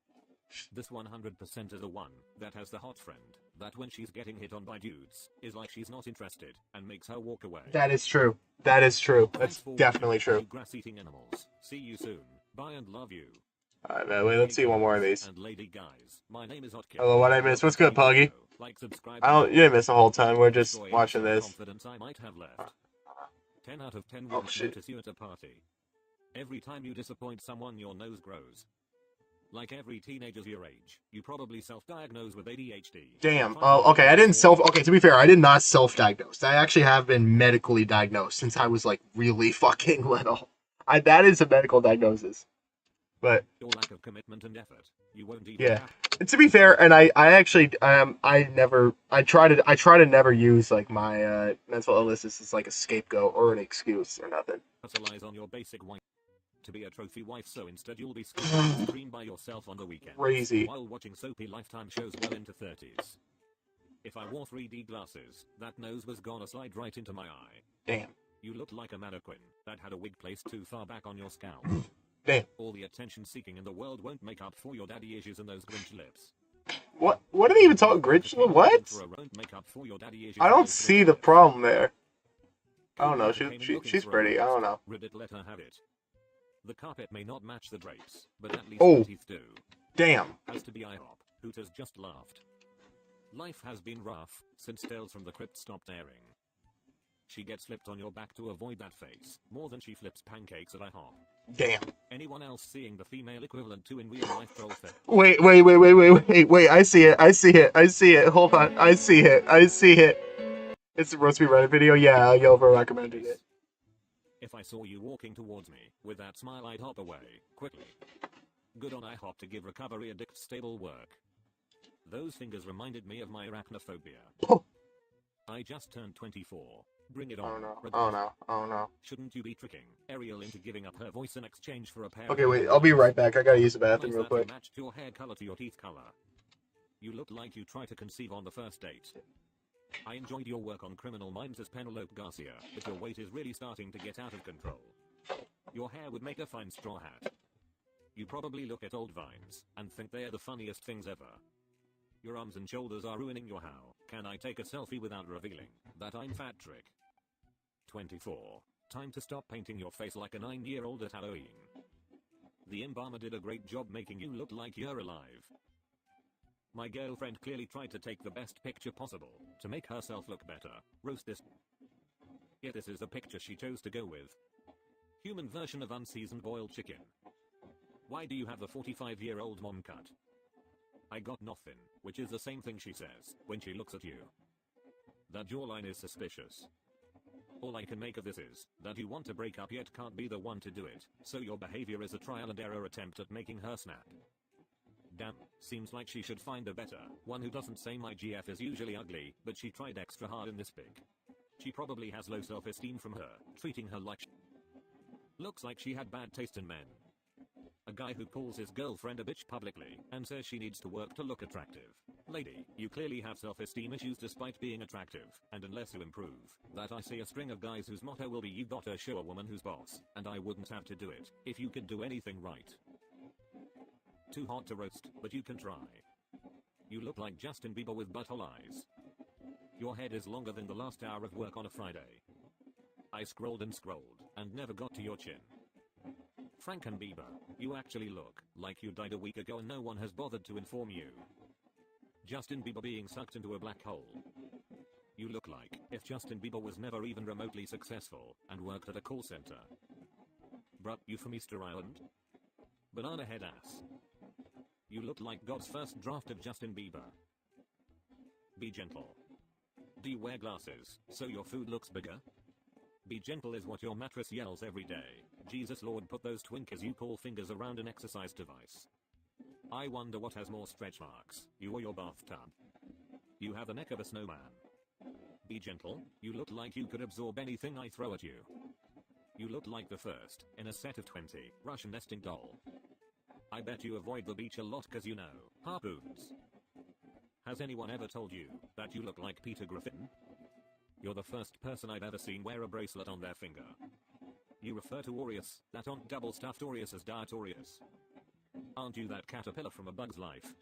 This 100% is a one that has the hot friend that when she's getting hit on by dudes is like she's not interested and makes her walk away. That is true. That is true. That's definitely true. You grass-eating animals. See you soon. Bye and love you. Alright, man, wait, let's see one more of these. And lady guys, my name is Otkin. Hello, what I missed? What's good, Puggy? Like, subscribe. You didn't miss the whole time. We're just watching this. Confidence I might have left. 10 out of 10 won't notice you at a party. Every time you disappoint someone, your nose grows. Like every teenager's your age, you probably self-diagnose with ADHD. Damn. Oh, okay. Okay, to be fair, I did not self-diagnose. I actually have been medically diagnosed since I was like really fucking little. That is a medical diagnosis. But your lack of commitment and effort, you won't even yeah. And to be fair, and I actually I try to never use like my mental illness as like a scapegoat or an excuse or nothing. Capitalize on your basic wife to be a trophy wife, so instead you'll be screamed by yourself on the weekend Crazy. while watching soapy Lifetime shows well into 30s. If I wore 3D glasses, that nose was gonna slide right into my eye. Damn. You looked like a mannequin that had a wig placed too far back on your scalp. Damn. All the attention seeking in the world won't make up for your daddy issues and those Grinch lips. What are they even talking? Grinch? What? I don't see the problem there. I don't know. She's pretty. I don't know. Ribbit, let her have it. The carpet may not match the drapes, but at least the teeth do. Damn. Has to be IHOP. Hooters just laughed. Life has been rough since Tales from the Crypt stopped airing. She gets flipped on your back to avoid that face, more than she flips pancakes at IHOP. Damn. Anyone else seeing the female equivalent to in real life troll fit? Wait, I see it. Hold on. I see it. It's supposed to be Reddit video? Yeah, Yelver recommended it. If I saw you walking towards me with that smile, I'd hop away quickly. Good on IHOP to give recovery addict stable work. Those fingers reminded me of my arachnophobia. I just turned 24. Bring it on. Oh no. Shouldn't you be tricking Ariel into giving up her voice in exchange for a pair Okay, of wait, I'll be right back. I gotta use the bathroom real quick. Matched your hair color to your teeth color. You look like you try to conceive on the first date. I enjoyed your work on Criminal Minds as Penelope Garcia, but your weight is really starting to get out of control. Your hair would make a fine straw hat. You probably look at old vines and think they're the funniest things ever. Your arms and shoulders are ruining your how. Can I take a selfie without revealing that I'm fat trick? 24. Time to stop painting your face like a 9-year-old at Halloween. The embalmer did a great job making you look like you're alive. My girlfriend clearly tried to take the best picture possible to make herself look better. Roast this. Yeah, this is the picture she chose to go with. Human version of unseasoned boiled chicken. Why do you have the 45-year-old mom cut? I got nothing, which is the same thing she says when she looks at you. That jawline is suspicious. All I can make of this is that you want to break up yet can't be the one to do it, so your behavior is a trial and error attempt at making her snap. Damn, seems like she should find a better one who doesn't say my GF is usually ugly, but she tried extra hard in this pic. She probably has low self-esteem from her treating her like looks like she had bad taste in men. A guy who calls his girlfriend a bitch publicly and says she needs to work to look attractive. Lady, you clearly have self-esteem issues despite being attractive, and unless you improve, that I see a string of guys whose motto will be you gotta show a woman who's boss, and I wouldn't have to do it if you could do anything right. Too hot to roast, but you can try. You look like Justin Bieber with butthole eyes. Your head is longer than the last hour of work on a Friday. I scrolled and scrolled, and never got to your chin. Frankenbieber, you actually look like you died a week ago and no one has bothered to inform you. Justin Bieber being sucked into a black hole. You look like if Justin Bieber was never even remotely successful and worked at a call center. Bruh, you from Easter Island? Banana head ass. You look like God's first draft of Justin Bieber. Be gentle. Do you wear glasses so your food looks bigger? Be gentle is what your mattress yells every day. Jesus Lord, put those Twinkies you call fingers around an exercise device. I wonder what has more stretch marks, you or your bathtub. You have the neck of a snowman. Be gentle, you look like you could absorb anything I throw at you. You look like the first in a set of 20 Russian nesting doll. I bet you avoid the beach a lot cause you know harpoons. Has anyone ever told you that you look like Peter Griffin? You're the first person I've ever seen wear a bracelet on their finger. You refer to Aureus, that on double stuffed Aureus as Diet Aureus. Aren't you that caterpillar from A Bug's Life?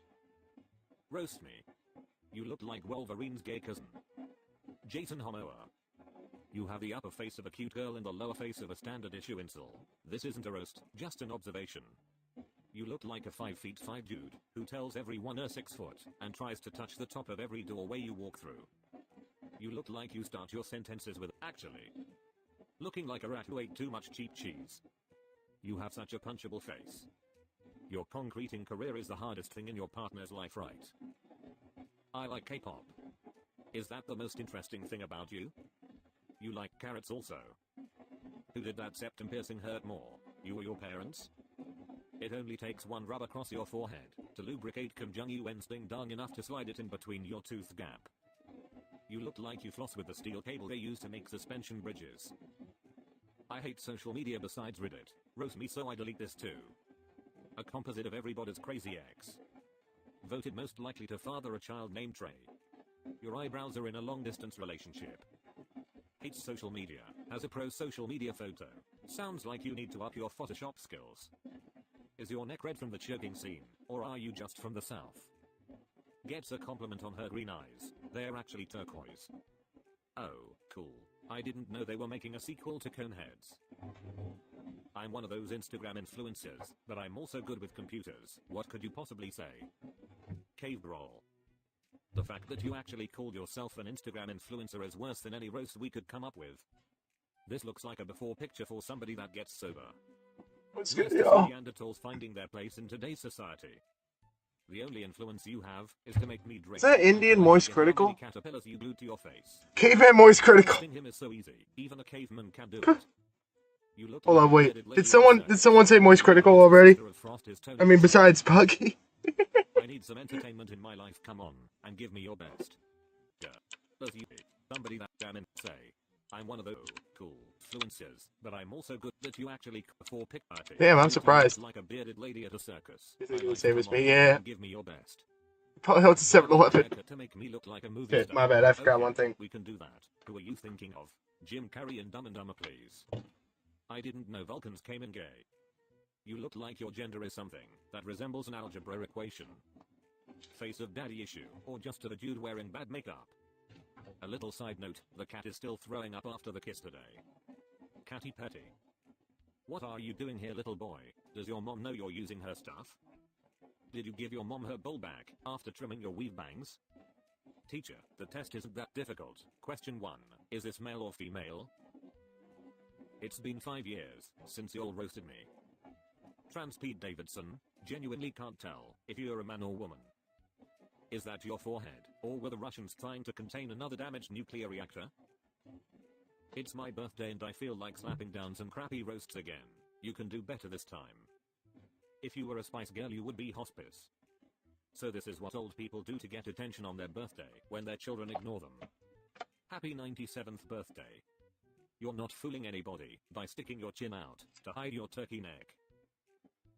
Roast me. You look like Wolverine's gay cousin. Jason Momoa. You have the upper face of a cute girl and the lower face of a standard issue incel. This isn't a roast, just an observation. You look like a 5'5" dude who tells everyone you're 6 foot and tries to touch the top of every doorway you walk through. You look like you start your sentences with actually. Looking like a rat who ate too much cheap cheese. You have such a punchable face. Your concreting career is the hardest thing in your partner's life, right? I like K-pop. Is that the most interesting thing about you? You like carrots also. Who did that septum piercing hurt more, you or your parents? It only takes one rub across your forehead to lubricate Kim Jong-un's ding dong enough to slide it in between your tooth gap. You look like you floss with the steel cable they use to make suspension bridges. I hate social media besides Reddit. Roast me so I delete this too. A composite of everybody's crazy ex. Voted most likely to father a child named Trey. Your eyebrows are in a long-distance relationship. Hates social media. Has a pro-social media photo. Sounds like you need to up your Photoshop skills. Is your neck red from the choking scene, or are you just from the south? Gets a compliment on her green eyes. They're actually turquoise. Oh, cool. I didn't know they were making a sequel to Coneheads. I'm one of those Instagram influencers, but I'm also good with computers. What could you possibly say? Cave brawl. The fact that you actually called yourself an Instagram influencer is worse than any roast we could come up with. This looks like a before picture for somebody that gets sober. What's Worst good, of y'all? Neanderthals finding their place in today's society. The only influence you have is to make me drink. Is that Indian Moist Critical? How many caterpillars you glued to your face. Caveman Moist Critical. Roasting him is so easy. Even a caveman can do it. You look Hold like on, a wait. bearded lady Did someone say Moist Critical already? I mean, besides Buggy. I need some entertainment in my life. Come on, and give me your best. Yeah. Does you somebody that damn in say, I'm one of those cool influencers, but I'm also good that you actually for pick party. Damn, I'm You surprised. look like a bearded lady at a circus. You think I it like was same as come me? on Yeah. and give me your best. Probably went to 7-Eleven. To make me look like a movie Shit, star. my bad. I forgot Okay, one thing. We can do that. Who are you thinking of? Jim Carrey and Dumb and Dumber, please. I didn't know Vulcans came in gay. You look like your gender is something that resembles an algebra equation. Face of daddy issue, or just a dude wearing bad makeup. A little side note, the cat is still throwing up after the kiss today. Catty Petty. What are you doing here, little boy? Does your mom know you're using her stuff? Did you give your mom her bowl back after trimming your weave bangs? Teacher, the test isn't that difficult. Question 1. Is this male or female? It's been 5 years since y'all roasted me. Trans Pete Davidson, genuinely can't tell if you're a man or woman. Is that your forehead, or were the Russians trying to contain another damaged nuclear reactor? It's my birthday and I feel like slapping down some crappy roasts again. You can do better this time. If you were a Spice Girl you would be hospice. So this is what old people do to get attention on their birthday, when their children ignore them. Happy 97th birthday. You're not fooling anybody by sticking your chin out to hide your turkey neck.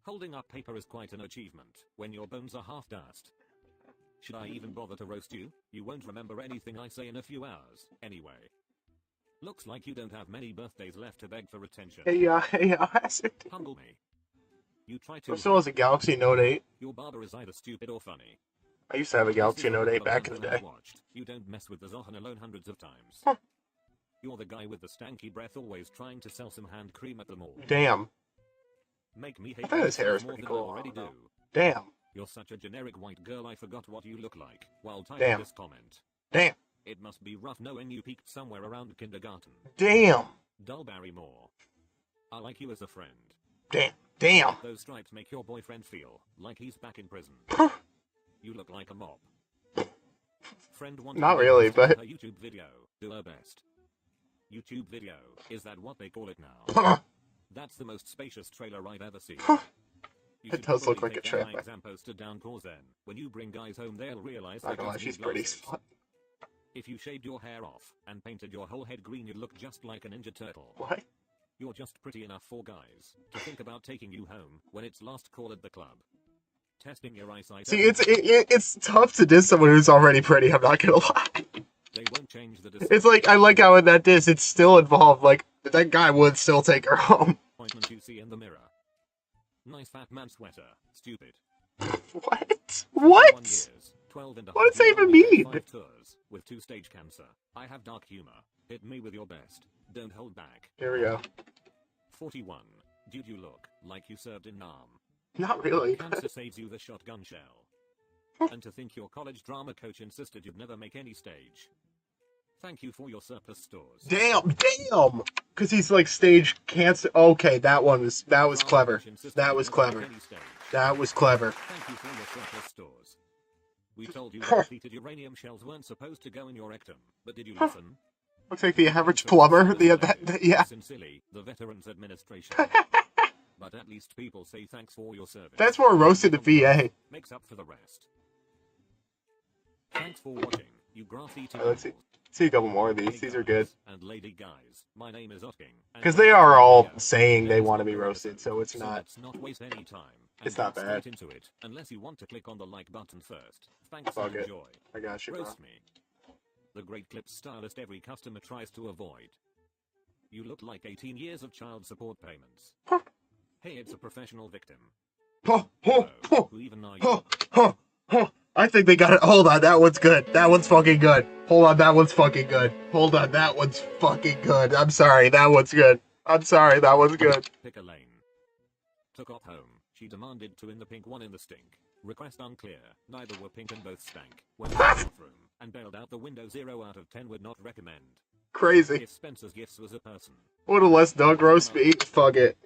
Holding up paper is quite an achievement when your bones are half dust. Should I even bother to roast you? You won't remember anything I say in a few hours, anyway. Looks like you don't have many birthdays left to beg for attention. Hey, Humble me. You try to. Still has a Galaxy Note 8. Your barber is either stupid or funny. I used to have a Galaxy Note 8 back in the day. You don't mess with the Zohan alone hundreds of times. Huh. You're the guy with the stanky breath always trying to sell some hand cream at the mall. Damn. Make me hate I thought his hair more is pretty than cool. I already do. Damn. You're such a generic white girl I forgot what you look like while typing Damn. this comment. Damn. It must be rough knowing you peaked somewhere around kindergarten. Damn. Dull Barrymore. I like you as a friend. Damn. Damn. Those stripes make your boyfriend feel like he's back in prison. You look like a mop. Friend wanted Not to really, post but her YouTube video. Do her best. YouTube video. Is that what they call it now? That's the most spacious trailer I've ever seen. It does look like a trailer. My exam poster down cause then. When you bring guys home they'll realize Not gonna lie, she's pretty smart. If you shaved your hair off and painted your whole head green you'd look just like a Ninja Turtle. What? You're just pretty enough for guys to think about taking you home when it's last call at the club. Testing your eyesight. See, it's tough to diss someone who's already pretty, I'm not gonna lie. They won't change the It's like, I like how in that diss, it's still involved, like, that guy would still take her home. Appointment you see in the mirror. Nice fat man sweater. Stupid. What? What? 1 years, 12 and a What does that half, even you mean? 5 tours with 2-stage cancer. I have dark humor. Hit me with your best. Don't hold back. Here we go. 41. Dude, you look like you served in Nam. Not really. Cancer saves you the shotgun shell. And to think your college drama coach insisted you'd never make any stage. Thank you for your surplus stores. Damn. Because he's like stage cancer. Okay, that was clever. That was clever. That was clever. Thank you for your surplus stores. We told you that depleted uranium shells weren't supposed to go in your rectum, but did you listen? Looks like the average plumber. Yeah. Sincerely, the Veterans Administration. But at least people say thanks for your service. That's more roasted the VA. Makes up for the rest. Thanks for watching, you grass-eating Let's see a couple more of these. These are good. and lady guys. My name is Otking. Because they are all saying they want to be roasted, so it's not. Let's not waste any time. It's not get bad. straight into it, unless you want to click on the like button first. Thanks Fuck and it. enjoy. I got you, bro. Roast me. The great clip stylist every customer tries to avoid. You look like 18 years of child support payments. Hey, it's a professional victim. Who even are you? I think they got it. Hold on, that one's good. That one's fucking good. Hold on, that one's fucking good. Hold on, that one's fucking good. I'm sorry, that one's good. I'm sorry, that one's good. Pick a lane. Took off home. She demanded 2 in the pink, 1 in the stink. Request unclear. Neither were pink and both stank. Went to the bathroom and bailed out the window. 0 out of 10 would not recommend. Crazy. If Spencer's Gifts was a person. What a less Doug roast me. Fuck it.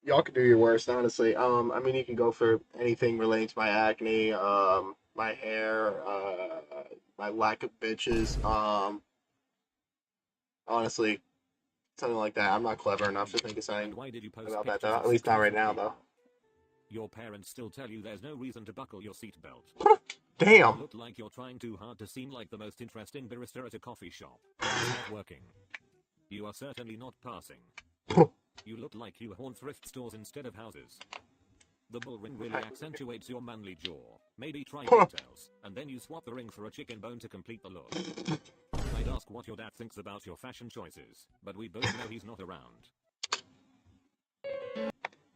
Y'all can do your worst, honestly. I mean, you can go for anything relating to my acne, my hair, my lack of bitches. Honestly, something like that. I'm not clever enough to think of something about that, though. At least not right now, though. Your parents still tell you there's no reason to buckle your seatbelt. Damn. You look like you're trying too hard to seem like the most interesting barista at a coffee shop. It's not working. You are certainly not passing. You look like you haunt thrift stores instead of houses. The bull ring really accentuates your manly jaw. Maybe try details, and then you swap the ring for a chicken bone to complete the look. I'd ask what your dad thinks about your fashion choices, but we both know he's not around.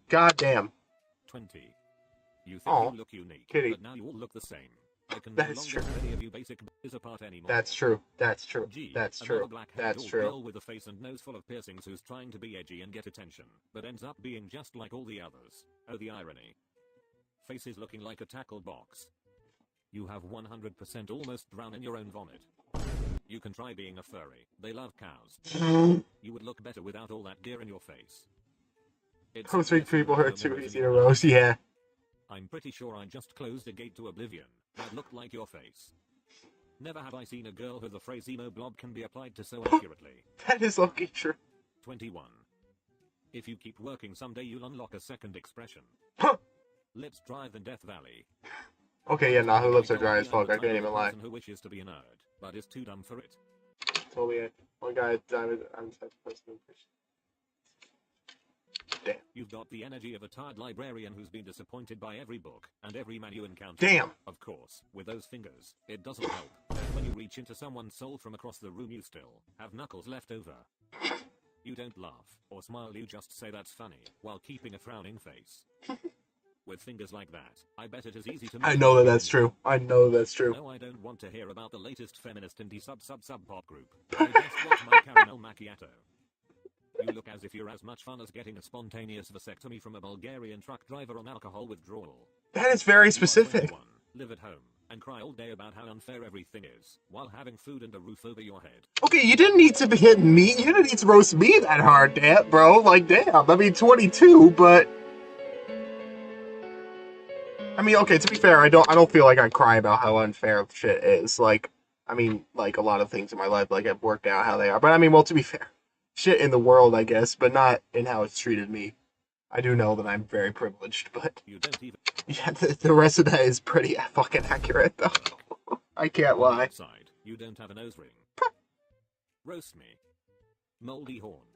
God damn. 20. You think Aw, you look unique, kitty. but now you all look the same. I can That no is longer true. tell any of you basic b****s apart anymore. That's true. That's true. G, That's another true. black-haired That's old true. girl with a face and nose full of piercings who's trying to be edgy and get attention, but ends up being just like all the others. Oh, the irony. Face is looking like a tackle box. You have 100% almost drowned in your own vomit. You can try being a furry. They love cows. You would look better without all that gear in your face. It's Those big people are are too easy to roast. Yeah. I'm pretty sure I just closed a gate to oblivion. That looked like your face. Never have I seen a girl who the phrase emo blob can be applied to so accurately. That is lucky true. 21. If you keep working someday you'll unlock a second expression. Lips dry than Death Valley. Okay, yeah, nah, her lips are dry as fuck. I can't even lie. Who wishes to be a nerd, but is too dumb for it. Totally. One guy, I'm the type of person. Damn. You've got the energy of a tired librarian who's been disappointed by every book and every man you encounter. Damn. Of course, with those fingers, it doesn't help that when you reach into someone's soul from across the room you still have knuckles left over. You don't laugh or smile, you just say that's funny while keeping a frowning face. With fingers like that, I bet it is easy to... I know that that's true. I know that's true. No, I don't want to hear about the latest feminist indie sub-pop group. I just want my caramel macchiato. You look as if you're as much fun as getting a spontaneous vasectomy from a Bulgarian truck driver on alcohol withdrawal. That is very specific. Live at home and cry all day about how unfair everything is, while having food and a roof over your head. Okay, you didn't need to be hitting me. You didn't need to roast me that hard, damn, bro. Like, damn. I mean, 22, but... I mean, okay, to be fair, I don't feel like I cry about how unfair shit is. Like, I mean, like, a lot of things in my life, like, have worked out how they are. But, I mean, well, to be fair, shit in the world, I guess, but not in how it's treated me. I do know that I'm very privileged, but... You don't even... Yeah, the rest of that is pretty fucking accurate, though. I can't lie. Outside, you don't have a nose ring. Roast me. Moldy horn.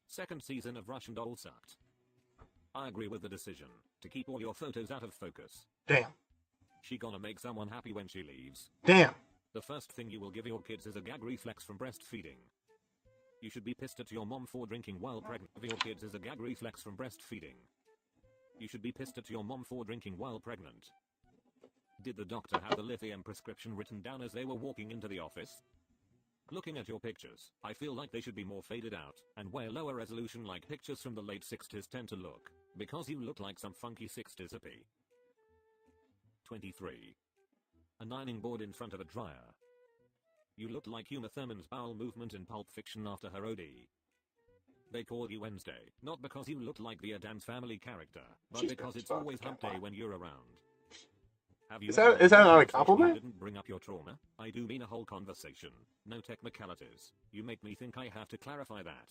Second season of Russian Doll sucked. I agree with the decision to keep all your photos out of focus. Damn. She gonna make someone happy when she leaves. Damn. The first thing you will give your kids is a gag reflex from breastfeeding. You should be pissed at your mom for drinking while pregnant. Give your kids is a gag reflex from breastfeeding. You should be pissed at your mom for drinking while pregnant. Did the doctor have the lithium prescription written down as they were walking into the office? Looking at your pictures, I feel like they should be more faded out, and way lower resolution like pictures from the late 60s tend to look, because you look like some funky 60s hippie. 23. A ironing board in front of a dryer. You look like Uma Thurman's bowel movement in Pulp Fiction after her OD. They call you Wednesday, not because you look like the Addams Family character, but because it's always hump day when you're around. Have you Is that not a compliment? You didn't bring up your trauma. I do mean a whole conversation. No technicalities. You make me think I have to clarify that.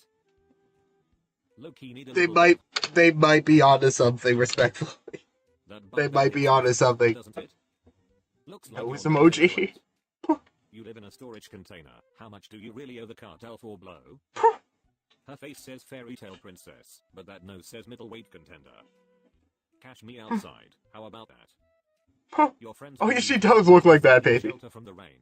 Low-key need a They might be onto something, respectfully. They might be onto something. Doesn't it? Looks like Nose you're emoji. You live in a storage container. How much do you really owe the cartel for blow? Her face says fairy tale princess, but that nose says middleweight contender. Catch me outside. How about that? Your friends. Oh yeah, she does look like that, baby. Shelter from the rain.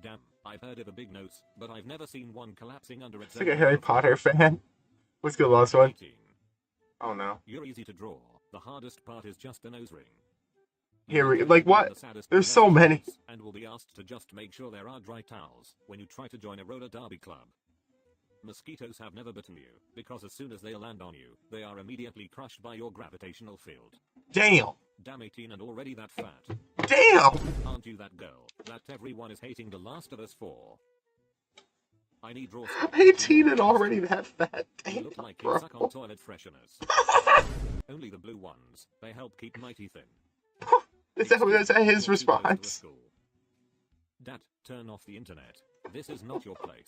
Damn, I've heard of a big nose, but I've never seen one collapsing under its It's like a Harry Potter fan. What's the last one? 18. Oh no. You're easy to draw. The hardest part is just a nose ring. Here, like what? There's so many. And will be asked to just make sure there are dry towels when you try to join a roller derby club. Mosquitoes have never bitten you, because as soon as they land on you, they are immediately crushed by your gravitational field. Damn. Damn 18 and already that fat. Damn. Aren't you that girl that everyone is hating The Last of Us for? I need raw. I'm 18 and already that fat. You Damn, look like bro. you suck on toilet fresheners. Only the blue ones. They help keep my teeth in. Is that his response? Dad, turn off the internet. This is not your place.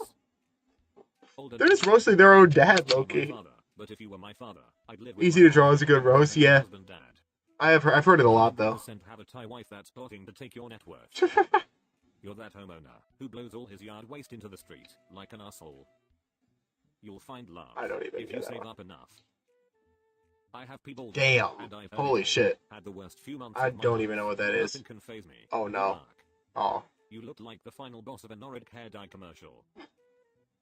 They're just roasting their own dad, Loki. But if you were my father, I'd live Easy to draw is a good roast, yeah. I've heard it a lot though. Have a Thai wife that's plotting to take your net worth. You're that homeowner who blows all his yard waste into the street like an asshole. You'll find love I don't even if get you that save one. up enough. I have people. Damn. And I've Holy shit. Had the worst few months I of my don't life. even know what that is. Nothing can faze me. Oh no. Oh. You look like the final boss of a Norid hair dye commercial.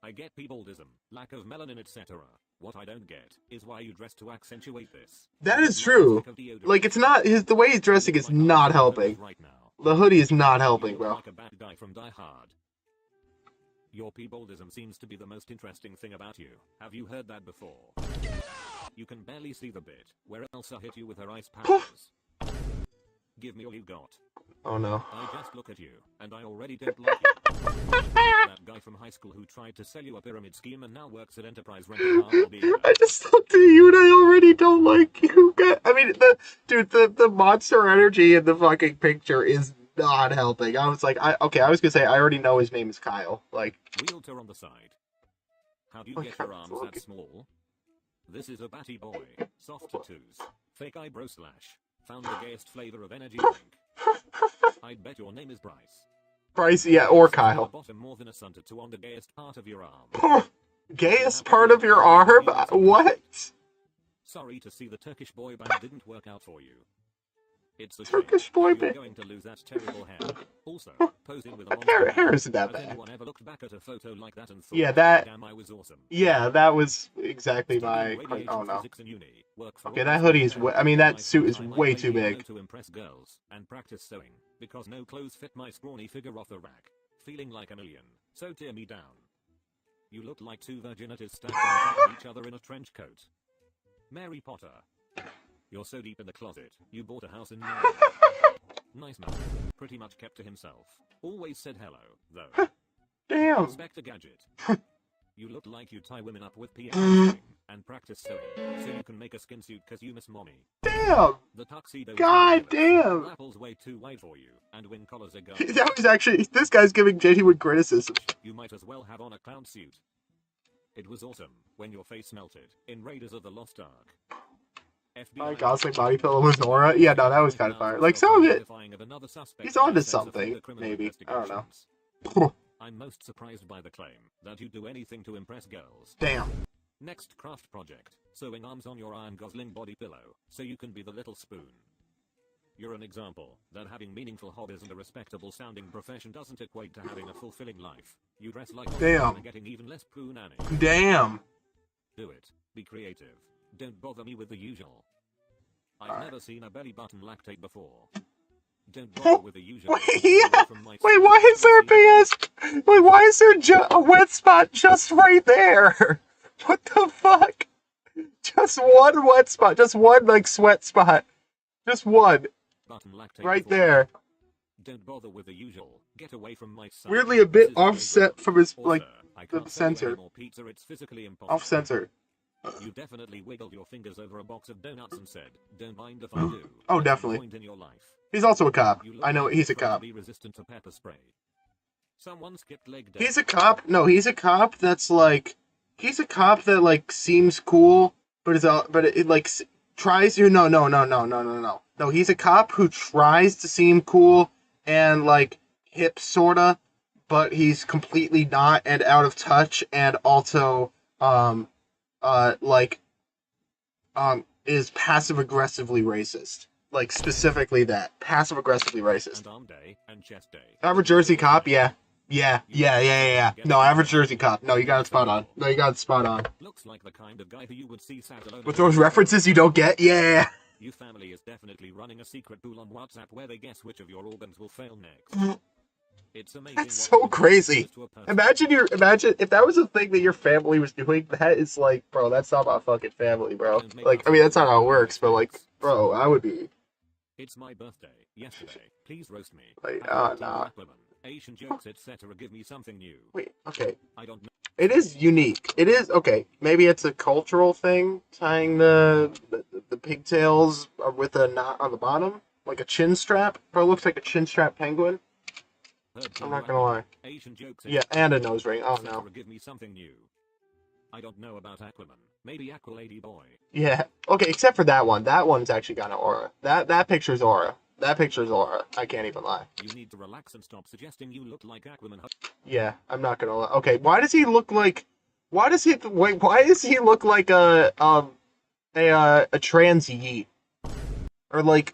I get peopledism, lack of melanin, etc. What I don't get is why you dress to accentuate this. That is true. Like, it's not the way he's dressing is not helping. Right now, The hoodie is not You helping, look bro. like a bad guy from Die Hard. Your piebaldism seems to be the most interesting thing about you. Have you heard that before? You can barely see the bit where Elsa hit you with her ice powers. Give me all you got. Oh no. I just look at you, and I already don't like you. That guy from high school who tried to sell you a pyramid scheme and now works at Enterprise renting car will be here. I just looked at you and I already don't like you. I mean, the monster energy in the fucking picture is not helping. I was like, I was gonna say I already know his name is Kyle. Like, Wheelchair on the side. How do you get your arms that small? This is a batty boy. Soft tattoos. Fake eyebrow slash. Found the gayest flavor of energy drink. I'd bet your name is Bryce. Bryce, yeah, or Kyle. Bottom more than a sun tattoo on the gayest part of your arm. Gayest part of your arm? What? Sorry to see the Turkish boy band didn't work out for you. It's a Turkish boy You're band. going to lose that terrible hair. Also, posing with a Hair isn't that Has bad. anyone ever looked back at a photo like that and thought, Yeah, that. damn, I was awesome. Yeah, that was exactly my. Oh no. Okay, that hoodie is. I mean, that suit is way too big. To impress girls and practice sewing because no clothes fit my scrawny figure off the rack. Feeling like a million. So tear me down. You look like two virginities stacked on top of each other in a trench coat. Mary Potter. You're so deep in the closet, you bought a house in Norway. Nice man. Pretty much kept to himself. Always said hello, though. Damn. Inspector Gadget. You look like you tie women up with piano string and practice sewing, so you can make a skin suit cause you miss mommy. Damn. The tuxedo. God damn. Apple's way too wide for you, and wing collars are gone. That was actually. This guy's giving genuine criticism. You might as well have on a clown suit. It was awesome when your face melted in Raiders of the Lost Ark. My Gosling body pillow was Aura. Yeah, no, that was kind of fire. Like some of it, he's onto something. Maybe I don't know. I'm most surprised by the claim that you do anything to impress girls. Damn. Next craft project: sewing arms on your Ryan Gosling body pillow so you can be the little spoon. You're an example that having meaningful hobbies and a respectable sounding profession doesn't equate to having a fulfilling life. You dress like Damn. and getting even less poo nanny. Damn. Do it. Be creative. Don't bother me with the usual. I've never seen a belly button lactate before. Don't bother with the usual. Wait, yeah. Wait, why is there a Wait, why is there a wet spot just right there? What the fuck? Just one wet spot. Just one, like, sweat spot. Just one. Right there. Don't bother with the usual. Get away from my son. Weirdly a bit offset from his, like, the center. Pizza, it's physically impossible. Off-center. You definitely wiggled your fingers over a box of donuts and said, "Don't mind if I do." Oh, At some definitely. point in your life, He's also a cop. you look I know like he's a you're cop. incredibly resistant to pepper spray. Someone skipped leg day. He's a cop. No, he's a cop that's like, he's a cop that like seems cool, but it like tries to. No. No, he's a cop who tries to seem cool and like hip sorta, but he's completely not and out of touch and also is passive aggressively racist. Like specifically that passive aggressively racist. And arm day and chest day. Average Jersey cop, yeah. No, average Jersey cop. No, you got it spot on. Looks like the kind of guy who you would see sat alone. With those references you don't get, yeah. Your family is definitely running a secret pool on WhatsApp where they guess which of your organs will fail next. It's amazing. That's so crazy. Imagine if that was a thing that your family was doing. That is like, bro, that's not my fucking family, bro. Like, I mean, that's not how it works, but like, bro, I would be. It's my birthday yesterday. Please roast me. Like, nah. Asian jokes, etc. Give me something new. Wait, okay. I don't know. It is unique. It is okay. Maybe it's a cultural thing, tying the pigtails with a knot on the bottom, like a chin strap. Bro, looks like a chin strap penguin. I'm not gonna lie. Asian jokes, Yeah, and a nose ring. Oh no. Give me something new. I don't know about Aquaman. Maybe Aqua Lady Boy. Yeah. Okay, except for that one. That one's actually got an aura. That picture's aura. That picture's aura. I can't even lie. You need to relax and stop suggesting you look like Aquaman. Yeah, I'm not gonna lie. Okay, why does he look like? Why does he look like a trans yeet? Or like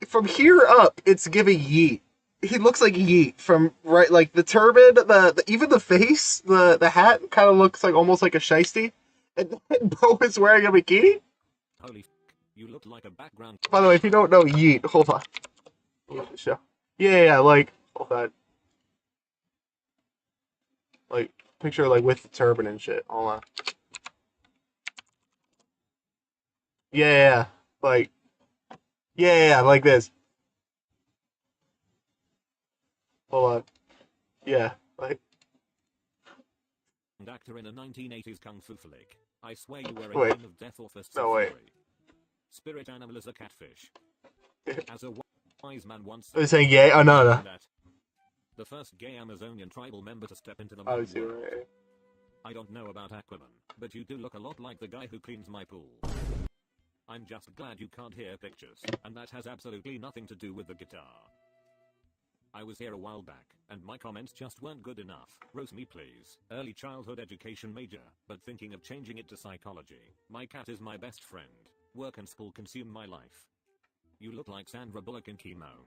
from here up, it's giving yeet. He looks like yeet from right, like the turban, even the face, the hat kind of looks like almost like a shiesty. And Bo is wearing a bikini. Holy f***. You look like a background. By the way, if you don't know Yeet, hold on. Show. Yeah, like, hold on. Like, picture like with the turban and shit. Hold on. Yeah, like, yeah, like this. Hold on. Yeah, like. Actor in a 1980s kung fu flick. I swear you were a Wait. king of death or fists No, of wait. fury. Spirit animal is a catfish. As a wise man once Are you said, saying yay? Oh, no. that the first gay Amazonian tribal member to step into the I modern see, world. right. I don't know about Aquaman, but you do look a lot like the guy who cleans my pool. I'm just glad you can't hear pictures, and that has absolutely nothing to do with the guitar. I was here a while back, and my comments just weren't good enough. Roast me please. Early childhood education major, but thinking of changing it to psychology. My cat is my best friend. Work and school consume my life. You look like Sandra Bullock in chemo.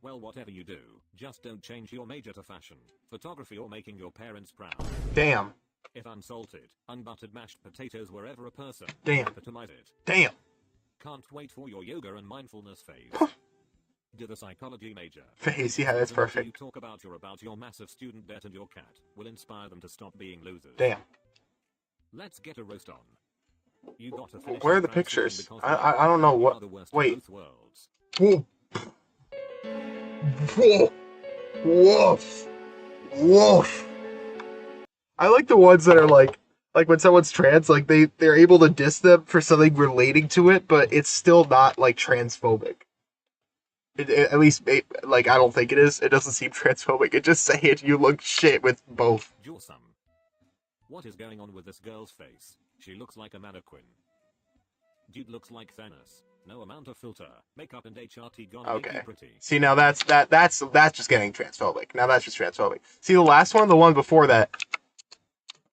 Well, whatever you do, just don't change your major to fashion, photography, or making your parents proud. Damn. If unsalted, unbuttered mashed potatoes were ever a person, Damn. epitomize it. Damn. Can't wait for your yoga and mindfulness phase. Do the psychology major. Phase, yeah, that's The more perfect. You talk about your massive student debt and your cat will inspire them to stop being losers. Damn. Let's get a roast on. You got to finish Where are your the transition pictures? because I don't know we what. are the worst of Wait. both worlds. Whoa. Whoa. Woof. Woof. I like the ones that are like when someone's trans, like they're able to diss them for something relating to it, but it's still not like transphobic. At least, like, I don't think it is. It doesn't seem transphobic. It just saying you look shit with both. Jawsome. What is going on with this girl's face? She looks like a mannequin. Dude looks like Thanos. No amount of filter, makeup, and HRT gonna make Okay. you pretty. See, now that's just getting transphobic. Now that's just transphobic. See, the last one, the one before that.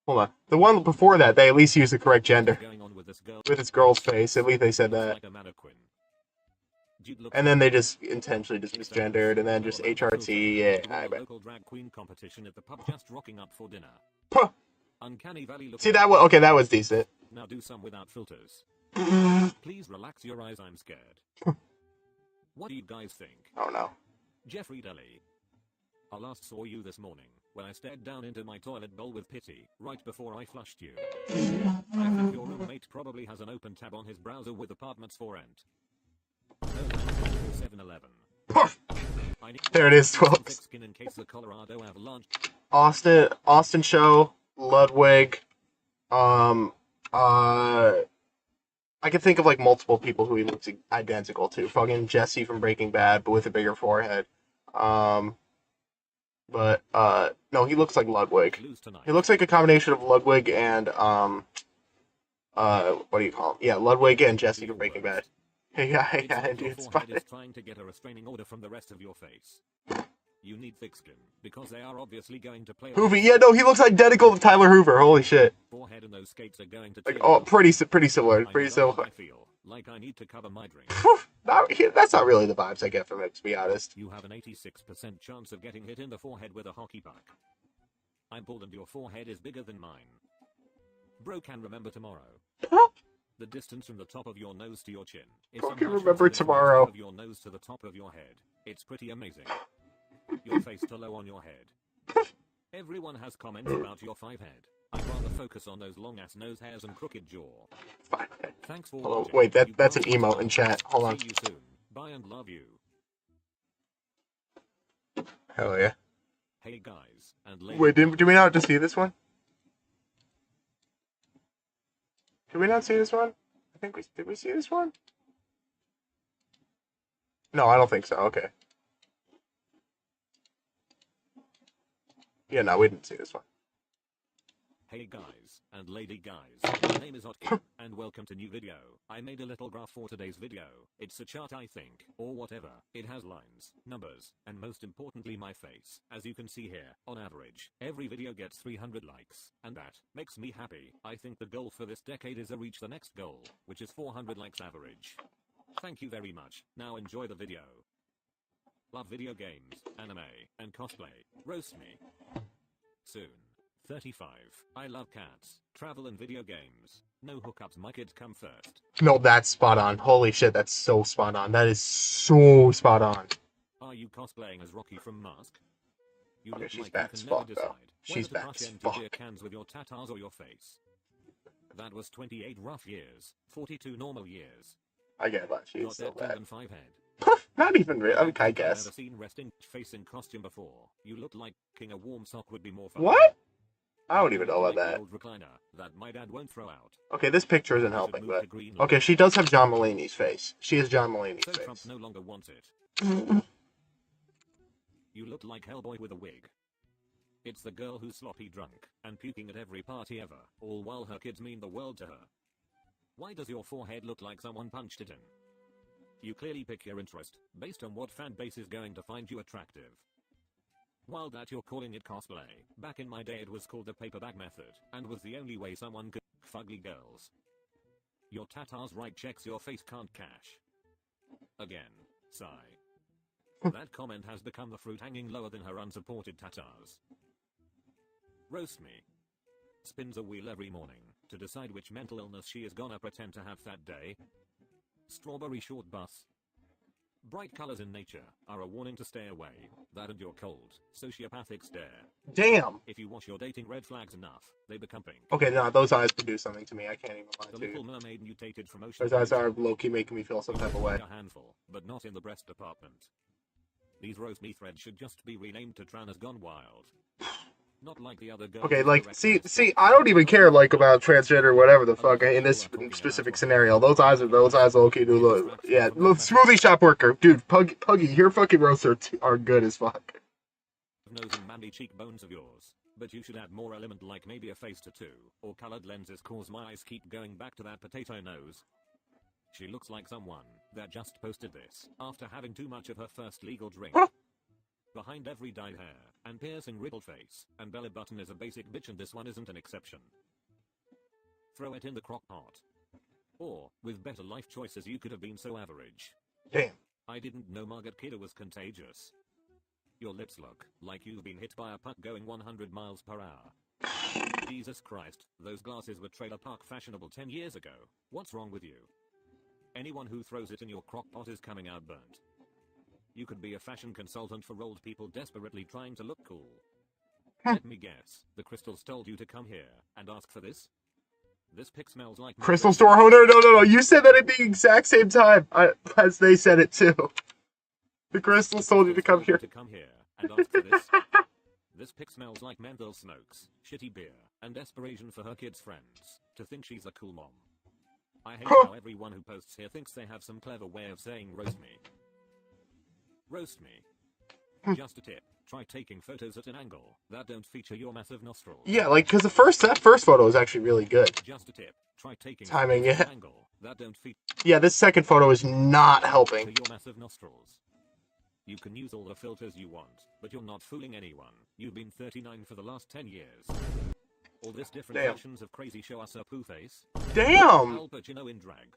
Hold on. The one before that, they at least used the correct gender. Going on with this girl? With this girl's face, at least they said that. Like a mannequin. Dude looks And then they just intentionally just misgendered, and then just HRT, yeah, I bet. Local drag queen competition at the pub, just rocking up for dinner. Puh. Uncanny Valley look. See, that was, okay, that was decent. Now do some without filters. Please relax your eyes, I'm scared. What do you guys think? Oh no. Jeffrey Deli. I last saw you this morning, when I stared down into my toilet bowl with pity, right before I flushed you. I think your roommate probably has an open tab on his browser with apartments for rent. 7-Eleven. There it is, 12. Skin in case the Colorado Avalanche. Austin Show, Ludwig, I can think of like multiple people who he looks identical to. Fucking Jesse from Breaking Bad, but with a bigger forehead. No, he looks like Ludwig. He looks like a combination of Ludwig and what do you call him? Yeah, Ludwig and Jesse from Breaking Bad. Yeah, dude, it's fine. Is trying to get a restraining order from the rest of your face. You need thick skin, because they are obviously going to play. Hoover, yeah, no, he looks identical to Tyler Hoover. Holy shit. Forehead and those skates are going to like, oh, pretty similar. Pretty similar. I feel like I need to cover my drink. That's not really the vibes I get from it, to be honest. You have an 86% chance of getting hit in the forehead with a hockey puck. I'm bald and your forehead is bigger than mine. Bro can remember tomorrow. The distance from the top of your nose to your chin. Bro can remember tomorrow. From the top of your nose to the top of your head. It's pretty amazing. Your face to low on your head. Everyone has comments about your 5 head. I'd rather focus on those long ass nose hairs and crooked jaw. Thanks for watching. Wait, that's an emote in chat. Hold on. See you soon. Bye and love you. Hell yeah. Hey guys and ladies. Wait, did we not just see this one? Did we not see this one? I think did we see this one? No, I don't think so. Okay. Yeah, no, we didn't see this one. Hey guys and lady guys, my name is Otkin, and welcome to new video. I made a little graph for today's video. It's a chart I think, or whatever. It has lines, numbers, and most importantly my face. As you can see here, on average, every video gets 300 likes, and that makes me happy. I think the goal for this decade is to reach the next goal, which is 400 likes average. Thank you very much. Now enjoy the video. Love video games, anime, and cosplay. Roast me. Soon. 35. I love cats, travel and video games. No hookups, my kids come first. No, that's spot on. Holy shit, that's so spot on. That is so spot on. Are you cosplaying as Rocky from Mask? You Okay, look she's like bad you as can never fuck, though. decide She's whether to bad crush as empty fuck. beer cans with your tatars or your face. That was 28 rough years, 42 normal years. I get that. She's Got so that bad. and 5 head. Not even really. I mean, I I've guess. never seen resting face in costume before. You look like King. A warm sock would be more fun. What? I don't even know about Like the that. old recliner that my dad won't throw out. Okay, this picture isn't You should helping, move but to Greenland. okay, she does have John Mulaney's face. She has John Mulaney's So face. Trump no longer wants it. You look like Hellboy with a wig. It's the girl who's sloppy drunk and puking at every party ever, all while her kids mean the world to her. Why does your forehead look like someone punched it in? You clearly pick your interest based on what fan base is going to find you attractive. While that you're calling it cosplay, back in my day it was called the paperback method, and was the only way someone could fugly girls. Your tatars right checks your face can't cash. Again, sigh. That comment has become the fruit hanging lower than her unsupported tatars. Roast me. Spins a wheel every morning to decide which mental illness she is gonna pretend to have that day. Strawberry short bus. Bright colors in nature are a warning to stay away. That and your cold, sociopathic stare. Damn. If you watch your dating red flags enough, they become pink. Okay, no, those eyes can do something to me. I can't even lie The to Little you. Mermaid mutated from ocean. Those eyes are low-key making me feel some type of way. A handful, but not in the breast department. These roast me threads should just be renamed to Tran has gone wild. Not like the other girls. Okay, like, see, I don't even care, like, about transgender or whatever the fuck in this specific scenario. Those eyes low-key do look, yeah, look, smoothie shop worker. Dude, Puggy, your fucking roasts are good as fuck. Nose and manly cheekbones of yours. But you should add more element like maybe a face tattoo, or colored lenses cause my eyes keep going back to that potato nose. She looks like someone that just posted this after having too much of her first legal drink. Behind every dyed hair and piercing rippled face and belly button is a basic bitch, and this one isn't an exception. Throw it in the crock pot. Or, with better life choices you could have been so average. Damn. I didn't know Margaret Kidder was contagious. Your lips look like you've been hit by a puck going 100 miles per hour. Jesus Christ, those glasses were trailer park fashionable 10 years ago. What's wrong with you? Anyone who throws it in your crock pot is coming out burnt. You could be a fashion consultant for old people desperately trying to look cool. Let me guess, the crystals told you to come here and ask for this? This pic smells like... Crystal store owner? No. You said that at the exact same time as they said it too. The crystals told you to come here. And ask for this? This pic smells like menthol smokes, shitty beer, and desperation for her kids' friends to think she's a cool mom. I hate how everyone who posts here thinks they have some clever way of saying roast me. Roast me. Just a tip. Try taking photos at an angle that don't feature your massive nostrils. Yeah, like, because that first photo is actually really good. Just a tip. Try taking timing, photos at yeah. an angle that don't feature Yeah, this second photo is not helping. your massive nostrils. You can use all the filters you want, but you're not fooling anyone. You've been 39 for the last 10 years. All this different Damn. versions of crazy show us a poo face. Damn! Al Pacino in drag.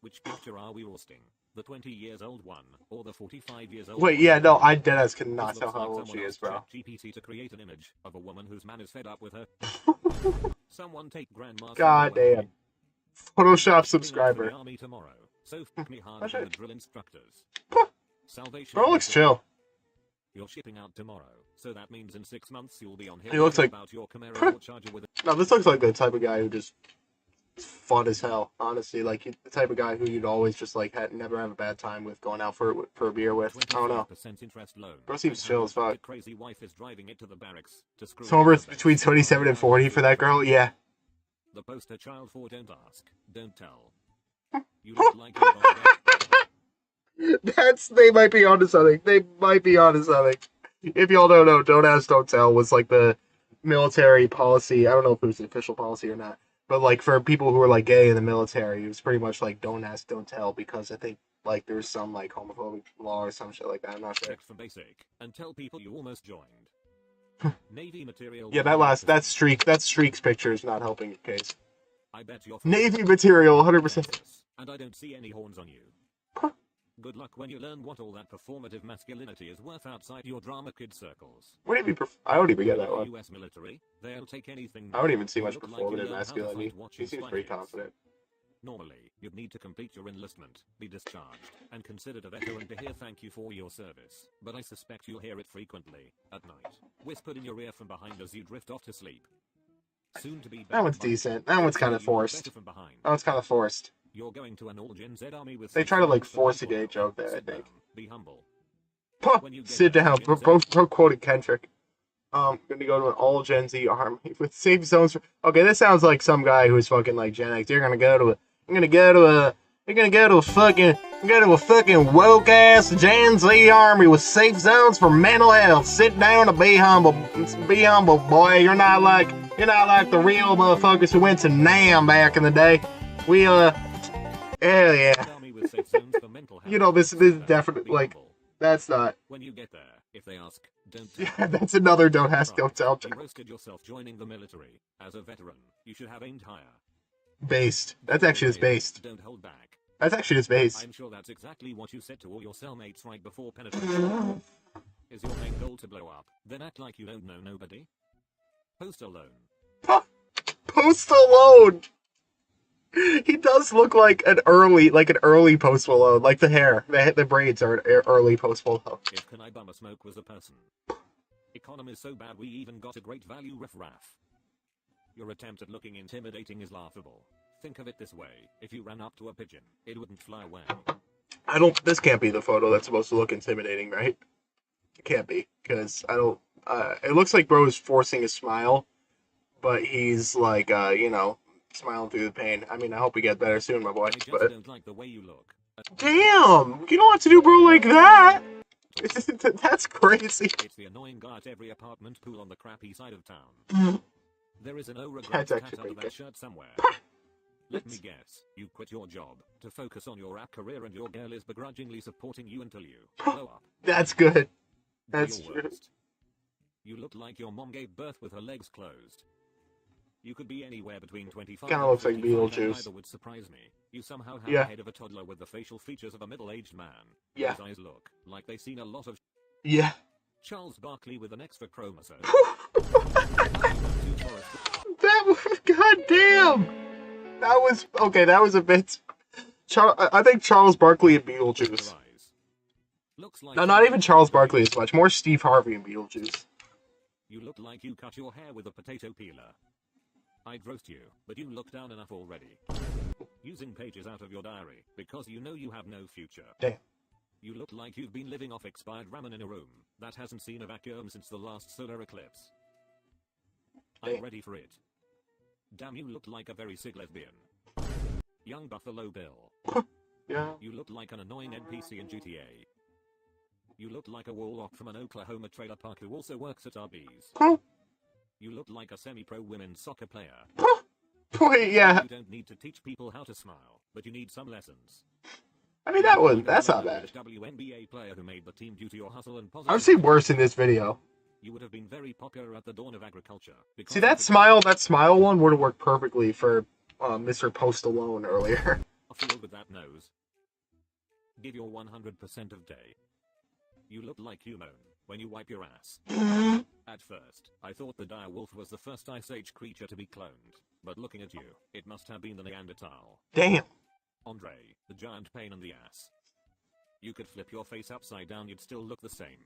Which picture are we roasting? The 20 years old one, or the 45 years old Wait, one? yeah, no, I deadass cannot This tell looks how like old someone she else is, bro. checked GPT to create an image of a woman whose man is fed up with her. Someone take grandma. God damn. Photoshop subscriber. Army tomorrow. So f me hard That's with it. the drill instructors. Salvation. Bro looks chill. You're shipping out tomorrow, so that means in 6 months you'll be on here. He looks like- about your Camaro or Charger with No, this looks like the type of guy who just fun as hell, honestly. Like, the type of guy who you'd always just, like, never have a bad time with going out for a beer with. I don't know. 25% interest loan. Bro seems chill as fuck. The crazy wife is driving it to the barracks to screw Somewhere it up. between 27 and 40 for that girl? Yeah. The poster child for don't ask, don't tell. You look like you're on They might be onto something. If y'all don't know, don't ask, don't tell was like the military policy. I don't know if it was the official policy or not, but like for people who were like gay in the military, it was pretty much like don't ask, don't tell, because I think like there's some like homophobic law or some shit like that. I'm not sure. check for basic and tell people you almost joined. Navy material. Yeah, that Streak's picture is not helping your case. I bet you're Navy material, 100%. and I don't see any horns on you. Good luck when you learn what all that performative masculinity is worth outside your drama kid circles. What do you mean? I don't even get that one. US military, they'll take anything. I don't even see You much look like you performative learned how to masculinity. fight watching He seems Spy pretty Kids. confident. Normally, you'd need to complete your enlistment, be discharged, and considered a veteran to hear thank you for your service. But I suspect you'll hear it frequently, at night, whispered in your ear from behind as you drift off to sleep. Soon to be That one's decent. That one's kind of forced. That one's kind of forced. You're going to an all Gen Z army with They try to like force a gay joke there, I think. Be humble. Sit down. Both quoted Kendrick. Gonna go to an all Gen Z army with safe zones. Okay, this sounds like some guy who's fucking like Gen X. You're gonna go to a fucking woke ass Gen Z army with safe zones for mental health. Sit down and be humble. Be humble, boy. You're not like the real motherfuckers who went to NAM back in the day. Hell yeah. You know, this is definitely like, that's not. When you get there, if they ask, don't Yeah, that's another don't ask, don't tell. You roasted yourself joining the military. As a veteran, you should have aimed higher. Based. That's actually his based. Don't hold back. That's actually his base. I'm sure that's exactly what you said to all your cellmates right before penetration. Is your main goal to blow up? Then act like you don't know nobody. Post alone. Post Malone. He does look like an early Post Malone. Like the hair, the braids are an early Post Malone. If Can I Bum a Smoke was a person. Economy's so bad we even got a great value riff-raff. Your attempt at looking intimidating is laughable. Think of it this way, if you ran up to a pigeon, it wouldn't fly away. This can't be the photo that's supposed to look intimidating, right? It can't be, because it looks like bro is forcing a smile, but he's like, smiling through the pain. I mean, I hope we get better soon, my boy. I just But don't like the way you look. damn, you don't have to do bro like that. That's crazy. It's the annoying guy at every apartment pool on the crappy side of town. There is a no regrets cat under that shirt somewhere. Let me guess, you quit your job to focus on your rap career and your girl is begrudgingly supporting you until you blow up. That's good. Be That's your true. worst. You look like your mom gave birth with her legs closed. You could be anywhere between 25 Kinda and looks like 55, and Beetlejuice. neither would surprise me. You somehow have Yeah. the head of a toddler with the facial features of a middle-aged man. Yeah. His eyes look like they've seen a lot of Yeah. Charles Barkley with an extra chromosome. That was goddamn. That was okay. That was a bit. I think Charles Barkley and Beetlejuice. Looks like No, not even Charles Barkley as much. More Steve Harvey and Beetlejuice. You look like you cut your hair with a potato peeler. I'd roast you, but you look down enough already. Using pages out of your diary, because you know you have no future. Damn. You look like you've been living off expired ramen in a room that hasn't seen a vacuum since the last solar eclipse. I'm ready for it. Damn, you look like a very sick lesbian. Young Buffalo Bill. Yeah. You look like an annoying NPC in GTA. You look like a warlock from an Oklahoma trailer park who also works at Arby's. You look like a semi-pro women's soccer player. Wait, yeah. You don't need to teach people how to smile, but you need some lessons. I mean, that's not bad. WNBA player who made the team due to your hustle and positive. I've seen worse in this video. You would have been very popular at the dawn of agriculture. See, that smile one would have worked perfectly for Mr. Post Alone earlier. A field with that nose. Give your 100% of day. You look like human when you wipe your ass. At first, I thought the dire wolf was the first Ice Age creature to be cloned, but looking at you, it must have been the Neanderthal. Damn. Andre, the giant pain in the ass. You could flip your face upside down, you'd still look the same.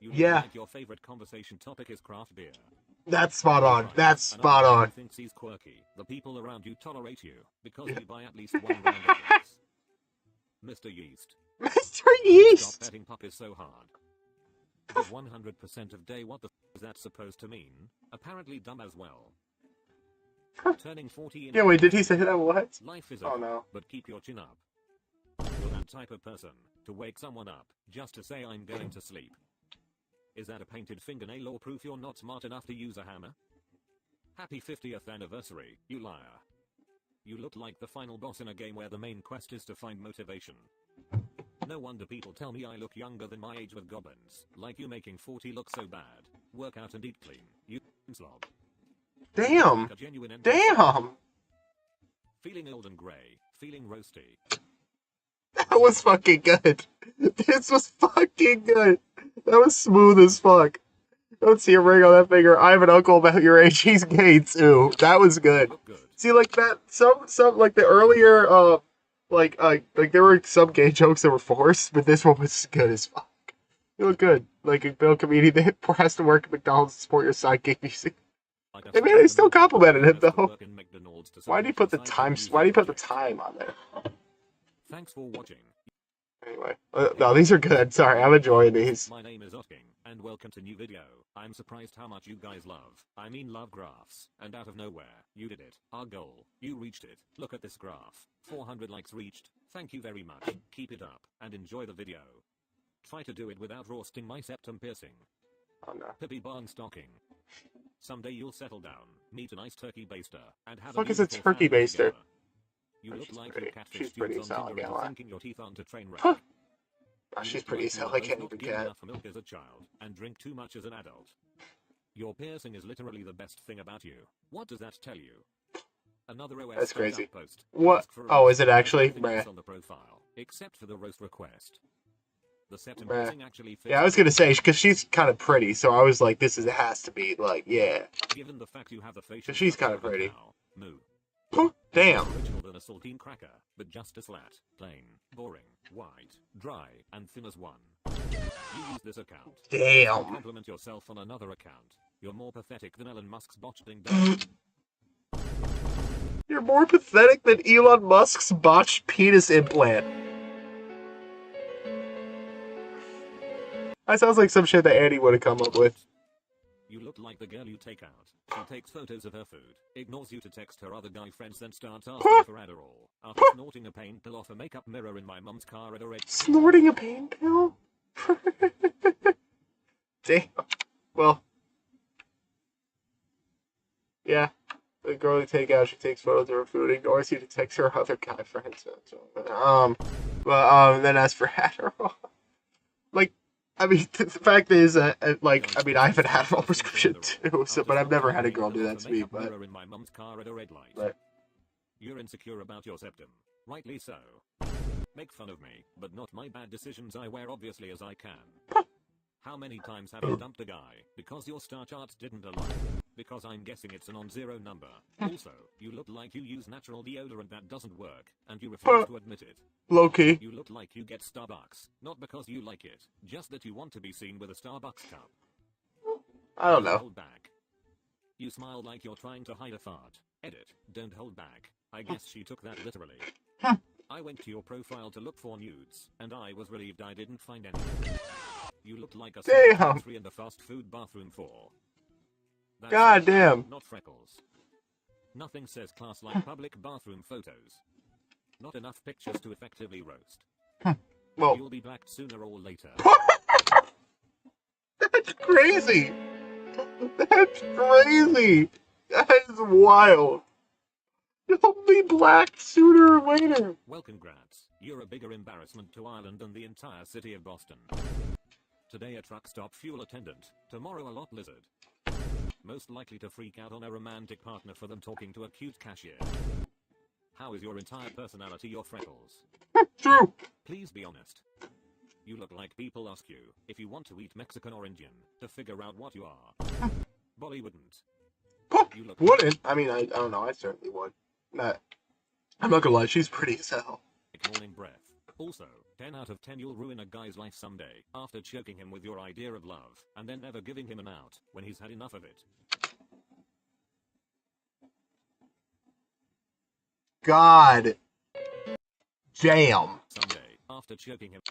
You look Yeah. like your favorite conversation topic is craft beer. That's spot on. Right. That's spot Another guy on. who thinks he's quirky. The people around you tolerate you because you buy at least one round of drinks. Mr. Yeast. Mr. Yeast. Stop petting puppies so hard. Give 100% of day. What the f is that supposed to mean? Apparently dumb as well. Turning 40 in Yeah, wait, did he say that? What? Life is Oh, over, no. but keep your chin up. You're that type of person to wake someone up just to say I'm going to sleep. Is that a painted fingernail or proof you're not smart enough to use a hammer? Happy 50th anniversary, you liar. You look like the final boss in a game where the main quest is to find motivation. No wonder people tell me I look younger than my age with goblins. Like you making 40 look so bad. Work out and eat clean. You slob. Damn. Like a genuine Damn. feeling old and grey. Feeling roasty. That was fucking good. This was fucking good. That was smooth as fuck. Don't see a ring on that finger. I have an uncle about your age. He's gay too. That was good. See, like that. Some like the earlier like there were some gay jokes that were forced, but this one was good as fuck. You look good. Like a Bill comedian that has to work at McDonald's to support your sidekick music. Hey man, they still complimented him though. Why do you put the time? Why do you put the time on there? Thanks for watching. Anyway, no, these are good. Sorry, I'm enjoying these. My name is Otking, and welcome to new video. I'm surprised how much you guys love graphs. And out of nowhere, you did it. Our goal. You reached it. Look at this graph. 400 likes reached. Thank you very much. Keep it up, and enjoy the video. Try to do it without roasting my septum piercing. Oh no. Pippi barn stocking. Someday you'll settle down, meet a nice turkey baster, and have Fuck a is a beautiful turkey family baster? together. You look She's like pretty. you catfish She's pretty dudes as hell, on I Tinder can't and lie. sinking your teeth onto train wreck. Huh. Oh, You she's look pretty like as hell. you I were can't both even not given cat. enough milk as a child and drink too much as an adult. Your piercing is literally the best thing about you. What does that tell you? Another OS That's crazy. post. What? Ask for a Oh, roast. is it actually? Everything else Meh. on the profile, except for the roast request. The septum Meh. piercing actually fits. Yeah, I was gonna say because she's kind of pretty, so I was like, this is it has to be like, yeah. Given the fact you have the facial Cause she's structure kind of of a pretty. cow, moo. Damn. More original than a saltine cracker, but just as flat, plain, boring, white, dry, and thin as one. You use this account. Damn. Compliment yourself on another account. You're more pathetic than Elon Musk's botching dog. You're more pathetic than Elon Musk's botched penis implant. That sounds like some shit that Andy would have come up with. You look like the girl you take out. She takes photos of her food, ignores you to text her other guy friends, then starts asking for Adderall. After snorting a pain pill off a makeup mirror in my mum's car at a red... Snorting a pain pill? Damn. Well. Yeah. The girl you take out, she takes photos of her food, ignores you to text her other guy friends. Then as for Adderall. Like, I mean, the fact is, like, I mean, I have an Adderall prescription too, so, but I've never had a girl do that to me, but... Right. You're insecure about your septum. Rightly so. Make fun of me, but not my bad decisions I wear obviously as I can. How many times have you dumped a guy because your star charts didn't align? Because I'm guessing it's a non-zero number. Also, you look like you use natural deodorant that doesn't work, and you refuse to admit it. Low-key. You look like you get Starbucks, not because you like it, just that you want to be seen with a Starbucks cup. I don't know. Hold back. You smile like you're trying to hide a fart. Edit, don't hold back. I guess she took that literally. I went to your profile to look for nudes, and I was relieved I didn't find any. You look like a Damn. 3 in the fast food bathroom 4. That's God damn. Not freckles. Nothing says class like public bathroom photos. Not enough pictures to effectively roast. Well. You'll be blacked sooner or later. That's crazy. That's crazy. That is wild. You'll be black sooner or later. Well, congrats. You're a bigger embarrassment to Ireland than the entire city of Boston. Today a truck stop fuel attendant. Tomorrow a lot lizard. Most likely to freak out on a romantic partner for them talking to a cute cashier. How is your entire personality your freckles? True. Please be honest. You look like people ask you if you want to eat Mexican or Indian to figure out what you are. Bolly wouldn't. You look Wouldn't? I mean, I don't know. I certainly would. I'm not gonna lie. She's pretty as hell. like morning breath. Also, 10 out of 10 you'll ruin a guy's life someday after choking him with your idea of love and then never giving him an out when he's had enough of it. God damn. Someday, after choking him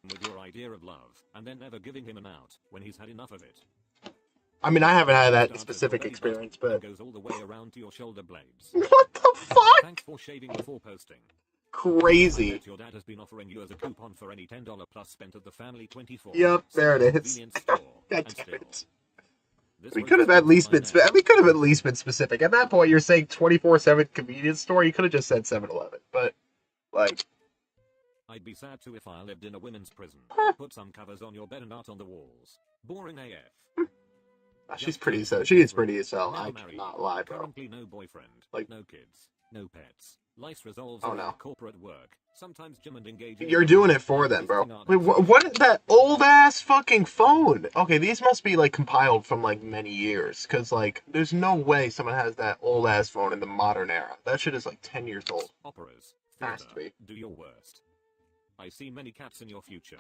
with your idea of love and then never giving him an out when he's had enough of it. I mean, I haven't had that specific experience, but goes all the way around to your shoulder blades. What the fuck? Thanks for shaving before posting. Crazy. I bet your dad has been offering you as a coupon for any $10 plus spent at the Family 24. Yep, there it is. Convenience store. God And damn still, it. this We was could have at least been. We could have at least been specific. At that point, you're saying 24/7 convenience store. You could have just said 7-Eleven, but like. I'd be sad too if I lived in a women's prison. Put some covers on your bed and not on the walls. Boring AF. She's pretty. So she is pretty as hell. I Never married. cannot lie, bro. Currently no boyfriend. Like no kids. No pets. Life resolves Oh, around no. corporate work. Sometimes Jim and engage in You're doing it for them, bro. existing Wait, what is that old ass fucking phone? Okay, these must be like compiled from like many years, cause like there's no way someone has that old ass phone in the modern era. That shit is like 10 years old. Operas, Has to theater, be. do your worst. I see many cats in your future.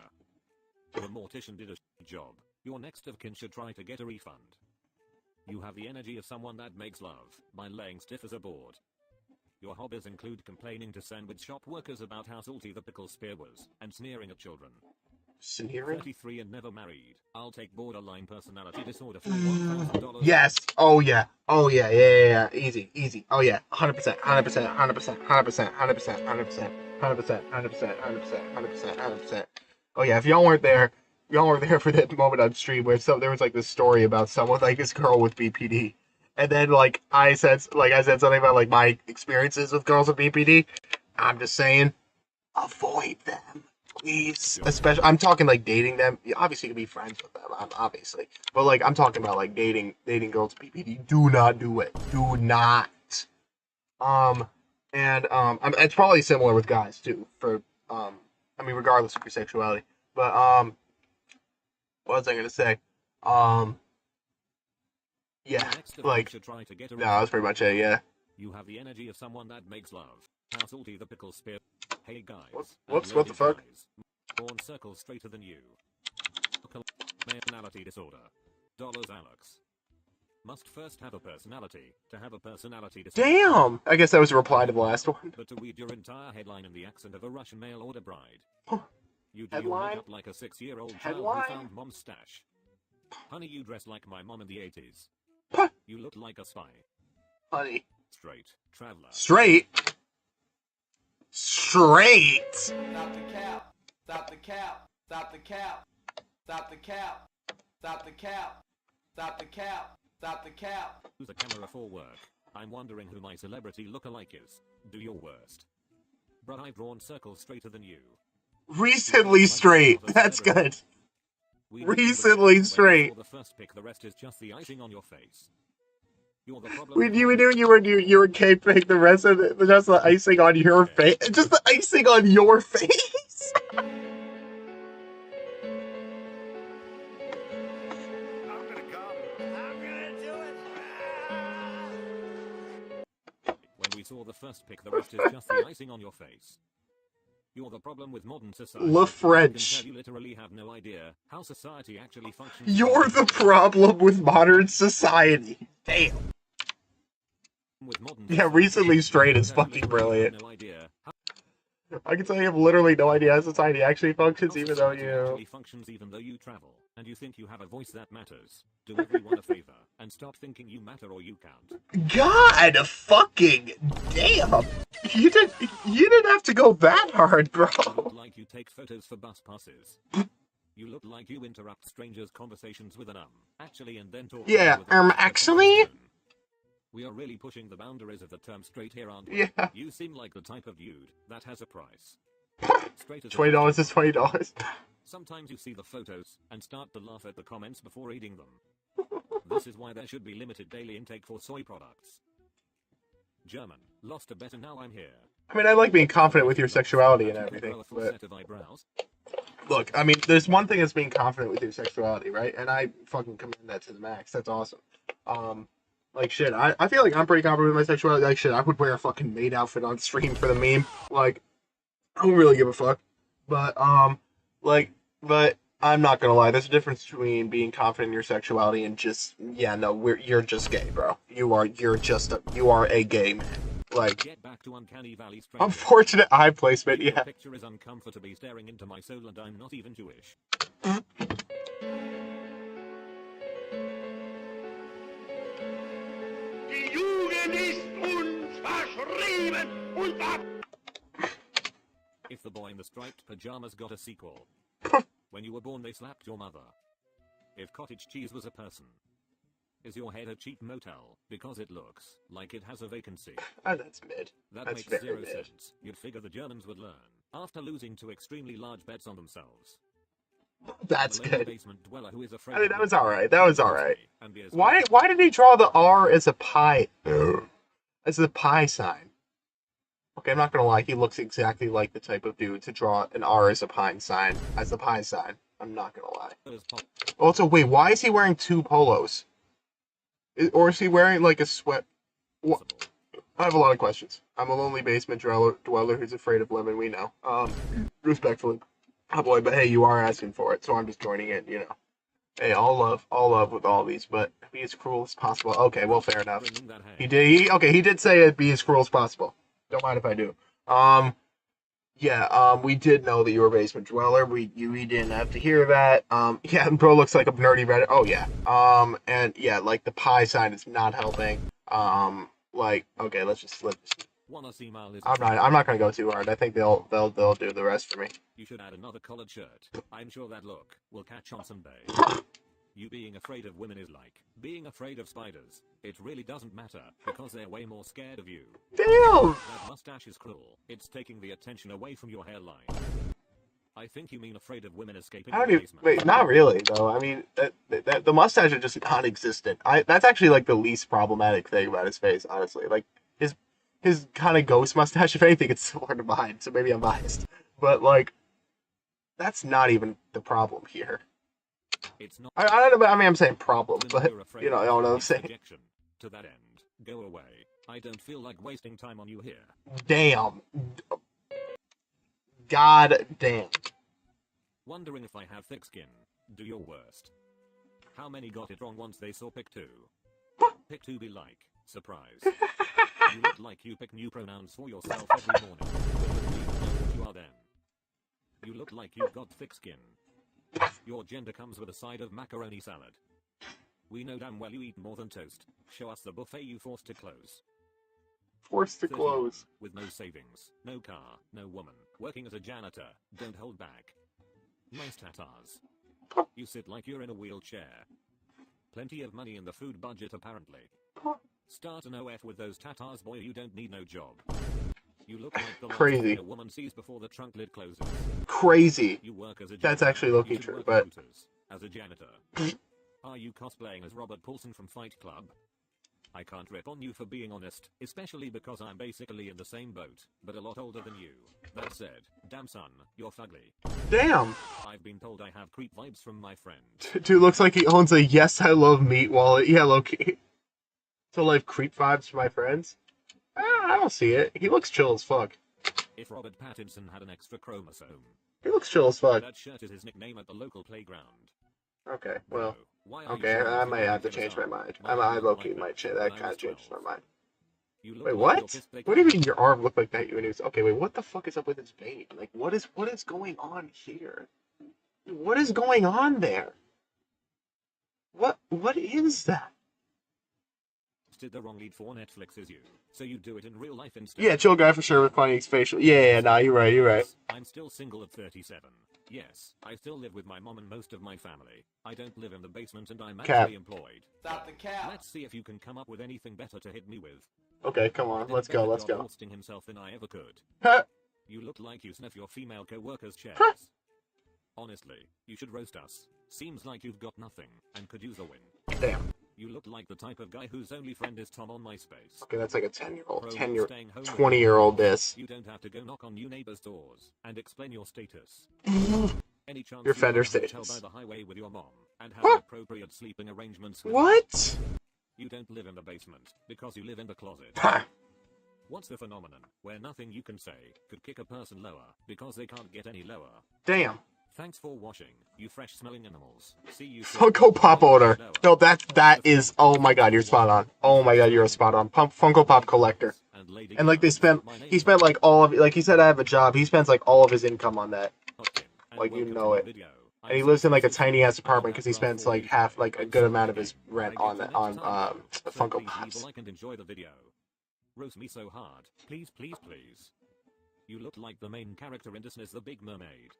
The mortician did a job. Your next of kin should try to get a refund. You have the energy of someone that makes love by laying stiff as a board. Your hobbies include complaining to sandwich shop workers about how salty the pickle spear was, and sneering at children. Sneering? 33 and never married. I'll take borderline personality disorder for $1,000. Yes. Oh yeah. Oh yeah. Yeah. Easy. Easy. Oh yeah. 100%. 100%. 100%. 100%. 100%. 100%. 100%. 100%. 100%. 100%. 100%. Oh yeah. If y'all weren't there for that moment on stream where there was like this story about someone like this girl with BPD, and then like I said something about like my experiences with girls with BPD. I'm just saying, avoid them. Please, especially I'm talking like dating them. You obviously can be friends with them, obviously, but like I'm talking about like dating girls with BPD. Do not do it. Do not. It's probably similar with guys too. I mean, regardless of your sexuality. But what was I gonna say? Yeah, like no, that's pretty much it. Yeah. You have the energy of someone that makes love. How salty the pickle spear. Hey guys. Whoops, what the fuck? Born circles straighter than you. Personality disorder. Dollars Alex. Must first have a personality to have a personality disorder. Damn! I guess that was a reply to the last one. But to read your entire headline in the accent of a Russian mail order bride. You do your Headline? makeup like a 6-year-old child Headline? who found mom's stash. Honey, you dress like my mom in the 80s. You look like a spy. Honey. Straight. Traveler. Straight? Straight? Stop the cap. Stop the cap. Stop the cap. Stop the cap. Stop the cap. Stop the cap. Stop the cap. Use a camera for work. I'm wondering who my celebrity lookalike is. Do your worst. But I've drawn circles straighter than you. Recently straight. That's good. Recently straight. The first pick, the rest is just the icing on your face. You're the problem. We knew you were caping the rest of it, just the icing on your face. Just the icing on your face. When we saw the first pick, the rest is just the icing on your face. You're the problem with modern society. Le French. You literally have no idea how society actually functions. You're the problem with modern society. Damn. Yeah, recently straight is fucking brilliant. I can tell you have literally no idea how society actually functions, even though you... functions even though you travel, and you think you have a voice that matters. Do everyone a favor, and stop thinking you matter or you count. God fucking damn! You didn't have to go that hard, bro. You look like you take photos for bus passes. You look like you interrupt strangers' conversations with an actually, and then talk. Yeah, actually? We are really pushing the boundaries of the term straight here, aren't we? Yeah. You seem like the type of dude that has a price. Straight as $20 is $20. Sometimes you see the photos and start to laugh at the comments before reading them. This is why there should be limited daily intake for soy products. German. Lost a bet and now I'm here. I mean, I like being confident with your sexuality and everything, but... Look, I mean, there's one thing that's being confident with your sexuality, right? And I fucking commend that to the max. That's awesome. Like, shit, I feel like I'm pretty confident with my sexuality. Like, shit, I would wear a fucking maid outfit on stream for the meme. Like, I don't really give a fuck. But, but I'm not gonna lie. There's a difference between being confident in your sexuality and just, yeah, no, you're just gay, bro. You are a gay man. Like, Get back to Uncanny Valley, stranger. unfortunate eye placement, Your yeah. picture is uncomfortably staring into my soul and I'm not even Jewish. Die Jugend ist uns verschrieben und If the boy in the striped pajamas got a sequel. When you were born they slapped your mother. If cottage cheese was a person. Is your head a cheap motel because it looks like it has a vacancy? Oh, that's mid. That That's makes very zero mid. sense. You'd figure the Germans would learn after losing to extremely large bets on themselves. That's A lady good. basement dweller who is afraid I mean, of that was alright. That was alright. and be as Why did he draw the R as a pie? As a pie sign? Okay, I'm not gonna lie. He looks exactly like the type of dude to draw an R as a pine sign. As a pine sign. I'm not gonna lie. Also, wait, why is he wearing 2 polos? Or is he wearing like a sweat? What? I have a lot of questions. I'm a lonely basement dweller who's afraid of women. We know. Respectfully, oh boy, but hey, you are asking for it, so I'm just joining in. You know. Hey, all love with all these, but be as cruel as possible. Okay, well, fair enough. He did say it'd be as cruel as possible. Don't mind if I do. Yeah, we did know that you were a basement dweller. We didn't have to hear that. Yeah, and bro looks like a nerdy Reddit. Oh yeah. And yeah, like the pie sign is not helping. Like, okay, let's just. I'm not gonna go too hard. I think they'll do the rest for me. You should add another collared shirt. I'm sure that look will catch on someday. You being afraid of women is like being afraid of spiders. It really doesn't matter, because they're way more scared of you. Damn! That mustache is cruel. It's taking the attention away from your hairline. I think you mean afraid of women escaping the basement. Wait, not really, though. I mean, the mustache is just non-existent. That's actually, like, the least problematic thing about his face, honestly. Like, his kind of ghost mustache, if anything, it's similar to mine, so maybe I'm biased. But, like, that's not even the problem here. It's not. I don't know. I mean, I'm saying problem, but you know what I'm saying. To that end, go away. I don't feel like wasting time on you here. Damn. God damn. Wondering if I have thick skin. Do your worst. How many got it wrong once they saw pick 2? Pick 2 be like, surprise. You look like you pick new pronouns for yourself every morning. But you are then. You look like you've got thick skin. Your gender comes with a side of macaroni salad. We know damn well you eat more than toast. Show us the buffet you forced to close. Forced to close. With no savings, no car, no woman. Working as a janitor. Don't hold back. Nice tatars. You sit like you're in a wheelchair. Plenty of money in the food budget apparently. Start an OF with those tatars, boy, you don't need no job. You look like the last thing a woman sees before the trunk lid closes. Crazy. You work as a That's actually low-key true, but as a janitor. Are you cosplaying as Robert Paulson from Fight Club? I can't rip on you for being honest, especially because I'm basically in the same boat, but a lot older than you. That said, damn son, you're fugly. Damn. I've been told I have creep vibes from my friend. Dude looks like he owns a Yes I Love Meat wallet. Yeah, low-key. So like creep vibes for my friends? I don't see it. He looks chill as fuck. If Robert Pattinson had an extra chromosome. He looks chill as fuck. That shirt is his nickname at the local playground. Okay, well, okay, I might have to change my mind. I low-key might change. That kind of changes my mind. Wait, what? What do you mean your arm looked like that? Okay, wait, what the fuck is up with his vein? Like, what is going on here? What is going on there? What is that? Did the wrong lead for Netflix is you, so you do it in real life instead. Yeah, chill guy for sure with funny facial. Yeah, nah, you're right. I'm still single at 37. Yes, I still live with my mom and most of my family. I don't live in the basement and I'm actually employed. Stop the cap. Let's see if you can come up with anything better to hit me with. Okay, come on, let's go. Hosting himself than I ever could. You look like you sniff your female co-workers' chairs. Honestly, you should roast us. Seems like you've got nothing and could use a win. Damn. You look like the type of guy whose only friend is Tom on MySpace. Okay, that's like a 20-year-old this. You don't have to go knock on new neighbors' doors and explain your status. Any chance your Fender status. By the highway with your mom and have appropriate sleeping arrangements with what? You don't live in the basement because you live in the closet. What's the phenomenon where nothing you can say could kick a person lower because they can't get any lower? Damn. Thanks for watching, you fresh-smelling animals. See you soon. Funko Pop owner. No, that is. Oh my God, you're spot on. Oh my God, you're spot on. Funko Pop collector. And like he spent like all of, like he said, I have a job. He spends like all of his income on that. Like you know it. And he lives in like a tiny ass apartment because he spends like half, like a good amount of his rent on Funko Pops. Like and enjoy the video. Roast me so hard, please. You look like the main character in Disney's The Big Mermaid.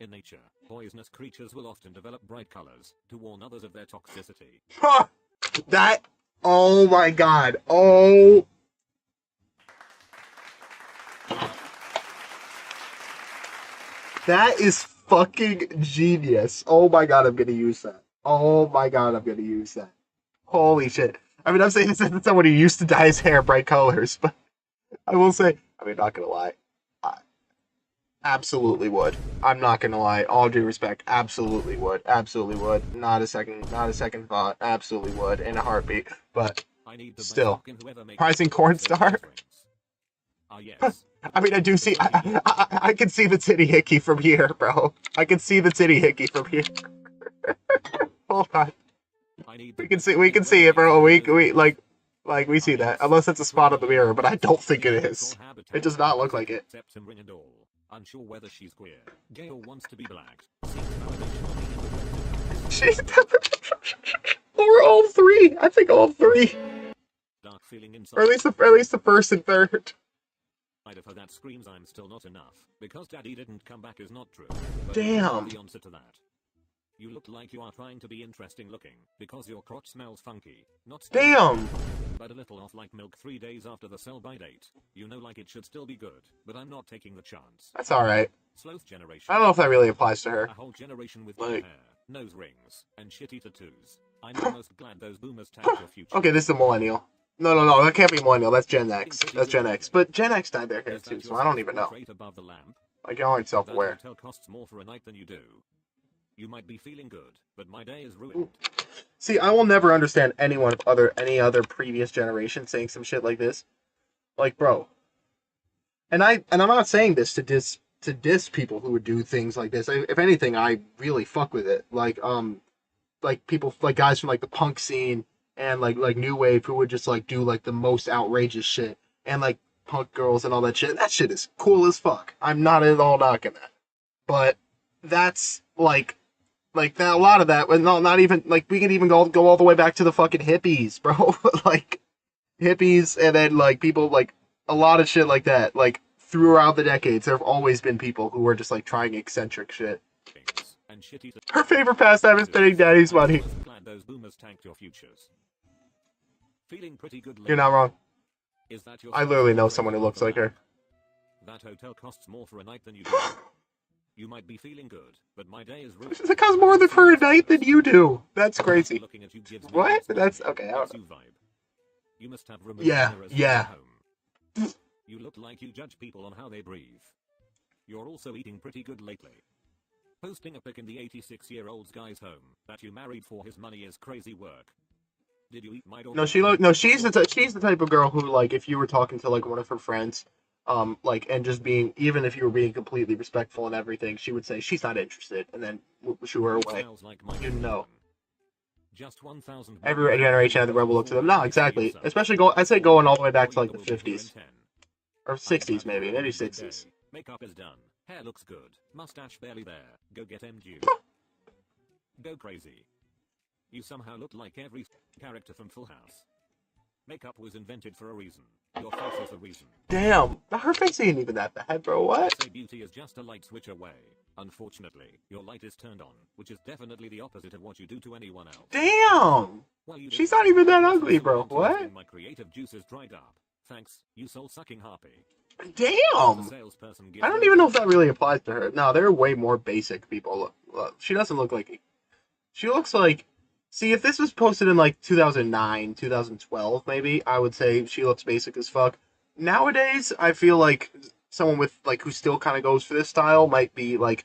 In nature, poisonous creatures will often develop bright colors to warn others of their toxicity. That, oh my God, oh. That is fucking genius. Oh my God, I'm gonna use that. Oh my God, I'm gonna use that. Holy shit. I mean, I'm saying this as someone who used to dye his hair bright colors, but I will say, I mean, not gonna lie. I absolutely would. I'm not gonna lie. All due respect, absolutely would. Absolutely would. Not a second thought. Absolutely would in a heartbeat. But still, Rising Cornstar. Yes. I mean, I do see. I can see the titty hickey from here, bro. I can see the titty hickey from here. Hold on. We can see it, bro. We like we see that. Unless it's a spot on the mirror, but I don't think it is. It does not look like it. Unsure whether she's queer. Gail wants to be black. She's or all three. I think all three. Dark feeling inside. Or at least the first and third. Of her that screams I'm still not enough. Because daddy didn't come back is not true. But damn. The answer to that. You look like you are trying to be interesting looking. Because your crotch smells funky. Not damn. But a little off like milk 3 days after the sell-by date. You know, like it should still be good. But I'm not taking the chance. That's alright. Sloth generation. I don't know if that really applies to her. A whole generation with hair, nose rings, and shitty tattoos. I'm almost glad those boomers tagged your future. Okay, this is a millennial. No, that can't be millennial. That's Gen X. That's Gen X. But Gen X dyed their hair too, so I don't even know. Like, you aren't self-aware. Hotel costs more for a night than you do. You might be feeling good, but my day is ruined. See, I will never understand any other previous generation saying some shit like this. Like, bro. And I'm not saying this to diss people who would do things like this. If anything, I really fuck with it. Like people, like guys from like the punk scene and like new wave who would just like do like the most outrageous shit, and like punk girls and all that shit. That shit is cool as fuck. I'm not at all knocking that, but that's like that, a lot of that, but not even like we could even go all the way back to the fucking hippies, bro. Like hippies, and then like people like a lot of shit like that. Like throughout the decades, there have always been people who were just like trying eccentric shit. Her favorite pastime is spending daddy's money. Those boomers tanked your futures. Feeling pretty good. You're not wrong. Is that your I literally know someone who looks like her. That hotel costs more for a night than you do. You might be feeling good, but my day is ruined. It costs more for a night than you do. That's crazy. What? That's okay. I don't know. You must have yeah. You look like you judge people on how they breathe. You're also eating pretty good lately. Posting a pic in the 86-year-old guy's home that you married for his money is crazy work. Did you eat my daughter? No, she's the type of girl who, like, if you were talking to like one of her friends, like, and just being, even if you were being completely respectful and everything, she would say she's not interested, and then shoo her away. You know. Just 1,000. Every generation had the rebel look to them. No, exactly. Especially I'd say going all the way back to like the 50s or 60s, maybe 60s. Makeup is done. Hair looks good. Mustache barely there. Go get MG. Go crazy. You somehow look like every character from Full House. Makeup was invented for a reason. Your face is the reason. Damn, her face ain't even that bad, bro. What? Say beauty is just a light switch away. Unfortunately, your light is turned on, which is definitely the opposite of what you do to anyone else. Damn! She's not even that ugly, bro. What? My creative juices dried up. Thanks, you soul-sucking harpy. Damn! I don't even know if that really applies to her. No, they're way more basic people. Look, she doesn't look like... She looks like... See, if this was posted in like 2009, 2012, maybe, I would say she looks basic as fuck. Nowadays, I feel like someone with, like, who still kind of goes for this style might be, like,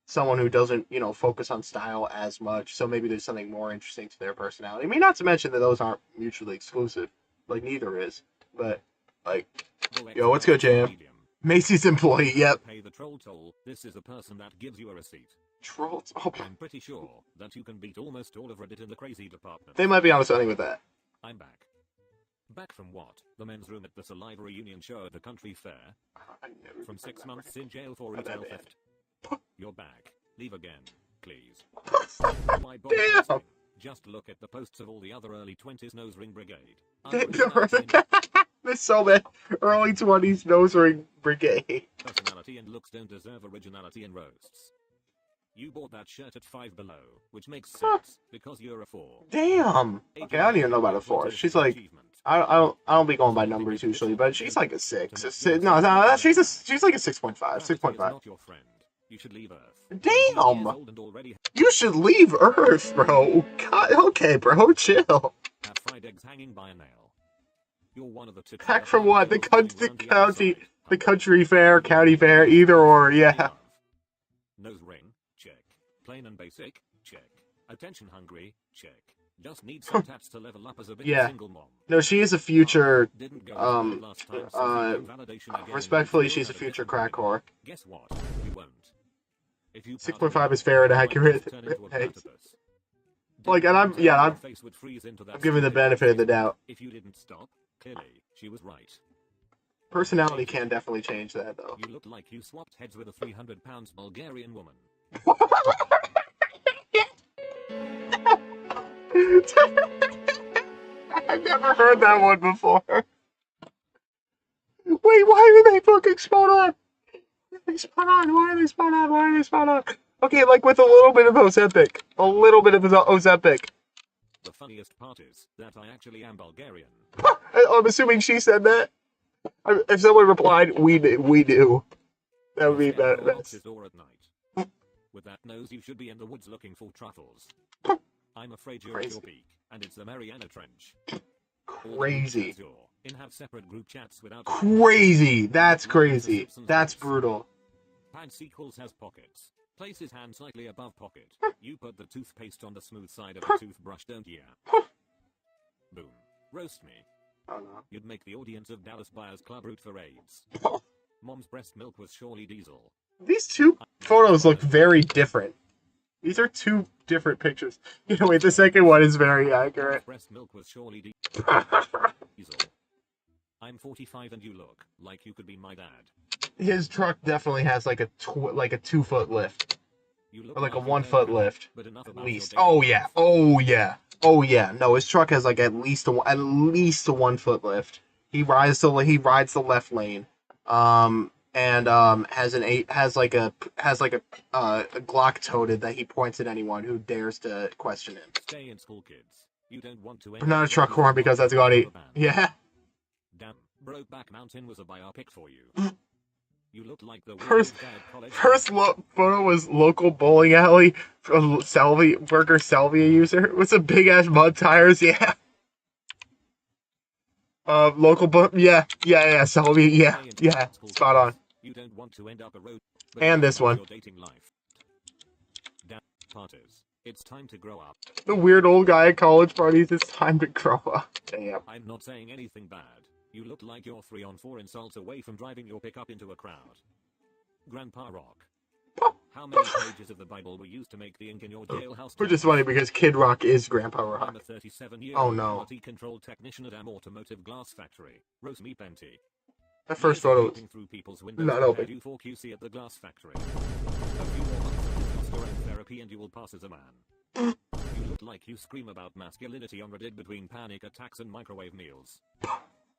someone who doesn't, you know, focus on style as much. So maybe there's something more interesting to their personality. I mean, not to mention that those aren't mutually exclusive. Like, neither is. But, like, yo, what's good, JM? Macy's employee, yep. Pay the troll toll. This is a person that gives you a receipt. Troll toll? I'm pretty sure that you can beat almost all of Reddit in the crazy department. They might be on something with that. I'm back. Back from what? The men's room at the Saliva Reunion show at the country fair? From 6 months in jail for retail theft? You're back. Leave again, please. Damn! Just look at the posts of all the other early 20s nose ring brigade. There's so many early 20s nose ring brigade. Personality and looks don't deserve originality in roasts. You bought that shirt at 5 below, which makes sense because you're a 4. Damn. Okay, I don't even know about a 4. She's like, I don't be going by numbers usually, but she's like a 6. No, she's like a 6.5, 6.5. Not your friend. You should leave Earth. Damn. You should leave Earth, bro. God, okay, bro, chill. Have fried eggs hanging by a nail. You're one of the tips Back from what? The country fair, county fair, either or, yeah. Nose ring, check. Plain and basic, check. Attention hungry, check. Just need some tats to level up as a bit Yeah. single mom. No, she is a future, respectfully, she's a future crack whore. Guess what? You won't. If you 6.5 is fair and accurate. Like, and I'm giving the benefit of the doubt. If you didn't stop, clearly she was right. Personality can definitely change that, though. You look like you swapped heads with a 300-pound Bulgarian woman. I've never heard that one before. Wait, why are they fucking spot on? Why are they spot on? Why are they spot on? Why are they spot on? Okay, like with a little bit of Ozempic. A little bit of Ozempic. The funniest part is that I actually am Bulgarian. I'm assuming she said that. If someone replied, we do. That would be better. Or at night. With that nose, you should be in the woods looking for truffles. I'm afraid you're at your peak, and it's the Mariana Trench. Crazy. In have separate group chats without Crazy. That's crazy. That's brutal. Pants equals has pockets. Place his hand slightly above pocket. You put the toothpaste on the smooth side of the toothbrush, don't ya? Boom. Roast me. Oh, no. You'd make the audience of Dallas Buyers Club root for AIDS. Mom's breast milk was surely diesel. These two photos look very different. These are two different pictures. You know, wait, the second one is very accurate. Breast milk was surely diesel. I'm 45 and you look like you could be my dad. His truck definitely has like a 2-foot lift. You look Or like a you 1-foot lift. but enough At about least. your Oh dating yeah. life. Oh yeah. Oh yeah. No, his truck has like at least a 1-foot lift. He rides the left lane. Has a Glock toted that he points at anyone who dares to question him. Stay in school, kids. You don't want to. But not a truck horn because that's gaudy. Yeah. Damn, Brokeback Mountain was a biopic for you. You look like the First college photo was local bowling alley from Burger Salvia user with some big ass mud tires. Yeah. Salvia. Yeah. Spot on. You don't want to end up a road. And this one. Your dating life. Damn, parties. It's time to grow up. The weird old guy at college parties. It's time to grow up. Damn. I'm not saying anything bad. You look like you're 3 on 4 insults away from driving your pickup into a crowd. Grandpa Rock. How many pages of the Bible were used to make the ink in your jailhouse? Which is funny because Kid Rock is Grandpa Rock. I'm a 37-year Oh no. quality control technician at an automotive glass factory. Rose me Penty. That first photo Looking through people's windows not prepared open. you for QC at the glass factory. A few more months of testosterone therapy and you will pass as a man. You look like you scream about masculinity on Reddit between panic attacks and microwave meals.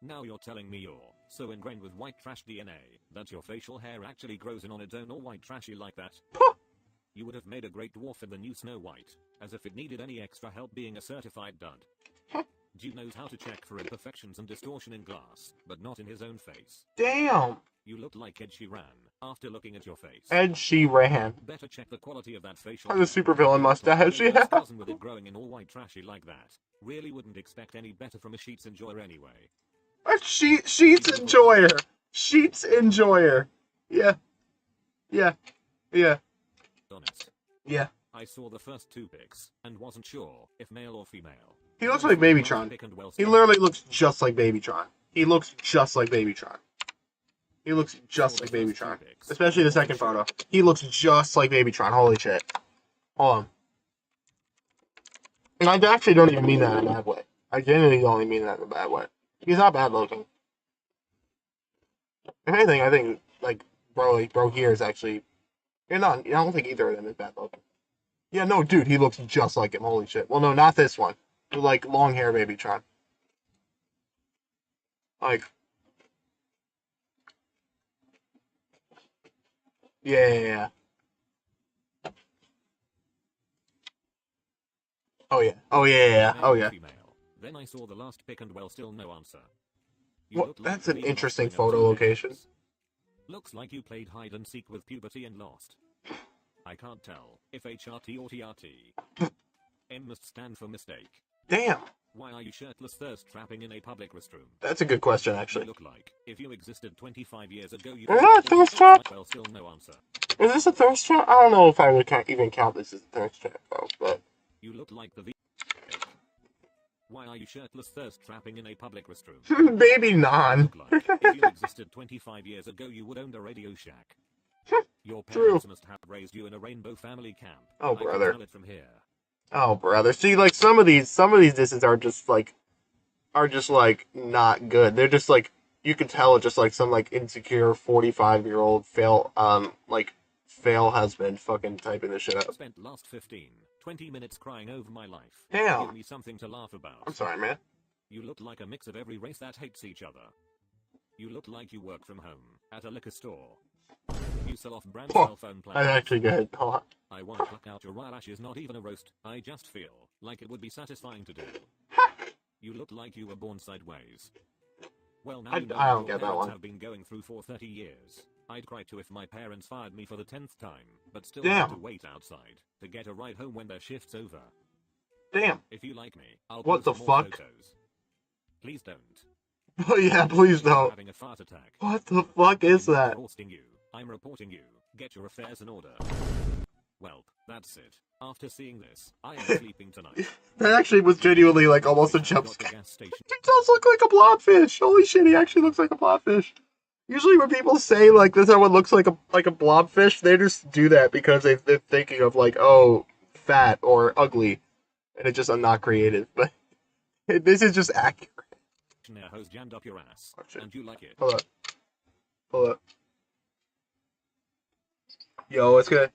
Now you're telling me you're so ingrained with white trash DNA that your facial hair actually grows in on its own, or white trashy like that? You would have made a great dwarf in the new Snow White, as if it needed any extra help being a certified dud. Dude knows how to check for imperfections and distortion in glass, but not in his own face. Damn. You look like Ed Sheeran after looking at your face. Ed Sheeran. Better check the quality of that facial. Has a supervillain mustache. Yeah. Cousin with it growing in all white trashy like that. Really wouldn't expect any better from a Sheets enjoyer anyway. A Sheets enjoyer. Sheets enjoyer. Yeah. Yeah. Yeah. Honest. Yeah. I saw the first 2 pics and wasn't sure if male or female. He looks like Babytron. He literally looks just like Babytron. He looks just like Babytron. He looks just like Babytron. Especially the second photo. He looks just like Babytron. Holy shit. Hold on. And I actually don't even mean that in a bad way. I genuinely only mean that in a bad way. He's not bad looking. If anything, I think, like, bro here is actually... I don't think either of them is bad looking. Yeah, no, dude, he looks just like him. Holy shit. Well, no, not this one. Like, long hair Babytron. Like... Yeah. Oh yeah. Oh yeah. Oh yeah. Then I saw the last pic and well, still no answer. Well, that's an interesting photo location. Looks like you played hide and seek with puberty and lost. I can't tell if HRT or TRT. M must stand for mistake. Damn. Why are you shirtless thirst trapping in a public restroom? That's a good question, You actually. look like if you existed 25 years ago. You Is that a thirst trap? Well, still no answer. Is this a thirst trap? I don't know if I would even count this as a thirst trap, though, but... You look like the Why are you shirtless thirst trapping in a public restroom? Baby non. You look like if you existed 25 years ago, you would own a Radio Shack. Your parents must have raised you in a rainbow family camp. Oh, I can brother. smell it from here. Oh, brother. See, like, some of these disses are just like, not good. They're just, like, you can tell it's just, like, some, like, insecure 45-year-old fail husband fucking typing this shit up. Spent last 20 minutes crying over my life. Damn. Give me something to laugh about. I'm sorry, man. You look like a mix of every race that hates each other. You look like you work from home, at a liquor store. You sell off-brand cell phone plans. That's actually good. Hold on. I want to pluck out your eyelashes, not even a roast. I just feel like it would be satisfying to do. You look like you were born sideways. Well, now I you know don't what get your that parents one. have been going through for 30 years. I'd cry too if my parents fired me for the 10th time, but still Damn. had to wait outside to get a ride home when their shift's over. Damn. If you like me, I'll What post the more fuck? photos. Please don't. Oh, yeah, please You're don't. having a fart attack. What the fuck is I'm not that? roasting you. I'm reporting you. Get your affairs in order. Well, that's it. After seeing this, I am sleeping tonight. That actually was genuinely, like, almost a jump Got the scare. gas station. He does look like a blobfish. Holy shit, he actually looks like a blobfish. Usually when people say, like, this someone looks like a blobfish, they just do that because they're thinking of, like, oh, fat or ugly. And it's just not creative. But this is just accurate. Air hose jammed up your ass, and you like it. Hold up. Hold up. Yo, what's good?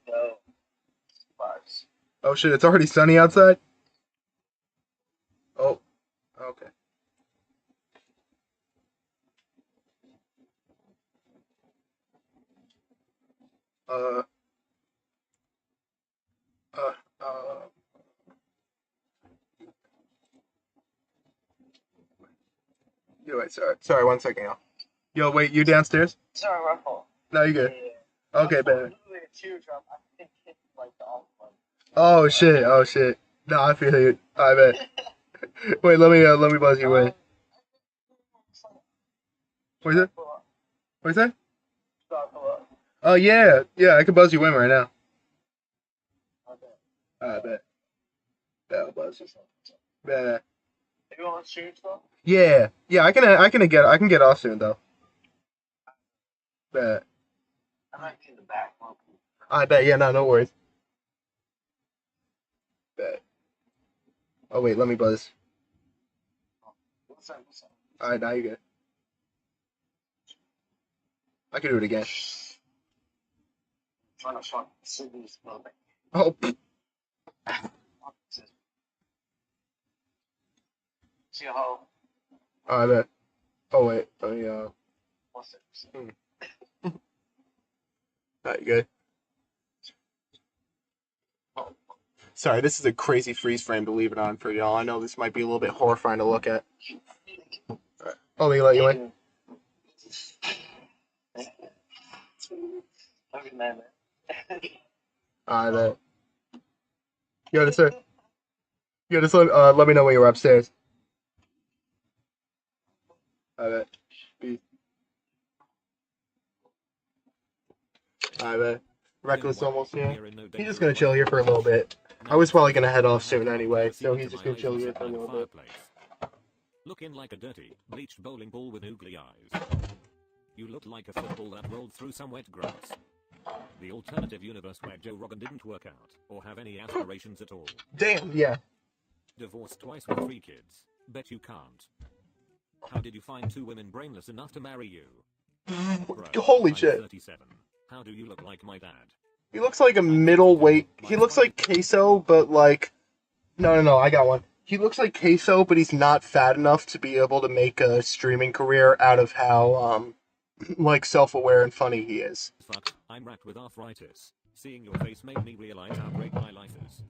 Oh shit, it's already sunny outside? Oh, okay. Yo, wait, sorry, 1 second, yo. Yo, wait, you downstairs? Sorry, my fault. No, you good. Okay, That's bad. literally a teardrop. I think hit like the off one. Oh shit. No, I feel you. I bet. Wait, let me buzz you. Wait. What's that? What's that? Oh yeah, I can buzz you in right now. I bet. That'll buzz you. Bet. You on stream still? Yeah. I can get off soon though. Bet. I might be in the back. I bet. Yeah, no worries. Bet. Oh wait, let me buzz. What's up? All right, now you're good. I can do it again. Trying to fuck Sydney's building. Oh. See how? I bet. Oh wait, let me What's it? Alright, you good? Sorry, this is a crazy freeze frame to leave it on for y'all. I know this might be a little bit horrifying to look at. Alright, let me let you in. Okay, man. I bet. Yo, just let me know when you're upstairs. I bet. Peace. I bet. Reckless almost here. He's just gonna chill here for a little bit. I was probably gonna head off soon anyway, so he's just gonna chill here for a little bit. Looking like a dirty, bleached bowling ball with oogly eyes. You look like a football that rolled through some wet grass. The alternative universe where Joe Rogan didn't work out, or have any aspirations at all. Damn, yeah. Divorced twice with 3 kids. Bet you can't. How did you find 2 women brainless enough to marry you? Bro, Holy I'm shit. 37. How do you look like my dad? He looks like a middleweight. He looks like Queso, but like... No, I got one. He looks like Queso, but he's not fat enough to be able to make a streaming career out of how, like, self-aware and funny he is. Fuck, I'm racked with arthritis. Seeing your face made me realize how great my life is.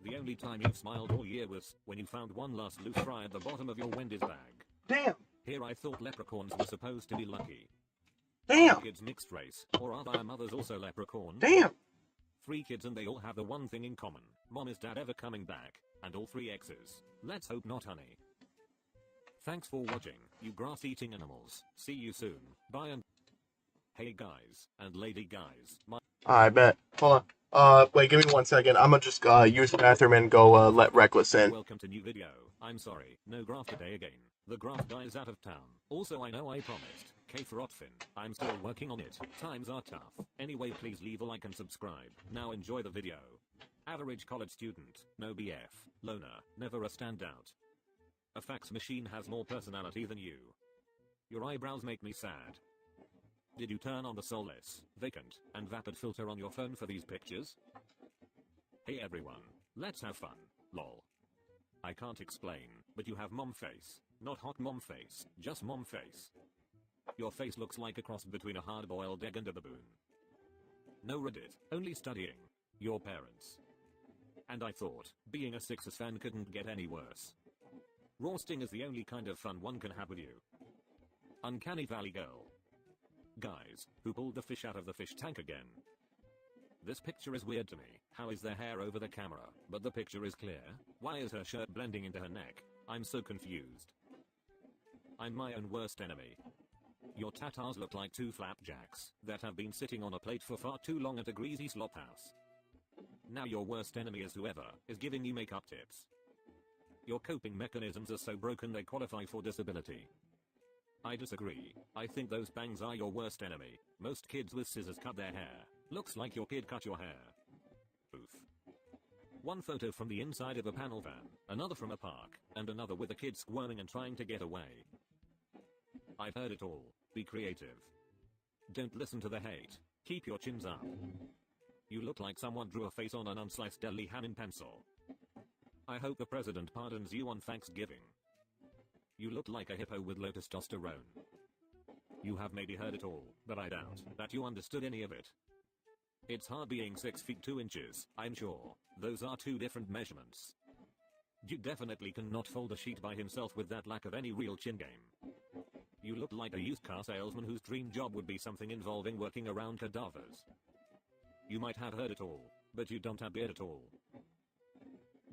The only time you've smiled all year was when you found one last loose fry at the bottom of your Wendy's bag. Damn. Here I thought leprechauns were supposed to be lucky. Damn. Kids mixed race, or are their mothers also leprechauns? Damn. 3 kids and they all have the one thing in common. Mom, is Dad ever coming back? And all 3 X's. Let's hope not, honey. Thanks for watching, you grass-eating animals. See you soon. Bye and... Hey guys, and lady guys. I bet. Hold on. Wait, give me 1 second. I'm gonna just use the bathroom and go let Reckless in. Welcome to new video. I'm sorry, no graph today again. The graph guy is out of town. Also, I know I promised. K for Otfin. I'm still working on it. Times are tough. Anyway, please leave a like and subscribe. Now enjoy the video. Average college student. No BF. Loner. Never a standout. A fax machine has more personality than you. Your eyebrows make me sad. Did you turn on the soulless, vacant, and vapid filter on your phone for these pictures? Hey everyone, let's have fun, lol. I can't explain, but you have mom face. Not hot mom face, just mom face. Your face looks like a cross between a hard-boiled egg and a baboon. No Reddit, only studying. Your parents. And I thought, being a Sixers fan couldn't get any worse. Roasting is the only kind of fun one can have with you. Uncanny Valley Girl. Guys, who pulled the fish out of the fish tank again? This picture is weird to me. How is their hair over the camera, but the picture is clear? Why is her shirt blending into her neck? I'm so confused. I'm my own worst enemy. Your tatas look like 2 flapjacks that have been sitting on a plate for far too long at a greasy slop house. Now your worst enemy is whoever is giving you makeup tips. Your coping mechanisms are so broken they qualify for disability. I disagree. I think those bangs are your worst enemy. Most kids with scissors cut their hair. Looks like your kid cut your hair. Oof. One photo from the inside of a panel van, another from a park, and another with a kid squirming and trying to get away. I've heard it all. Be creative. Don't listen to the hate. Keep your chins up. You look like someone drew a face on an unsliced deli ham in pencil. I hope the president pardons you on Thanksgiving. You look like a hippo with low testosterone. You have maybe heard it all, but I doubt that you understood any of it. It's hard being 6 feet 2 inches, I'm sure. Those are 2 different measurements. You definitely cannot fold a sheet by himself with that lack of any real chin game. You look like a used car salesman whose dream job would be something involving working around cadavers. You might have heard it all, but you don't have beard at all.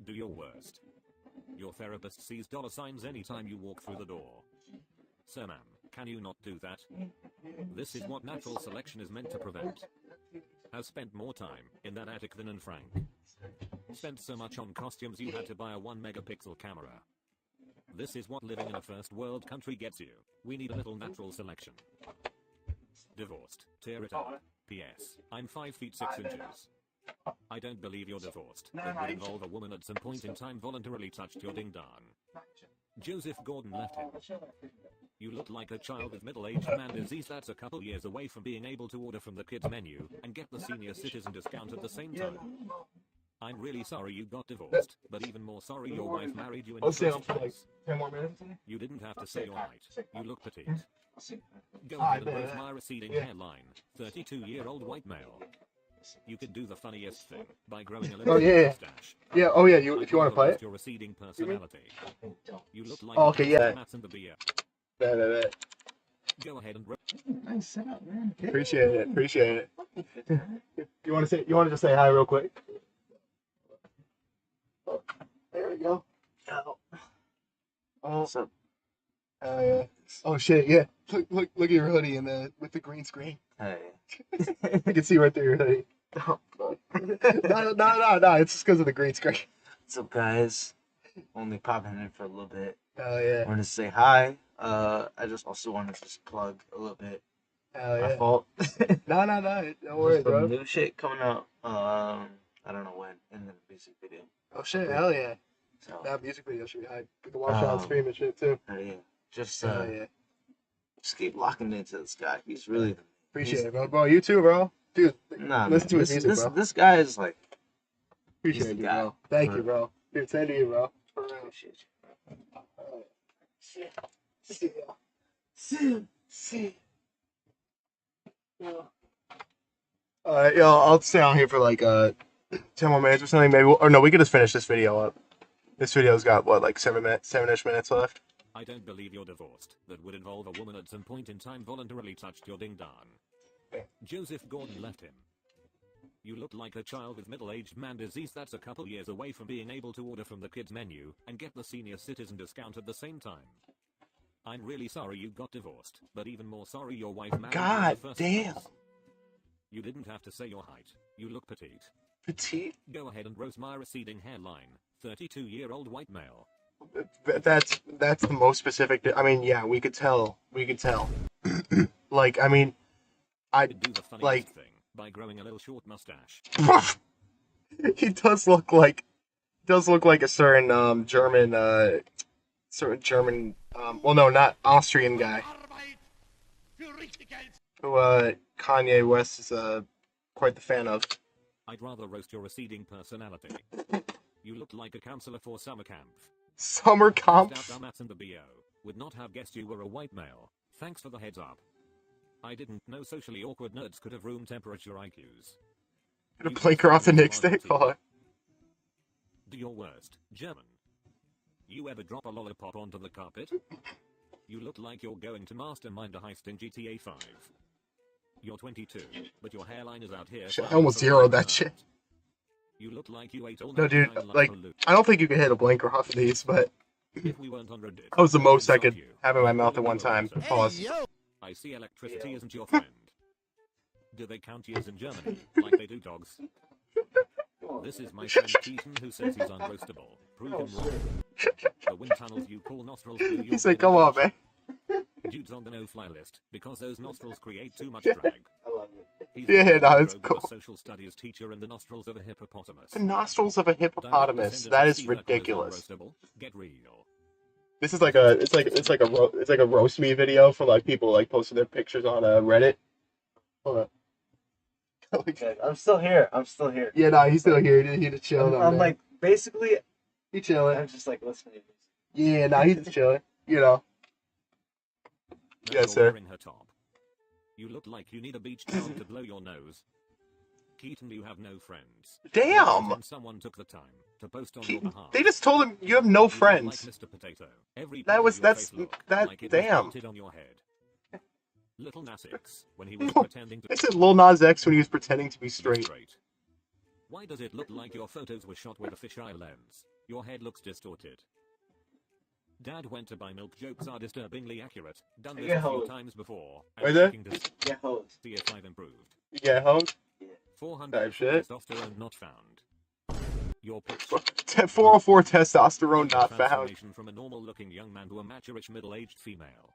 Do your worst. Your therapist sees $signs anytime you walk through the door. Sir ma'am, can you not do that? This is what natural selection is meant to prevent. Has spent more time in that attic than Anne Frank. Spent so much on costumes you had to buy a 1 megapixel camera. This is what living in a first world country gets you. We need a little natural selection. Divorced. Tear it up. P.S. I'm 5 feet 6 inches. I don't believe you're divorced. It would involve a woman at some point in time voluntarily touched your ding-dong. Joseph Gordon left him. You look like a child with middle-aged man disease that's a couple years away from being able to order from the kids menu and get the senior citizen discount at the same time. I'm really sorry you got divorced, but even more sorry your wife married you in the first place. 10 more minutes. You didn't have to say you're right. You look petite. Go ahead and raise my receding hairline. 32-year-old white male. You could do the funniest thing by growing a little mustache. Yeah, oh yeah, if you want to play it. Your receding personality. You look like okay, yeah. and the beer. Bet. Go ahead and nice setup, man. Appreciate it. You want to just say hi real quick? Oh, there we go. Oh, what's up? Oh yeah. Oh shit, yeah. Look at your hoodie with the green screen. Hey. You can see right through your hoodie. No. It's just because of the green screen. What's up, guys? Only popping in for a little bit. Oh yeah. Wanted to say hi. I just also wanted to just plug a little bit. Oh yeah. My fault. No. Don't worry, bro. Some new shit coming out. I don't know when in the music video. Oh shit! Hell yeah. So, that music video should be hype. You can watch it on stream and shit too. Oh yeah. Just yeah. Just keep locking into this guy. He's really appreciate it, bro. Bro, you too, bro. Dude, listen to his music, bro. This guy is like. Appreciate you, bro. Thank you, bro. Dude, same to you, bro. For real. Appreciate you. See. Alright, yo, I'll stay on here for like 10 more minutes or something, maybe. Or no, we could just finish this video up. This video's got what, like 7-ish minutes left. I don't believe you're divorced. That would involve a woman at some point in time voluntarily touched your ding-dong. Joseph Gordon left him. You look like a child with middle-aged man disease that's a couple years away from being able to order from the kids menu and get the senior citizen discount at the same time. I'm really sorry you got divorced, but even more sorry your wife married you in God the first damn. place. You didn't have to say your height. You look petite. Petite? Go ahead and roast my receding hairline. 32-year-old white male. That's the most specific. I mean, yeah, we could tell. We could tell. Like, I mean, I Do the funniest like. thing by growing a little short mustache. He does look like a certain German well, no, not Austrian guy who Kanye West is quite the fan of. I'd rather roast your receding personality. You look like a counselor for summer camp. Summer camp? That dumbass in the BO would not have guessed you were a white male. Thanks for the heads up. I didn't know socially awkward nerds could have room temperature IQs. Gonna blink her off the next day? Hold on. Do your worst. German. You ever drop a lollipop onto the carpet? You look like you're going to mastermind a heist in GTA 5. You're 22, but your hairline is out here. Shit, I almost zeroed that shit. You look like you ate all No, dude, night like, long. I don't think you can hit a blinker off of these, but If we weren't on Reddit, that was the most I could have in my mouth at one time. Pause. I see electricity isn't your friend. Do they count years in Germany like they do dogs? This is my friend Keaton who says he's unroastable. Prove him wrong. The wind tunnels you call nostrils do your He said, come on, man. Dude's on the no-fly list because those nostrils create too much drag. He's Yeah, no, it's a cool. social studies teacher in the nostrils of a hippopotamus. The nostrils of a hippopotamus. That is ridiculous. Get real. This is like a roast me video for like people like posting their pictures on Reddit. Hold on. Okay, I'm still here. Yeah, no, he's still here. He just chilling. I'm like, basically, he chilling. I'm just like listening. Yeah, no, he's just chilling. You know. Now Yes, you're sir. wearing her top. You look like you need a beach towel to blow your nose. Keaton, you have no friends. Damn. And someone took the time to post on your behalf. They just told him you have no You look friends. Like Mr. Potato. Every That part was of your that's face looked that. like it was Damn. bolted on your head. Little Nas X, when he was pretending to. I said Lil Nas X when he was pretending to be straight. Why does it look like your photos were shot with a fisheye lens? Your head looks distorted. Dad went to buy milk. Jokes are disturbingly accurate. Done this a few times before. Right there? Checking to see if I've improved. You get home? 400 Type shit. testosterone not found. Your pitch. 404 testosterone not found. Transformation from a normal-looking young man to a mature-ish middle-aged female.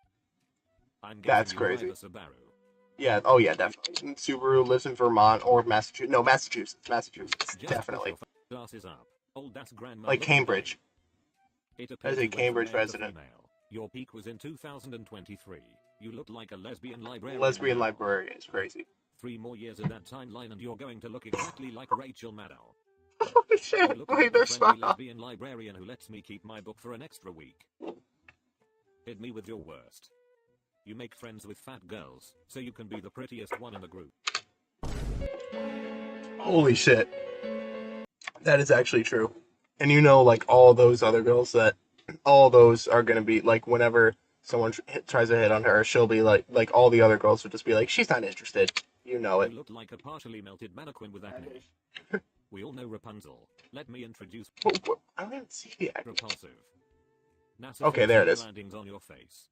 I'm guessing That's you crazy. drive a Subaru. Yeah. Oh yeah, definitely. Subaru lives in Vermont or Massachusetts. No, Massachusetts. Just Definitely. put your glasses up. Old ass grandma Like looking Cambridge. It As appears a you went from Cambridge male to resident. female. Your peak was in 2023. You look like a lesbian librarian. Lesbian now. librarian is crazy. 3 more years in that timeline and you're going to look exactly like Rachel Maddow. Holy shit! You look Wait, like the there's friendly not. lesbian librarian who lets me keep my book for an extra week. Hit me with your worst. You make friends with fat girls, so you can be the prettiest one in the group. Holy shit. That is actually true. And you know, like all those other girls all those are gonna be like whenever someone tries to hit on her, she'll be like all the other girls would just be like, she's not interested. You know it. You look like a partially melted mannequin with acne. We all know Rapunzel. Let me introduce. I don't even see the acne. Repulsive. NASA Okay, there it fixed is. landings on your face.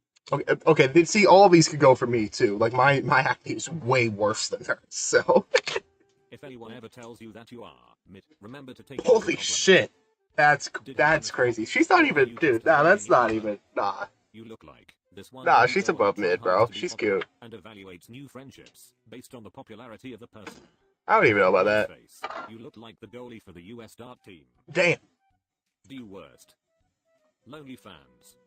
Okay. See, all these could go for me too. Like my acne is way worse than hers. So. If anyone ever tells you that you are, remember to take. Holy shit. That's crazy. She's not even, dude. Nah, that's not even. Nah. You look like this one. Nah, she's above mid, bro. She's cute. And evaluates new friendships based on the popularity of the person. I don't even know about that. Face. You look like the goalie for the US dart team. Damn. The worst. Lonely fans.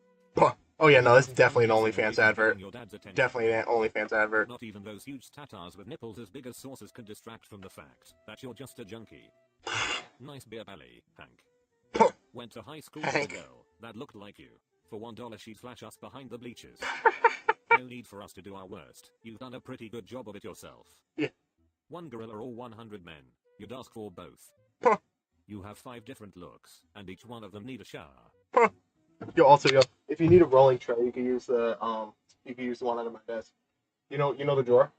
Oh yeah, no, this is definitely an OnlyFans advert. Your dad's attention. Definitely an OnlyFans advert. Not even those huge tatars with nipples as big as saucers can distract from the fact that you're just a junkie. Nice beer belly, Hank. Went to high school with a girl that looked like you. For $1 she'd flash us behind the bleachers. No need for us to do our worst. You've done a pretty good job of it yourself. Yeah. 1 gorilla or 100 men. You'd ask for both. You have 5 different looks, and each one of them need a shower. Yo, if you need a rolling tray, you can use the one under my desk. You know the drawer?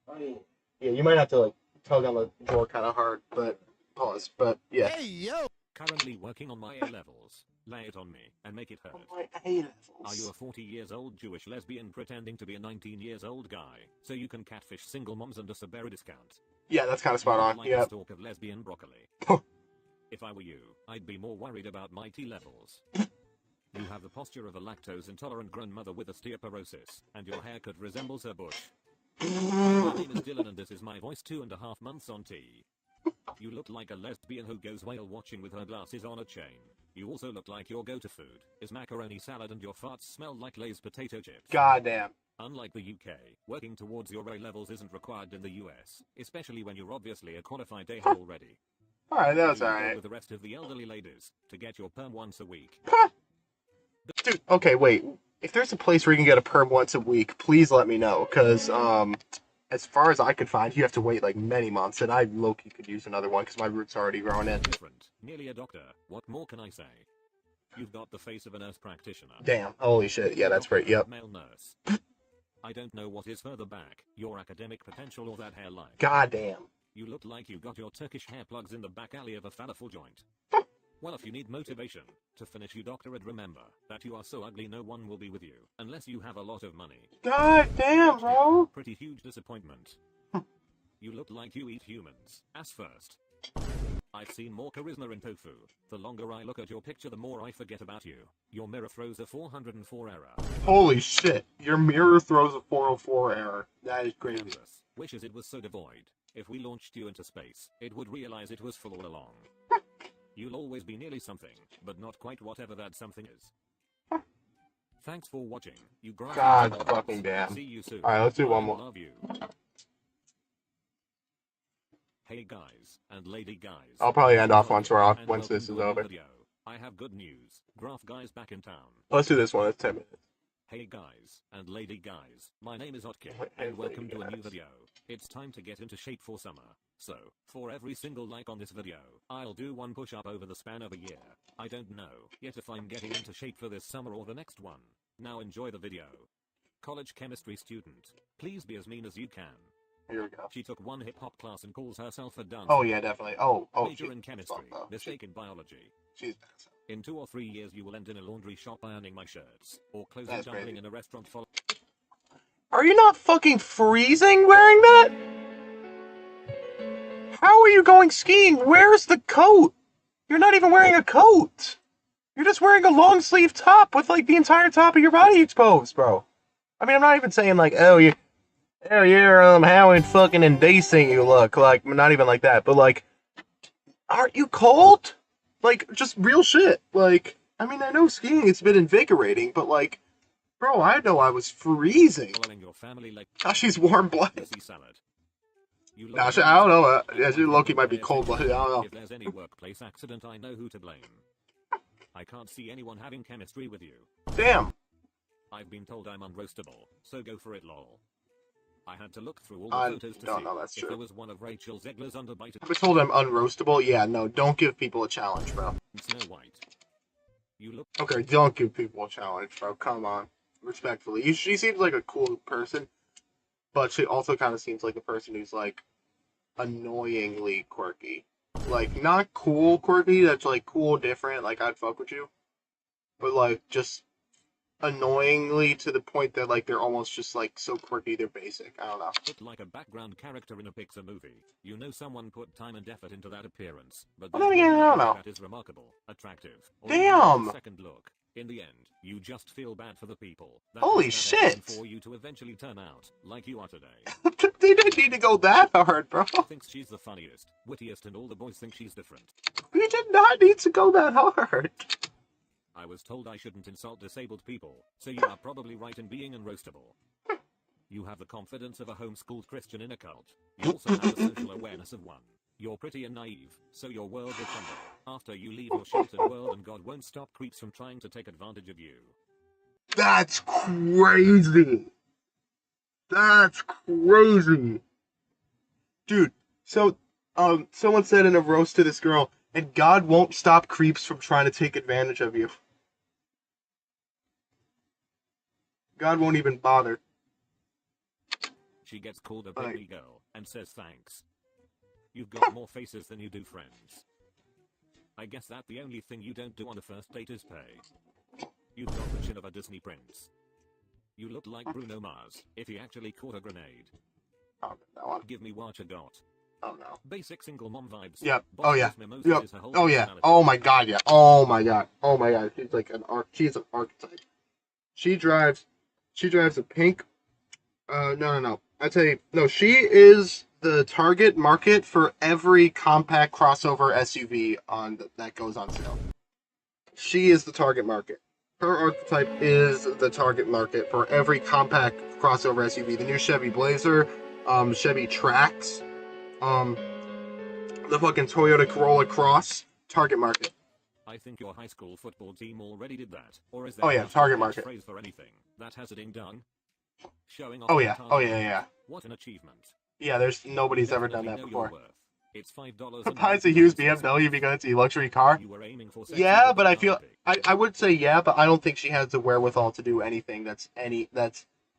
Oh yeah. Yeah, you might have to like tug on the drawer kind of hard, but pause. But yeah. Hey, yo! Currently working on my A levels. Lay it on me and make it hurt. My A levels. Are you a 40 years old Jewish lesbian pretending to be a 19 years old guy so you can catfish single moms and a Subaru discount? Yeah, that's kind of spot on. Like Yeah. a stalk of lesbian broccoli. If I were you, I'd be more worried about my T levels. You have the posture of a lactose-intolerant grown mother with osteoporosis, and your haircut resembles her bush. My name is Dylan and this is my voice 2.5 months on T. You look like a lesbian who goes whale watching with her glasses on a chain. You also look like your go-to food is macaroni salad and your farts smell like Lay's potato chips. Goddamn. Unlike the UK, working towards your A levels isn't required in the US, especially when you're obviously a qualified A-hole already. Alright, that was You go alright. with the rest of the elderly ladies to get your perm once a week. Dude, okay, wait. If there's a place where you can get a perm once a week, please let me know. Because, as far as I could find, you have to wait like many months, and I low-key could use another one because my roots are already growing in. Different. Nearly a doctor. What more can I say? You've got the face of a nurse practitioner. Damn. Holy shit. Yeah, that's great. Yep. Male nurse. I don't know what is further back, your academic potential or that hairline. Goddamn. You look like you got your Turkish hair plugs in the back alley of a falafel joint. Well, if you need motivation to finish your doctorate, remember that you are so ugly no one will be with you unless you have a lot of money. God damn, bro. Pretty huge disappointment. You look like you eat humans. Ass first. I've seen more charisma in tofu. The longer I look at your picture, the more I forget about you. Your mirror throws a 404 error. Holy shit. Your mirror throws a 404 error. That is crazy. Canvas wishes it was so devoid. If we launched you into space, it would realize it was full all along. You'll always be nearly something, but not quite whatever that something is. Thanks for watching. You God fucking damn. See you soon. Alright, let's do one more. Love you. Hey guys and lady guys. I'll probably end off once And once this is welcome to a new over. video. I have good news. Graph guys back in town. Let's do this one. It's 10 minutes. Hey guys and lady guys, my name is Otkin, and welcome to a new video. It's time to get into shape for summer. So, for every single like on this video, I'll do one push-up over the span of a year. I don't know yet if I'm getting into shape for this summer or the next one. Now enjoy the video. College chemistry student, please be as mean as you can. Here we go. She took one hip-hop class and calls herself a dancer. Oh, yeah, definitely. Oh, Major in chemistry, mistake in biology. She's In 2 or 3 years you will end in a laundry shop ironing my shirts, or closing That's dumpling crazy. in a restaurant full. Are you not fucking freezing wearing that? How are you going skiing? Where's the coat? You're not even wearing a coat. You're just wearing a long sleeve top with like the entire top of your body exposed, bro. I mean, I'm not even saying like, oh, you're how fucking indecent you look. Like, not even like that, but like, aren't you cold? Like, just real shit. Like, I mean, I know skiing, it's been invigorating, but like, bro, I know I was freezing. Following your family like She's warm-blooded. salad. You Nah, I don't know. Yeah, Loki might be cold-blooded. I don't know. If there's any workplace accident, I know who to blame. I can't see anyone having chemistry with you. Damn. I've been told I'm unroastable, so go for it, lol. I had to look through all I the photos to don't see know, that's if true. there was one of Rachel Zegler's underbite. I was told I'm unroastable. Yeah, no, don't give people a challenge, bro. Snow White. You look Okay, don't give people a challenge, bro. Come on. Respectfully. She seems like a cool person, but she also kind of seems like a person who's, like, annoyingly quirky. Like, not cool quirky, that's, like, cool, different, like, I'd fuck with you. But, like, just annoyingly to the point that, like, they're almost just, like, so quirky they're basic. I don't know. look like a background character in a Pixar movie. You know someone put time and effort into that appearance, but Well, then again, I don't know. that is remarkable, attractive. Or Damn! even a second look. In the end, you just feel bad for the people. That Holy have that shit! effort For you to eventually turn out like you are today. They didn't need to go that hard, bro. Thinks she's the funniest, wittiest, and all the boys think she's different. We did not need to go that hard. I was told I shouldn't insult disabled people, so you are probably right in being unroastable. You have the confidence of a homeschooled Christian in a cult. You also have the social awareness of one. You're pretty and naive, so your world will crumble after you leave your sheltered world, and God won't stop creeps from trying to take advantage of you. That's crazy. That's crazy. Dude, so, someone said in a roast to this girl, and God won't stop creeps from trying to take advantage of you. God won't even bother. She gets called a baby girl and says thanks. You've got more faces than you do friends. I guess that the only thing you don't do on a first date is pay. You've got the chin of a Disney prince. You look like Bruno Mars if he actually caught a grenade. Oh, that one. Give me what you got. Oh no. Basic single mom vibes. Yep. Boss Oh yeah. mimosa Yep. is her whole Oh yeah. personality. Oh my god. Yeah. Oh my god. Oh my god. She's like she's an archetype. She drives a pink. No. I'd say no. She is the target market for every compact crossover SUV that goes on sale. She is the target market. Her archetype is the target market for every compact crossover SUV. The new Chevy Blazer, Chevy Trax, the fucking Toyota Corolla Cross, target market. I think your high school football team already did that. Or is Oh yeah, just target a market. phrase for anything that has it done? Showing off Oh their yeah. target Oh yeah. market. Yeah. What an achievement. Yeah. There's nobody's ever done Definitely that know your before. worth. It's $5 Buys a used BMW because it's a luxury car. You were aiming for sexy Yeah, with but the I feel I would say yeah, but I don't think she has the wherewithal to do anything that's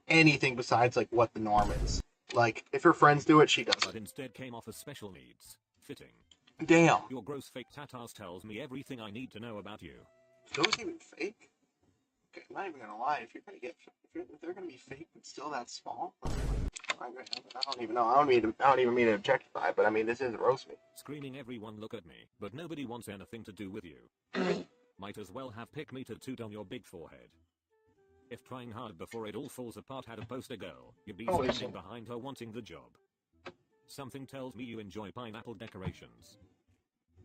anything besides like what the norm is. Like if her friends do it, she doesn't. But instead came off as special needs. Fitting. Damn. Your gross fake tattoos tells me everything I need to know about you. Are those even fake? Okay, I'm not even gonna lie. If they're gonna be fake but still that small, I don't even know. I don't even mean to objectify, but I mean this is roast me. Screaming everyone look at me, but nobody wants anything to do with you. Might as well have pick me tattooed on your big forehead. If trying hard before it all falls apart had a poster girl, you'd be standing behind her wanting the job. Something tells me you enjoy pineapple decorations.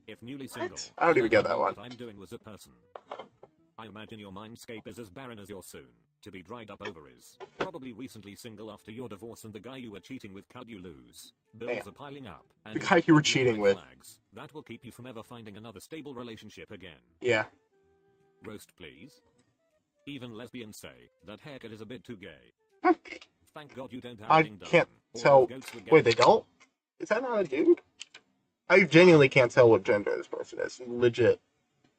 If newly single, I don't even get that one. What I'm doing was a person. I imagine your mindscape is as barren as your soon to be dried up ovaries. Probably recently single after your divorce and the guy you were cheating with cut you loose. Bills are piling up. And the guy you were cheating with. Flags, that will keep you from ever finding another stable relationship again. Yeah. Roast please. Even lesbians say that haircut is a bit too gay. Thank God you don't have I can't tell. Wait, they don't? Is that not a dude? I genuinely can't tell what gender this person is. Legit.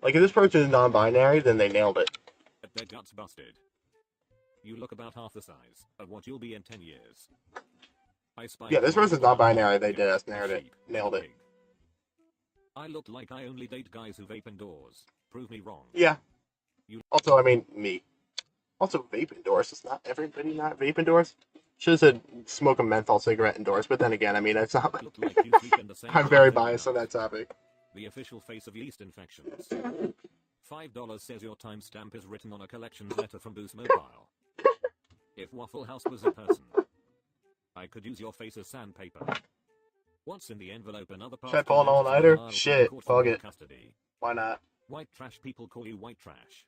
Like, if this person is non-binary, then they nailed it. Their guts busted. You look about half the size of what you'll be in 10 years. Yeah, this person's non-binary. They did us. Nailed it. I look like I only date guys who vape indoors. Prove me wrong. Yeah. Also, I mean, me. Also, vape indoors. It's not everybody not vape indoors. Should have said smoke a menthol cigarette indoors, but then again, I mean, it's not. I'm very biased on that topic. The official face of yeast infections. $5 says your timestamp is written on a collections letter from Boost Mobile. If Waffle House was a person, I could use your face as sandpaper. What's in the envelope? Another part. Should I pull an all-nighter? Shit, fuck it. Why not? White trash people call you white trash.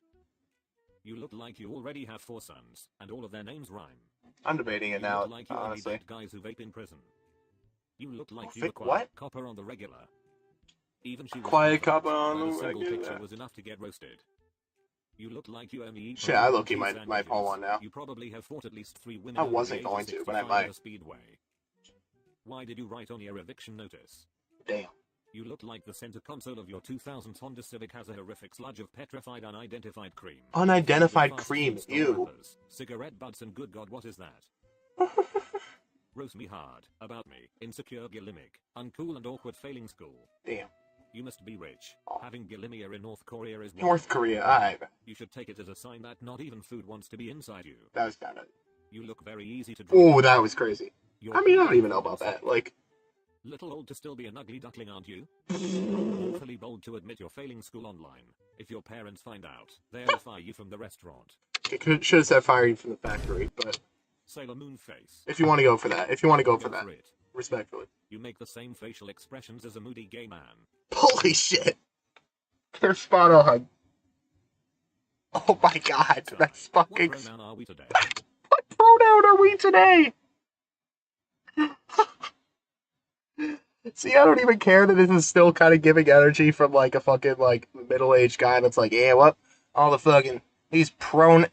You look like you already have 4 sons, and all of their names rhyme. I'm debating it now, like you honestly. Only date guys who vape in prison. You look like you What? acquired copper on the regular. Even she was Quiet confident copper on that the a single regular. picture was enough to get roasted. You look like you only eat. Shit, I low-key might pull one now. You probably have fought at least 3 women. I wasn't going to, but I might. Speedway. Why did you write on your eviction notice? Damn. You look like the center console of your 2000 Honda Civic has a horrific sludge of petrified unidentified cream. Unidentified cream, ew. Cigarette butts and good God, what is that? Roast me hard, about me, insecure bulimic, uncool and awkward failing school. Damn. You must be rich. Having bulimia in North Korea is North Korea, alright. You should take it as a sign that not even food wants to be inside you. That was kind of. You look very easy to draw. Oh, that was crazy. I mean, I don't even know about that. Like, little old to still be an ugly duckling, aren't you? Awfully bold to admit you're failing school online. If your parents find out, they'll fire you from the restaurant. it should have said fire you from the factory, but Sailor Moon face. if you want to go for that, respectfully. You make the same facial expressions as a moody gay man. Holy shit! They're spot on. Oh my god, that's fucking. What pronoun are we today? What pronoun are we today? See, I don't even care that this is still kind of giving energy from like a fucking like middle-aged guy that's like, yeah, what? All the fucking these fucking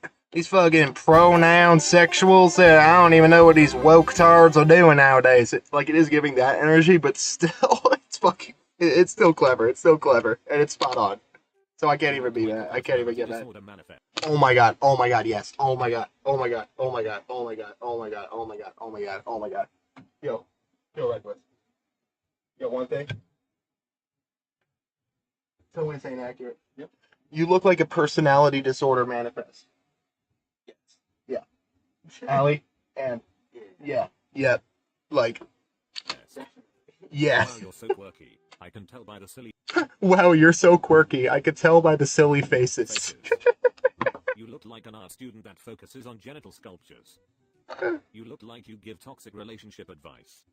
pronoun sexuals that I don't even know what these woke tards are doing nowadays. It's like it is giving that energy, but still, it's still clever. It's still clever, and it's spot on. So I can't even be that. I can't even get that. Oh my god. Oh my god. Yes. Oh my god. Oh my god. Oh my god. Oh my god. Oh my god. Oh my god. Oh my god. Oh my god. Yo, Redwood. Got one thing. Tell me it's inaccurate. Yep. You look like a personality disorder manifest. Yes. Yeah. Allie, and yeah, like, yes. Wow, you're so quirky. I can tell by the silly Wow, you're so quirky. I could tell by the silly faces. You look like an art student that focuses on genital sculptures. You look like you give toxic relationship advice.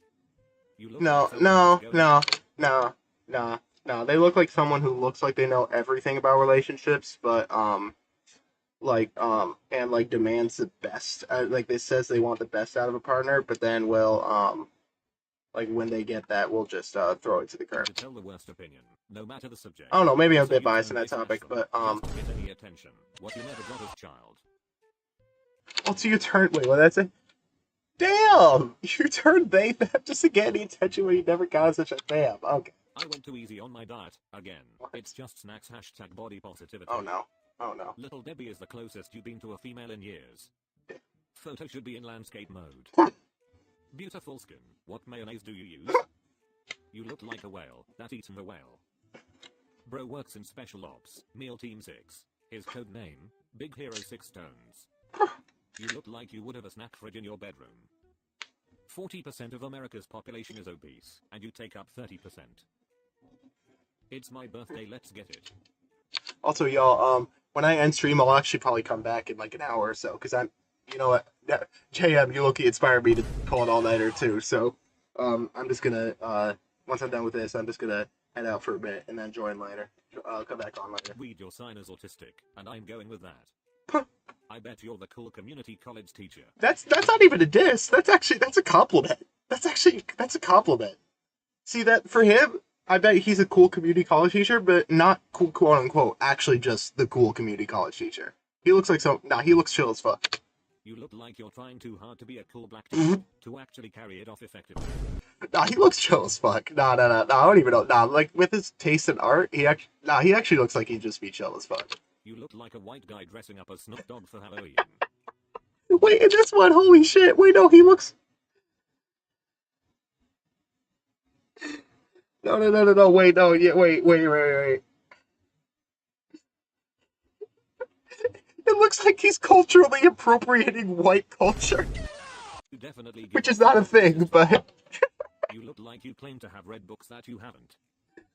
You look No, like someone who's going- no. They look like someone who looks like they know everything about relationships, but and like demands the best. Like they says they want the best out of a partner, but then will like when they get that, we'll just throw it to the curb. To tell the worst opinion, no matter the subject. I don't know, maybe I'm a So bit you biased in turn that they topic, smash them, but just to get any attention. What you never got as child. oh, so you turned. Wait, what did I say? Damn, you turned they them just to get any attention when you never got such a damn. Okay. I went too easy on my diet again. It's just snacks. # body positivity. Oh no. Oh no. Little Debbie is the closest you've been to a female in years. Photo should be in landscape mode. Beautiful skin. What mayonnaise do you use? You look like a whale that eats the whale. Bro works in special ops, meal team 6. His code name, Big Hero 6 Stones. You look like you would have a snack fridge in your bedroom. 40% of America's population is obese, and you take up 30%. It's my birthday, let's get it. Also, y'all, when I end stream, I'll actually probably come back in like an hour or so, because you know what, JM, you low-key inspired me to call an all-nighter too, so, I'm just gonna, once I'm done with this, I'm just gonna head out for a bit, and then join later. I'll come back on later. Read your sign as autistic, and I'm going with that. I bet you're the cool community college teacher. That's not even a diss, that's a compliment. That's a compliment. See, that, for him, I bet he's a cool community college teacher, but not cool, quote unquote, actually just the cool community college teacher. He looks like he looks chill as fuck. You look like you're trying too hard to be a cool black teacher to actually carry it off effectively. Nah, he looks chill as fuck. Nah, I don't even know. Nah, like, with his taste in art, he actually looks like he'd just be chill as fuck. You look like a white guy dressing up as Snoop Dogg for Halloween. Wait, and this one, holy shit, wait, no, he looks... No, wait, no, yeah, wait. It looks like he's culturally appropriating white culture. Which is not a thing, but... You look like you claim to have read books that you haven't.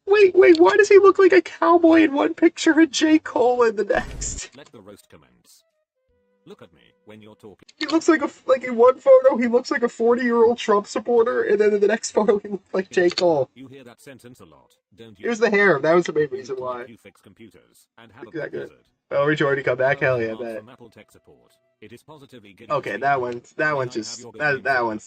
Wait, why does he look like a cowboy in one picture and J. Cole in the next? Let the roast commence. Look at me when you're talking. He looks like in one photo, he looks like a 40-year-old Trump supporter, and then in the next photo, he looks like J. Cole. You hear that sentence a lot, don't you? Here's the hair, that was the main reason why. You fix computers and have Exactly. a wizard. Oh, we're joining to come back, hell yeah, bet. From Apple Tech Support. It is positively okay, that one's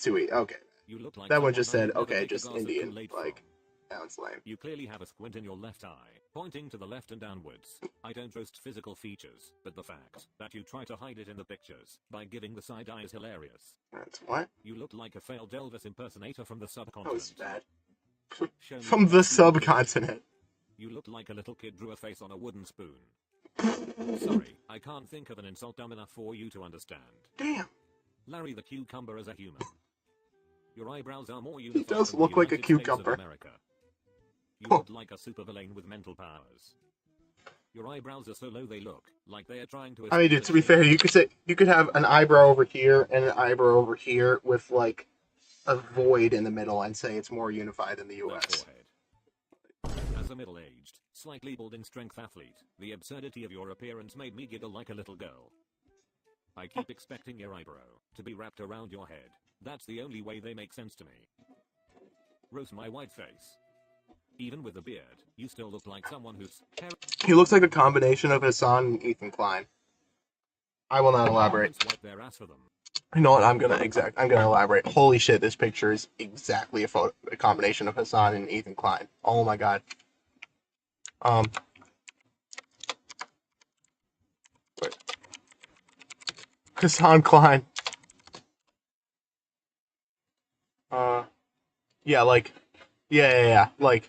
too easy. Okay. You look like that one just someone said, I've okay, never just taken glass of Indian, Kool-Aid like, from. that one's lame. You clearly have a squint in your left eye, pointing to the left and downwards. I don't roast physical features, but the fact that you try to hide it in the pictures by giving the side eye is hilarious. That's what? You look like a failed Elvis impersonator from the subcontinent. That was bad. From the subcontinent. You look like a little kid drew a face on a wooden spoon. Sorry, I can't think of an insult dumb enough for you to understand. Damn. Larry the cucumber is a human. Your eyebrows are more unified. He does than look the like a United States of cucumber. America. You look like a supervillain with mental powers. Your eyebrows are so low they look like they are trying to. I mean, dude, to be fair, you could have an eyebrow over here and an eyebrow over here with like a void in the middle and say it's more unified than the U.S. As a middle-aged, slightly balding strength athlete, the absurdity of your appearance made me giggle like a little girl. I keep expecting your eyebrow to be wrapped around your head. That's the only way they make sense to me. Roast my white face. Even with a beard, you still look like someone who's... He looks like a combination of Hassan and Ethan Klein. I will not elaborate. Wipe their ass for them. You know what? I'm gonna elaborate. Holy shit! This picture is exactly a combination of Hassan and Ethan Klein. Oh my god. Wait. Hassan Klein. Yeah, like, yeah, like.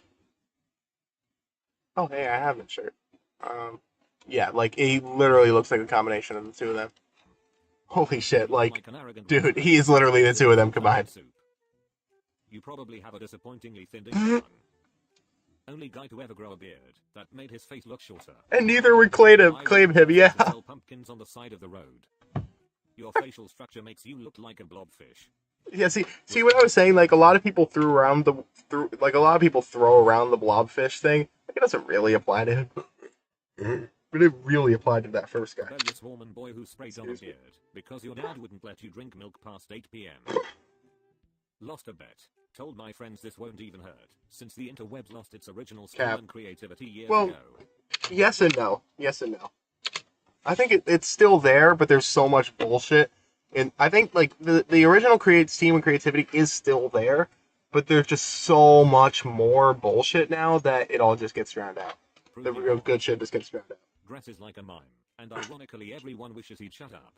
Oh, hey, I have that shirt. Yeah, like, he literally looks like a combination of the two of them. Holy shit, like, dude, he is literally the two of them combined. You probably have a disappointingly thin one. Only guy to ever grow a beard. That made his face look shorter. And neither would claim him, yeah. Sell pumpkins on the side of the road. Your facial structure makes you look like a blobfish. Yeah, see what I was saying? Like, a lot of people throw around the blobfish thing. Like, it doesn't really apply to him. But it really applied to that first guy. Rebellious Mormon boy who sprayed on a beard because your dad wouldn't let you drink milk past 8 p.m. Lost a bet. Told my friends this won't even hurt, since the interwebs lost its original skill and creativity years ago. Yes and no. Yes and no. I think it's still there, but there's so much bullshit. And I think, like, the original team and creativity is still there, but there's just so much more bullshit now that it all just gets drowned out. The real good shit just gets drowned out. Dresses like a mime, and ironically everyone wishes he'd shut up.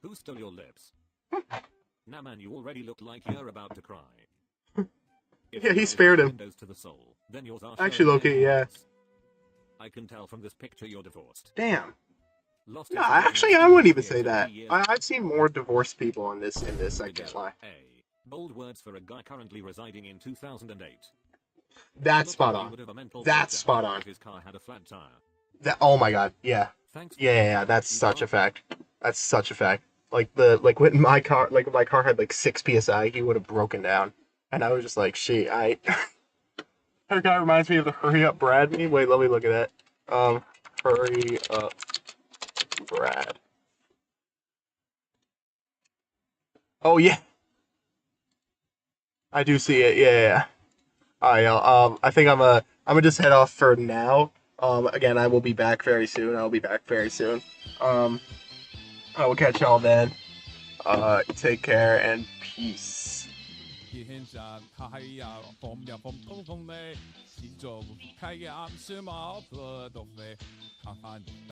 Who stole your lips? Nah man, you already look like you're about to cry. Yeah, he spared him. To the soul, then yours are actually, Loki, yeah. I can tell from this picture you're divorced. Damn. No, actually, I wouldn't even say that. I've seen more divorced people in this section. Why? Bold words for a guy currently residing in 2008. That's spot on. That's spot on. His car had a flat tire. Oh my god, yeah. Yeah, that's such a fact. That's such a fact. Like when my car had like 6 PSI, he would have broken down. And I was just like, shit, That guy reminds me of the Hurry Up Brad meme. Wait, let me look at that. Hurry Up Brad. Oh yeah. I do see it, yeah. Alright, I think I'm gonna just head off for now. Again, I will be back very soon. I will catch y'all then. Take care and peace. 熱興上係啊，風呀風通風味，是做開嘅暗示嘛，不都飛，看看。